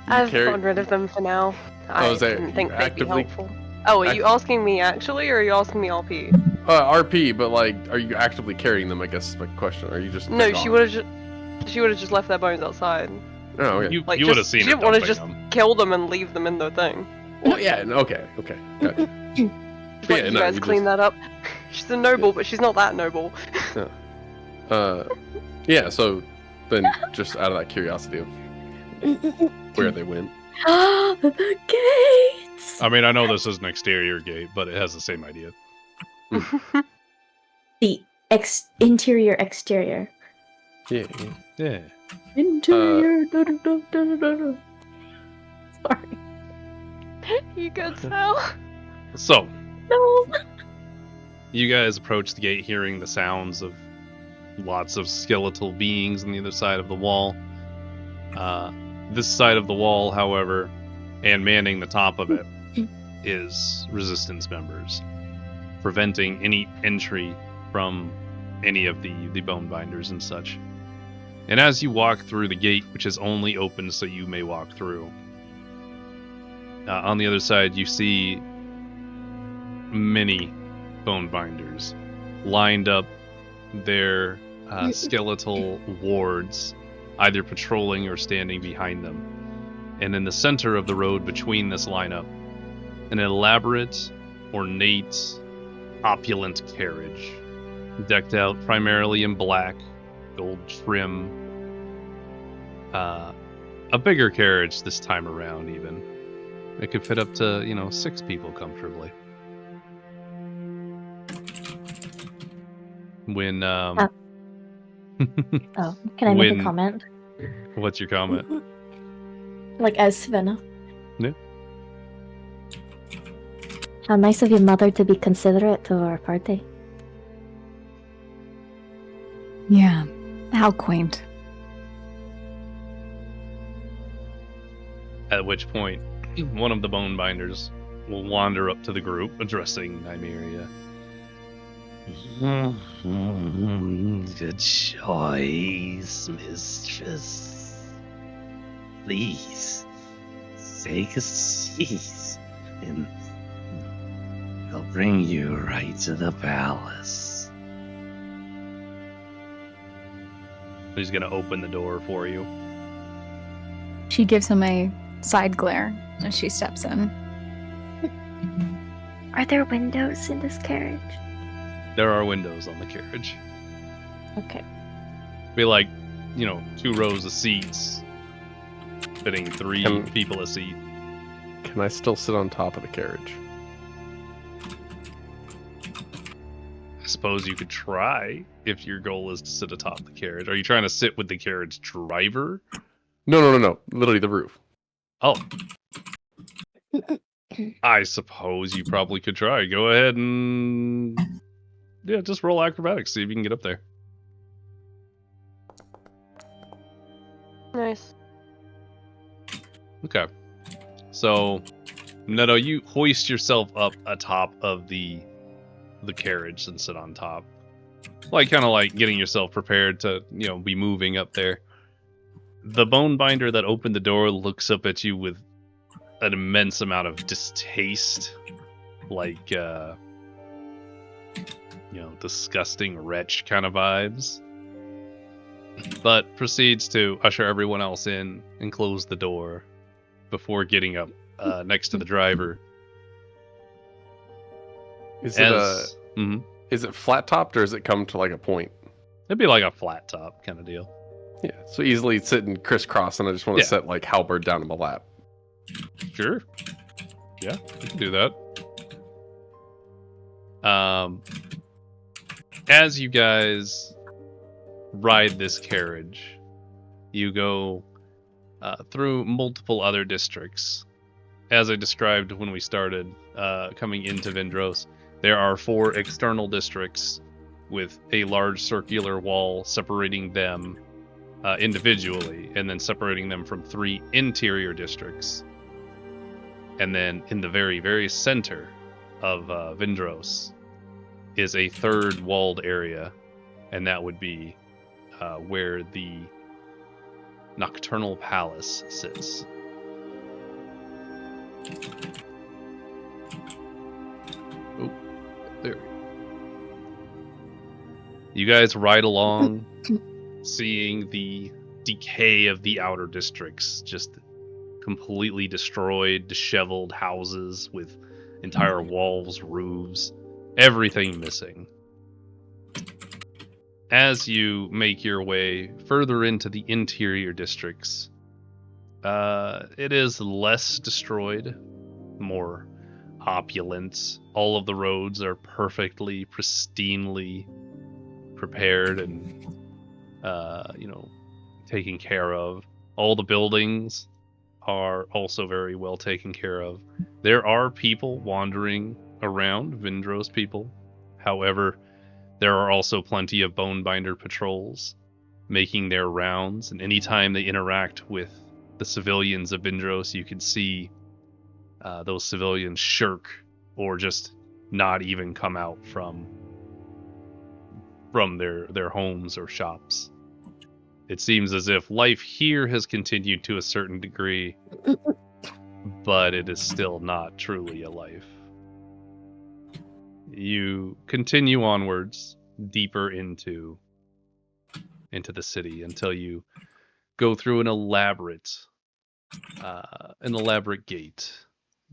I've gotten rid of them for now. I didn't think they'd be helpful. Oh, are you asking me actually, or are you asking me RP? RP, but like, are you actively carrying them? I guess is my question. Are you just? No, she would have just left their bones outside. Oh, okay. You would have seen. She didn't want to just kill them and leave them in the thing. Well, yeah. Okay. Gotcha. Like, you guys clean that up. She's a noble, but she's not that noble. Yeah. So then, just out of that curiosity of where they went. The gates! I mean, I know this is an exterior gate, but it has the same idea. The interior, exterior. Yeah. Interior. Sorry. You good, Sal? So, No. you guys approach the gate hearing the sounds of lots of skeletal beings on the other side of the wall. This side of the wall, however, and manning the top of it, is resistance members, preventing any entry from any of the bone binders and such. And as you walk through the gate, which is only open so you may walk through, on the other side you see many bone binders lined up their skeletal wards, either patrolling or standing behind them. And in the center of the road between this lineup, an elaborate, ornate, opulent carriage, decked out primarily in black, gold trim. A bigger carriage this time around, even. It could fit up to, 6 people comfortably. When, Oh, can I make a comment? What's your comment? Like, as Svena. Yeah. How nice of your mother to be considerate to our party. Yeah, how quaint. At which point, one of the bone binders will wander up to the group, addressing Nymeria. Good choice, mistress. Please, take a seat, and I'll bring you right to the palace. He's gonna open the door for you. She gives him a side glare as she steps in. Are there windows in this carriage? There are windows on the carriage. Okay. Be like, 2 rows of seats, fitting 3 people a seat. Can I still sit on top of the carriage? I suppose you could try if your goal is to sit atop the carriage. Are you trying to sit with the carriage driver? No. Literally the roof. Oh. I suppose you probably could try. Go ahead and... Yeah, just roll acrobatics, see if you can get up there. Nice. Okay. So, Neto, you hoist yourself up atop of the carriage and sit on top. Kind of getting yourself prepared to, be moving up there. The bone binder that opened the door looks up at you with an immense amount of distaste. Disgusting wretch kind of vibes. But proceeds to usher everyone else in and close the door before getting up next to the driver. Is it flat topped or does it come to like a point? It'd be like a flat top kind of deal. Yeah, so easily sitting crisscross, and I just want to set like halberd down in my lap. Sure. Yeah, you can do that. As you guys ride this carriage, you go through multiple other districts as I described when we started coming into Vindros, there are 4 external districts with a large circular wall separating them individually, and then separating them from 3 interior districts. And then in the very, very center of Vindros is a 3rd walled area, and that would be where the Nocturnal Palace sits. Oh, there we go. You guys ride along, seeing the decay of the outer districts, just completely destroyed, disheveled houses with entire walls, roofs, everything missing. As you make your way further into the interior districts, it is less destroyed, more opulent. All of the roads are perfectly, pristinely prepared and, taken care of. All the buildings are also very well taken care of. There are people wandering around, Vindros people. However, there are also plenty of Bonebinder patrols making their rounds, and anytime they interact with the civilians of Vindros, you can see those civilians shirk or just not even come out from their homes or shops. It seems as if life here has continued to a certain degree, but it is still not truly a life. You continue onwards, deeper into the city, until you go through an elaborate gate.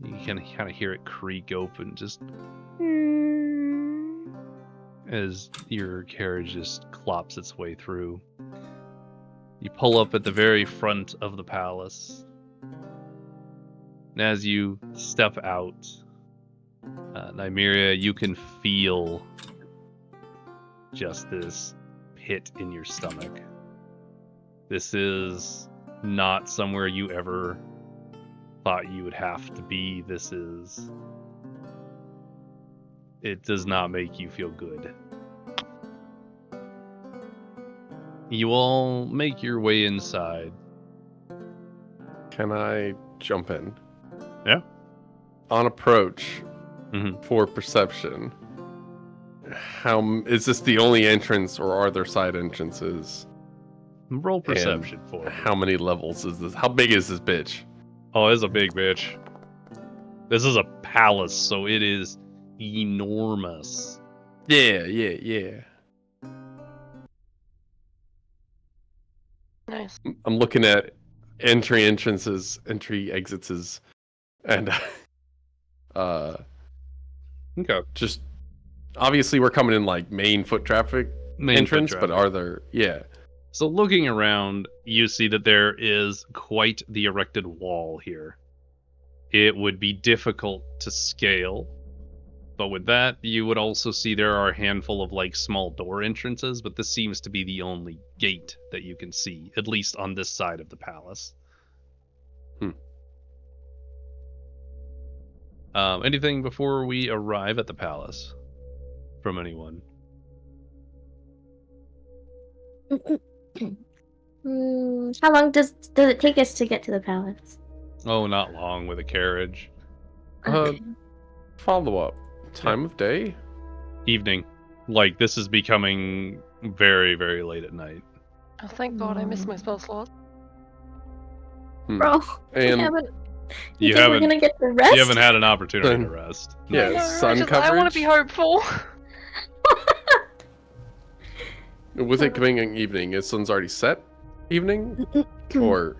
You can kind of hear it creak open, just as your carriage just clops its way through. You pull up at the very front of the palace, and as you step out, Nymeria, you can feel just this pit in your stomach. This is not somewhere you ever thought you would have to be. It does not make you feel good. You all make your way inside. Can I jump in? Yeah. On approach, Mm-hmm. for perception, how is this the only entrance, or are there side entrances? Roll perception for it. How many levels is this? How big is this bitch? Oh, it's a big bitch. This is a palace, so it is enormous. Yeah. Nice. I'm looking at entry exits, and Okay. just obviously we're coming in like main foot traffic entrance, but are there? Yeah. So looking around, you see that there is quite the erected wall here. It would be difficult to scale, but with that, you would also see there are a handful of like small door entrances, but this seems to be the only gate that you can see, at least on this side of the palace. Anything before we arrive at the palace from anyone? How long does it take us to get to the palace? Oh, not long with a carriage. Follow up. Time of day? Evening. Like, this is becoming very, very late at night. Oh, thank God, I missed my spell slot. Bro, And You we're gonna get the rest? You haven't had an opportunity to rest. yeah, No, sun coverage. I want to be hopeful. With it coming in evening, is sun's already set? Evening? Or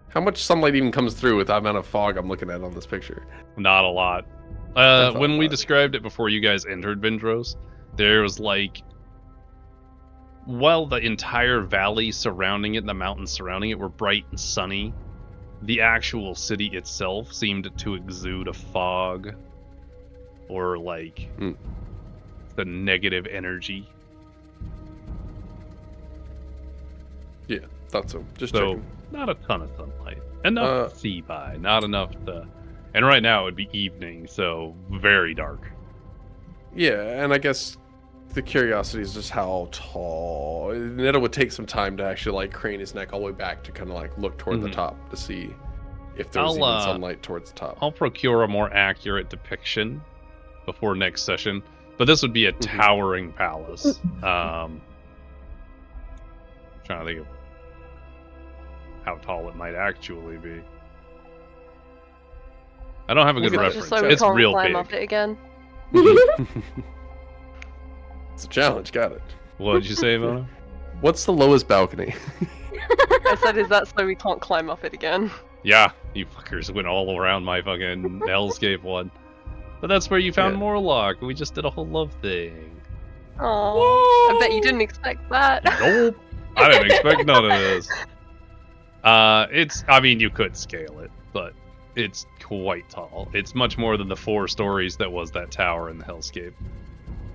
how much sunlight even comes through with that amount of fog I'm looking at on this picture? Not a lot. That's a When we lot. described it before you guys entered Vindros, there was like, while the entire valley surrounding it, the mountains surrounding it were bright and sunny, the actual city itself seemed to exude a fog or like the negative energy. Yeah, thought so. Just So checking. not a ton of sunlight. Enough to see by, not enough to... And right now it would be evening, so very dark. Yeah, and I guess the curiosity is just how tall. Netta would take some time to actually like crane his neck all the way back to kind of like look toward the top to see if there's even sunlight towards the top. I'll procure a more accurate depiction before next session, but this would be a towering palace. Trying to think of how tall it might actually be. I don't have a good reference. Just so we It's can't real climb big. up it again. It's a challenge, got it. What did you say, Mona? What's the lowest balcony? I said, is that so we can't climb up it again? Yeah, you fuckers went all around my fucking Hellscape one. But that's where you found Morloch. We just did a whole love thing. Oh, I bet you didn't expect that. Nope. I didn't expect none of this. I mean, you could scale it, but it's quite tall. It's much more than the 4 stories that was that tower in the Hellscape.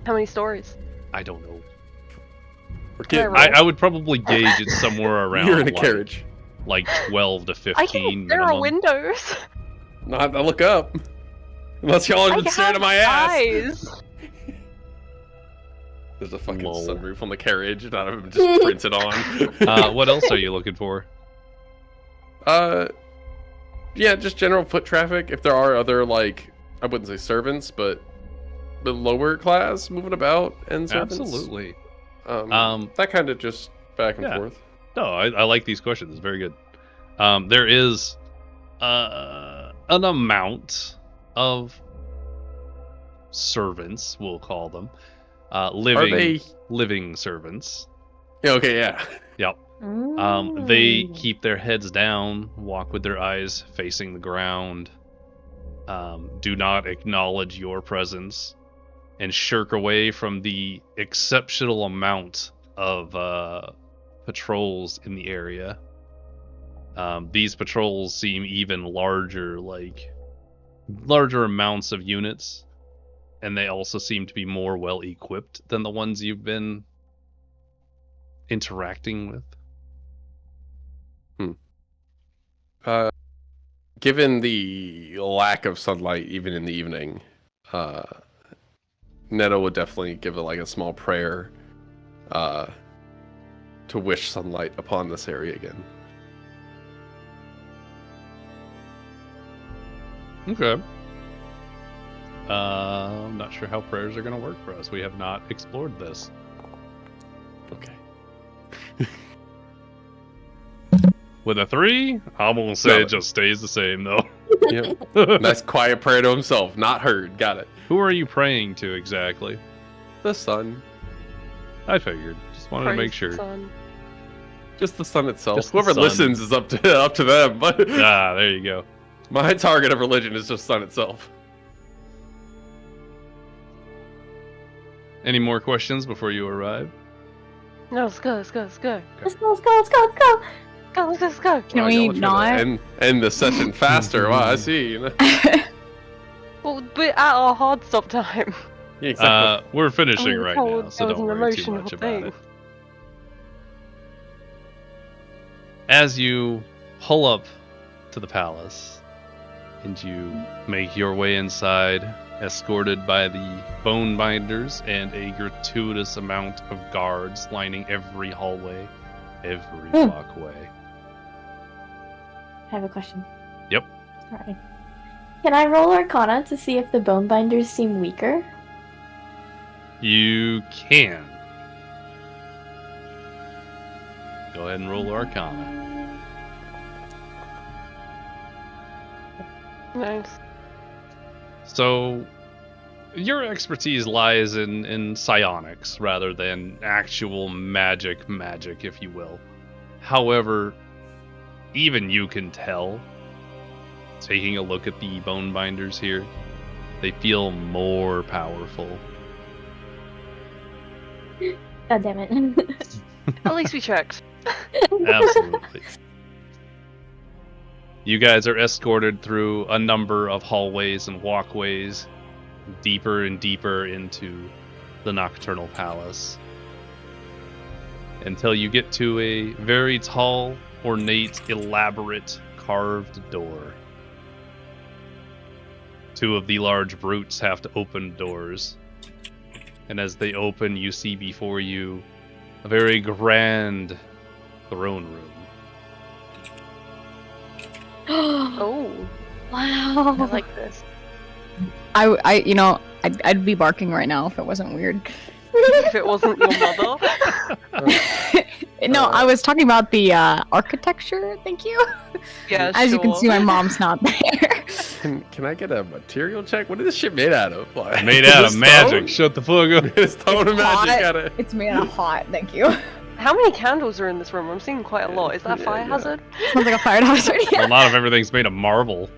How many stories? I don't know. I I would probably gauge it somewhere around. You're in a carriage. Like 12 to 15 I can there are windows. Not to look up. Unless y'all have been staring at my ass. Eyes. There's a fucking sunroof on the carriage, not even just printed on. What else are you looking for? Yeah, just general foot traffic. If there are other, like, I wouldn't say servants, but the lower class moving about and servants. Absolutely. That kind of just back and forth. No, I like these questions. It's very good. There is an amount of servants, we'll call them, living servants. Yeah. Okay. Yeah. Yep. They keep their heads down, walk with their eyes facing the ground, do not acknowledge your presence, and shirk away from the exceptional amount of patrols in the area. These patrols seem even larger, like larger amounts of units, and they also seem to be more well equipped than the ones you've been interacting with. Given the lack of sunlight, even in the evening, Netta would definitely give it like a small prayer to wish sunlight upon this area again. Okay. I'm not sure how prayers are going to work for us. We have not explored this. Okay. With a 3, I'm going to say it just stays the same, though. Yep. Nice quiet prayer to himself. Not heard. Got it. Who are you praying to exactly? The sun. I figured. Just wanted to make sure. Sun. Just the sun itself. Just the Whoever sun. listens is up to them. But There you go. my target of religion is just sun itself. Any more questions before you arrive? No, let's go, let's go, let's go. Let's go, let's go, let's go, let's go. Let's go. Can we not? End the session faster. Wow, I see. You know? Well, we're at our hard stop time. Yeah, exactly. We're finishing I was right told now, so there was don't an worry too emotional much about thing. it. As you pull up to the palace, and you make your way inside, escorted by the bone binders and a gratuitous amount of guards lining every hallway, every walkway. I have a question. Yep. Sorry. Can I roll Arcana to see if the bone binders seem weaker? You can. Go ahead and roll Arcana. Nice. So, your expertise lies in psionics rather than actual magic, if you will. However, even you can tell, taking a look at the bone binders here, they feel more powerful. God damn it. At least we checked. Absolutely. You guys are escorted through a number of hallways and walkways, deeper and deeper into the Nocturnal Palace, until you get to a very tall, ornate, elaborate carved door. Two of the large brutes have to open doors. And as they open, you see before you a very grand throne room. Oh, Wow. I like this. I'd be barking right now if it wasn't weird. If it wasn't your mother. No, I was talking about the architecture. Thank you. Yeah, As you can sure. see, my mom's not there. Can I get a material check? What is this shit made out of? Like, Made out is of this magic. stone? Shut the fuck up. It's stone and hot. magic. Gotta... It's made out of hot. Thank you. How many candles are in this room? I'm seeing quite a lot. Is that Yeah, fire yeah. hazard? Sounds like a fire hazard. A lot of everything's made of marble.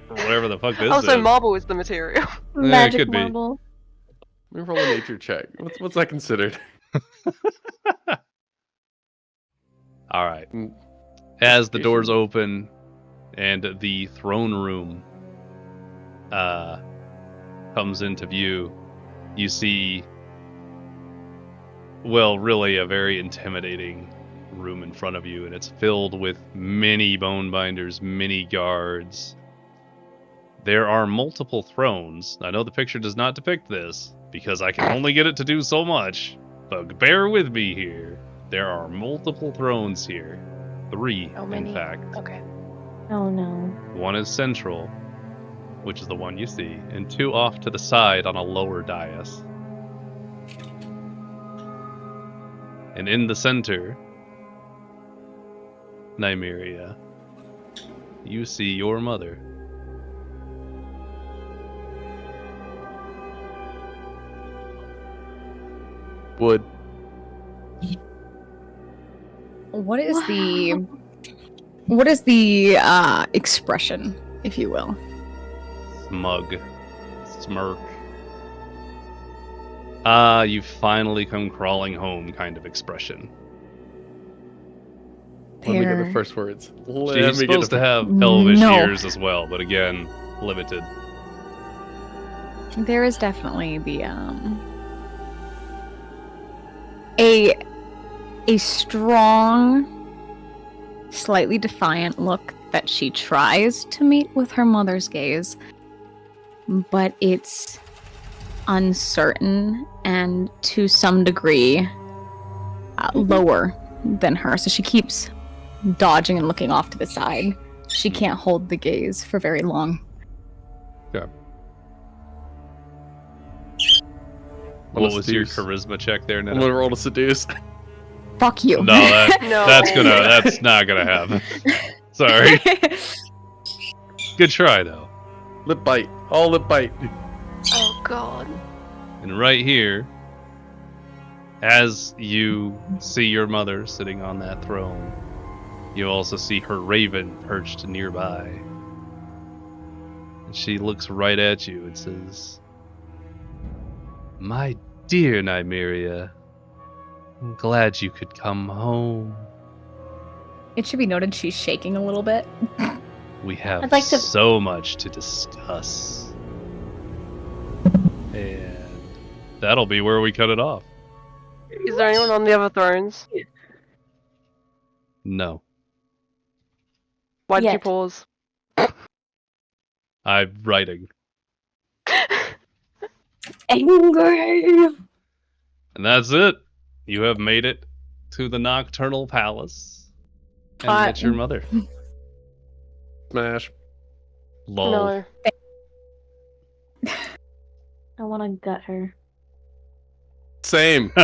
Or whatever the fuck this Oh, so is. marble is the material. Magic could be. marble. Let me roll a nature check. What's that considered? Alright. Mm. As the doors open and the throne room comes into view, you see, well, really a very intimidating room in front of you, and it's filled with many bone binders, many guards. There are multiple thrones. I know the picture does not depict this, because I can only get it to do so much, but bear with me here. There are multiple thrones here. 3, How in many? fact. Okay. Oh no. One is central, which is the one you see, and 2 off to the side on a lower dais. And in the center, Nymeria, you see your mother. Wood. What is the expression, if you will? Smug. Smirk. You've finally come crawling home kind of expression. Let me get the There- first words. Let She's me get supposed the to have elvish No. ears as well, but again, limited. There is definitely the a strong, slightly defiant look that she tries to meet with her mother's gaze, but it's uncertain and to some degree lower than her. So she keeps dodging and looking off to the side. She can't hold the gaze for very long. What was your charisma check there, I'm Nina? gonna roll to seduce. Fuck you. No, No. that's not gonna happen. Sorry. Good try though. Lip bite. All lip bite. Oh god. And right here, as you see your mother sitting on that throne, you also see her raven perched nearby. And she looks right at you and says, "My dear Nymeria, I'm glad you could come home. It should be noted she's shaking a little bit. We have I'd like to- so much to discuss." And that'll be where we cut it off. Is there anyone on the other thrones? No. Why did you Yet. pause? I'm writing. Angry. And that's it. You have made it to the Nocturnal Palace. And met your mother. Smash. Lol. No. I want to gut her. Same. No,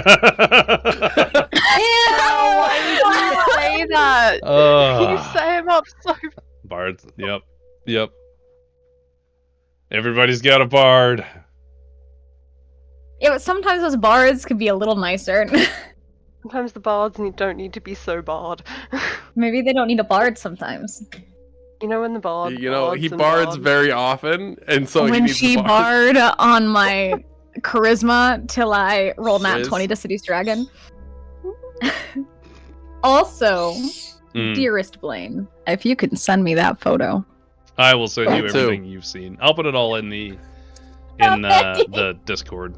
why did you say that? You Ugh. set him up so. Bards. Yep. Everybody's got a bard. Yeah, but sometimes those bards could be a little nicer. Sometimes the bards don't need to be so bard. Maybe they don't need a bard sometimes. You know when the bard. You know, he and bards very often, and so he when needs she a bard. barred on my charisma till I rolled nat Shiz. 20 to seduce dragon. Also, Mm. dearest Blaine, if you could send me that photo. I will send you Me too. everything you've seen. I'll put it all in the the Discord.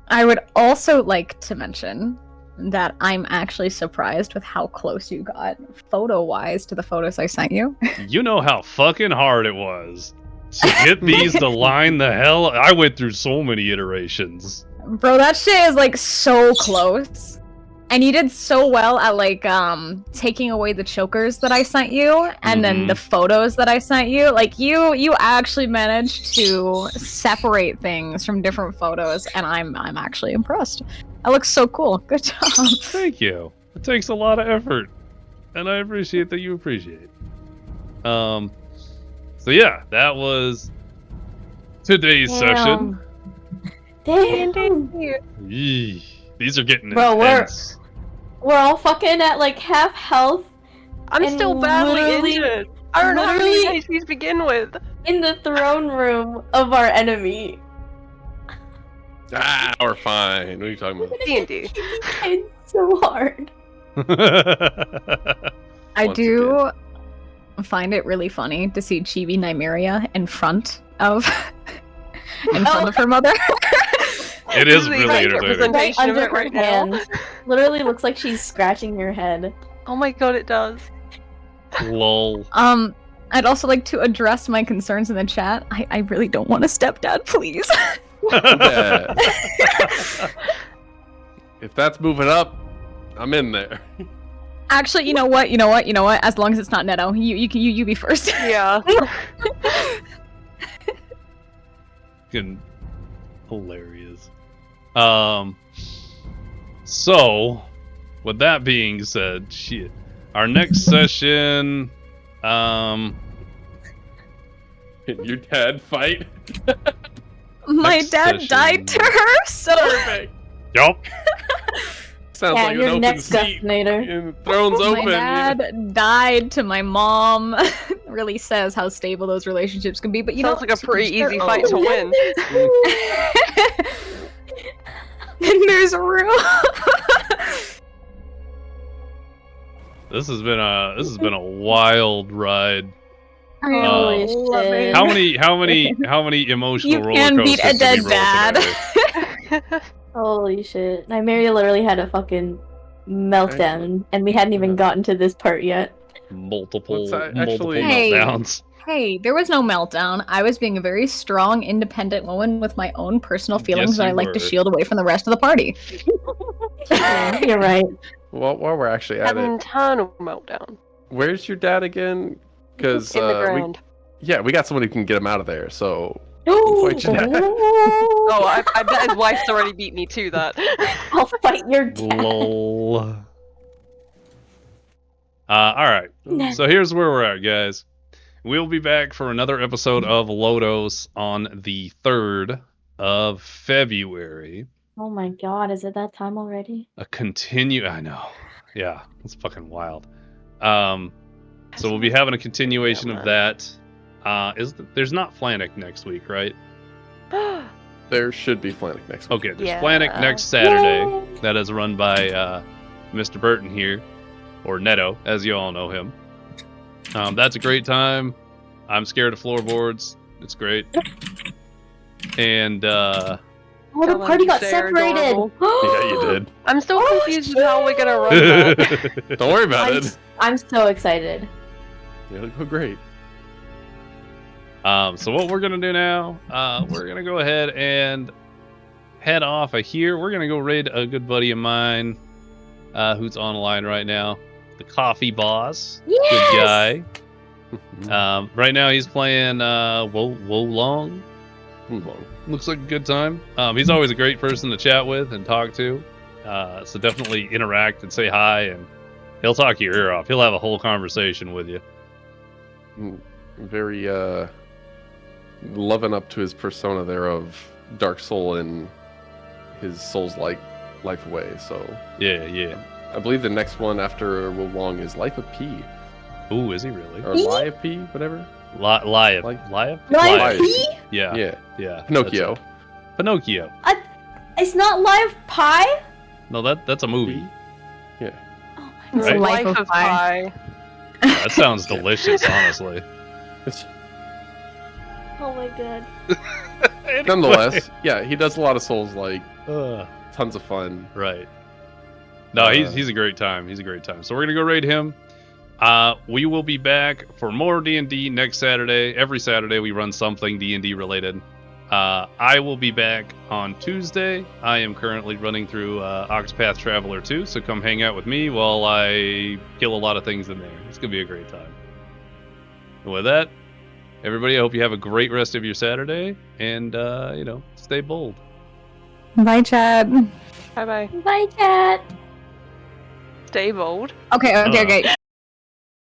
I would also like to mention that I'm actually surprised with how close you got photo-wise to the photos I sent you. You know how fucking hard it was to get these to line the hell. I went through so many iterations. Bro, that shit is like so close. And you did so well at like taking away the chokers that I sent you and then the photos that I sent you. Like you actually managed to separate things from different photos, and I'm actually impressed. That looks so cool. Good job. Thank you. It takes a lot of effort, and I appreciate that you appreciate it. So yeah, that was today's session. Damn. Yee. These are getting Bro, intense. We're all fucking at like half health. I'm And still badly literally- injured. I don't know how many literally- HP to begin with. In the throne room of our enemy. Ah, we're fine. What are you talking about? D&D. It's so hard. I Once do find it really funny to see Chibi Nymeria in front of her mother. It is This really like entertaining. Right representation of under it her right now. hand. Literally looks like she's scratching your head. Oh my god, it does. Lol. I'd also like to address my concerns in the chat. I really don't want a stepdad, please. Yeah. If that's moving up, I'm in there. Actually, you know what? As long as it's not Neto, you be first. Yeah. Fucking hilarious. So, with that being said, shit. Our next session, Your dad fight. My Next dad session. died to her, so Perfect. yup. Sounds Yeah, like an your open next seat. destinator. And throne's my open. dad died to my mom. Really says how stable those relationships can be, but Sounds like a pretty easy fight to win. And there's a room. This has been a wild ride. Holy shit. How many emotional You roller can coasters beat a did dead we roll dad. today? Holy shit. Nymeria literally had a fucking meltdown, and we hadn't even gotten to this part yet. Multiple Let's actually- Hey. meltdowns. Hey, there was no meltdown. I was being a very strong, independent woman with my own personal feelings Yes, that I you like to were. shield away from the rest of the party. Yeah, you're right. Well, while we're actually at Have an it, internal meltdown. where's your dad again? Because In the ground. we got someone who can get him out of there. So Fight your dad. Oh, I bet his wife's already beat me to that. I'll fight your dad. Lol. Alright. So here's where we're at, guys. We'll be back for another episode of Lodos on the 3rd of February. Oh my god, is it that time already? I know. Yeah, it's fucking wild. So we'll be having a continuation of that. There's not Flanic next week, right? There should be Flanic next week. Okay, there's Yeah. Flanic next Saturday. Yay. That is run by Mr. Burton here, or Neto, as you all know him. That's a great time. I'm scared of floorboards. It's great. And Oh, the Tell them party got they're separated! adorable. Yeah, you did. I'm still confused with how we're gonna run that. Don't worry about it. I'm so excited. It'll go great. So what we're gonna do now, we're gonna go ahead and head off of here. We're gonna go raid a good buddy of mine, who's online right now, the Coffee Boss. Yes! Good guy. Right now he's playing Wolong. Move on. Looks like a good time. He's always a great person to chat with and talk to. So definitely interact and say hi, and he'll talk your ear off. He'll have a whole conversation with you. Very loving up to his persona there of Dark Soul and his Souls like life away. So Yeah. I believe the next one after Wolong is Life of P Ooh, is he really? or Lie of P, whatever. Live. Like- Live? Live Live. P? Yeah. Yeah, Yeah. Pinocchio. that's it. Pinocchio. It's not live pie? No, that's a movie. Yeah. Oh my It's Right? a life Life of of pie. Pi. That sounds delicious, honestly. Oh my god. Nonetheless, yeah, he does a lot of Souls like Uh, tons of fun. right. No, he's a great time. He's a great time. So we're gonna go raid him. We will be back for more D&D next Saturday. Every Saturday we run something D&D related. I will be back on Tuesday. I am currently running through Oxpath Traveler 2, so come hang out with me while I kill a lot of things in there. It's gonna be a great time. And with that, everybody, I hope you have a great rest of your Saturday, and stay bold. Bye, Chad. Bye bye. Bye, cat. Stay bold. Okay.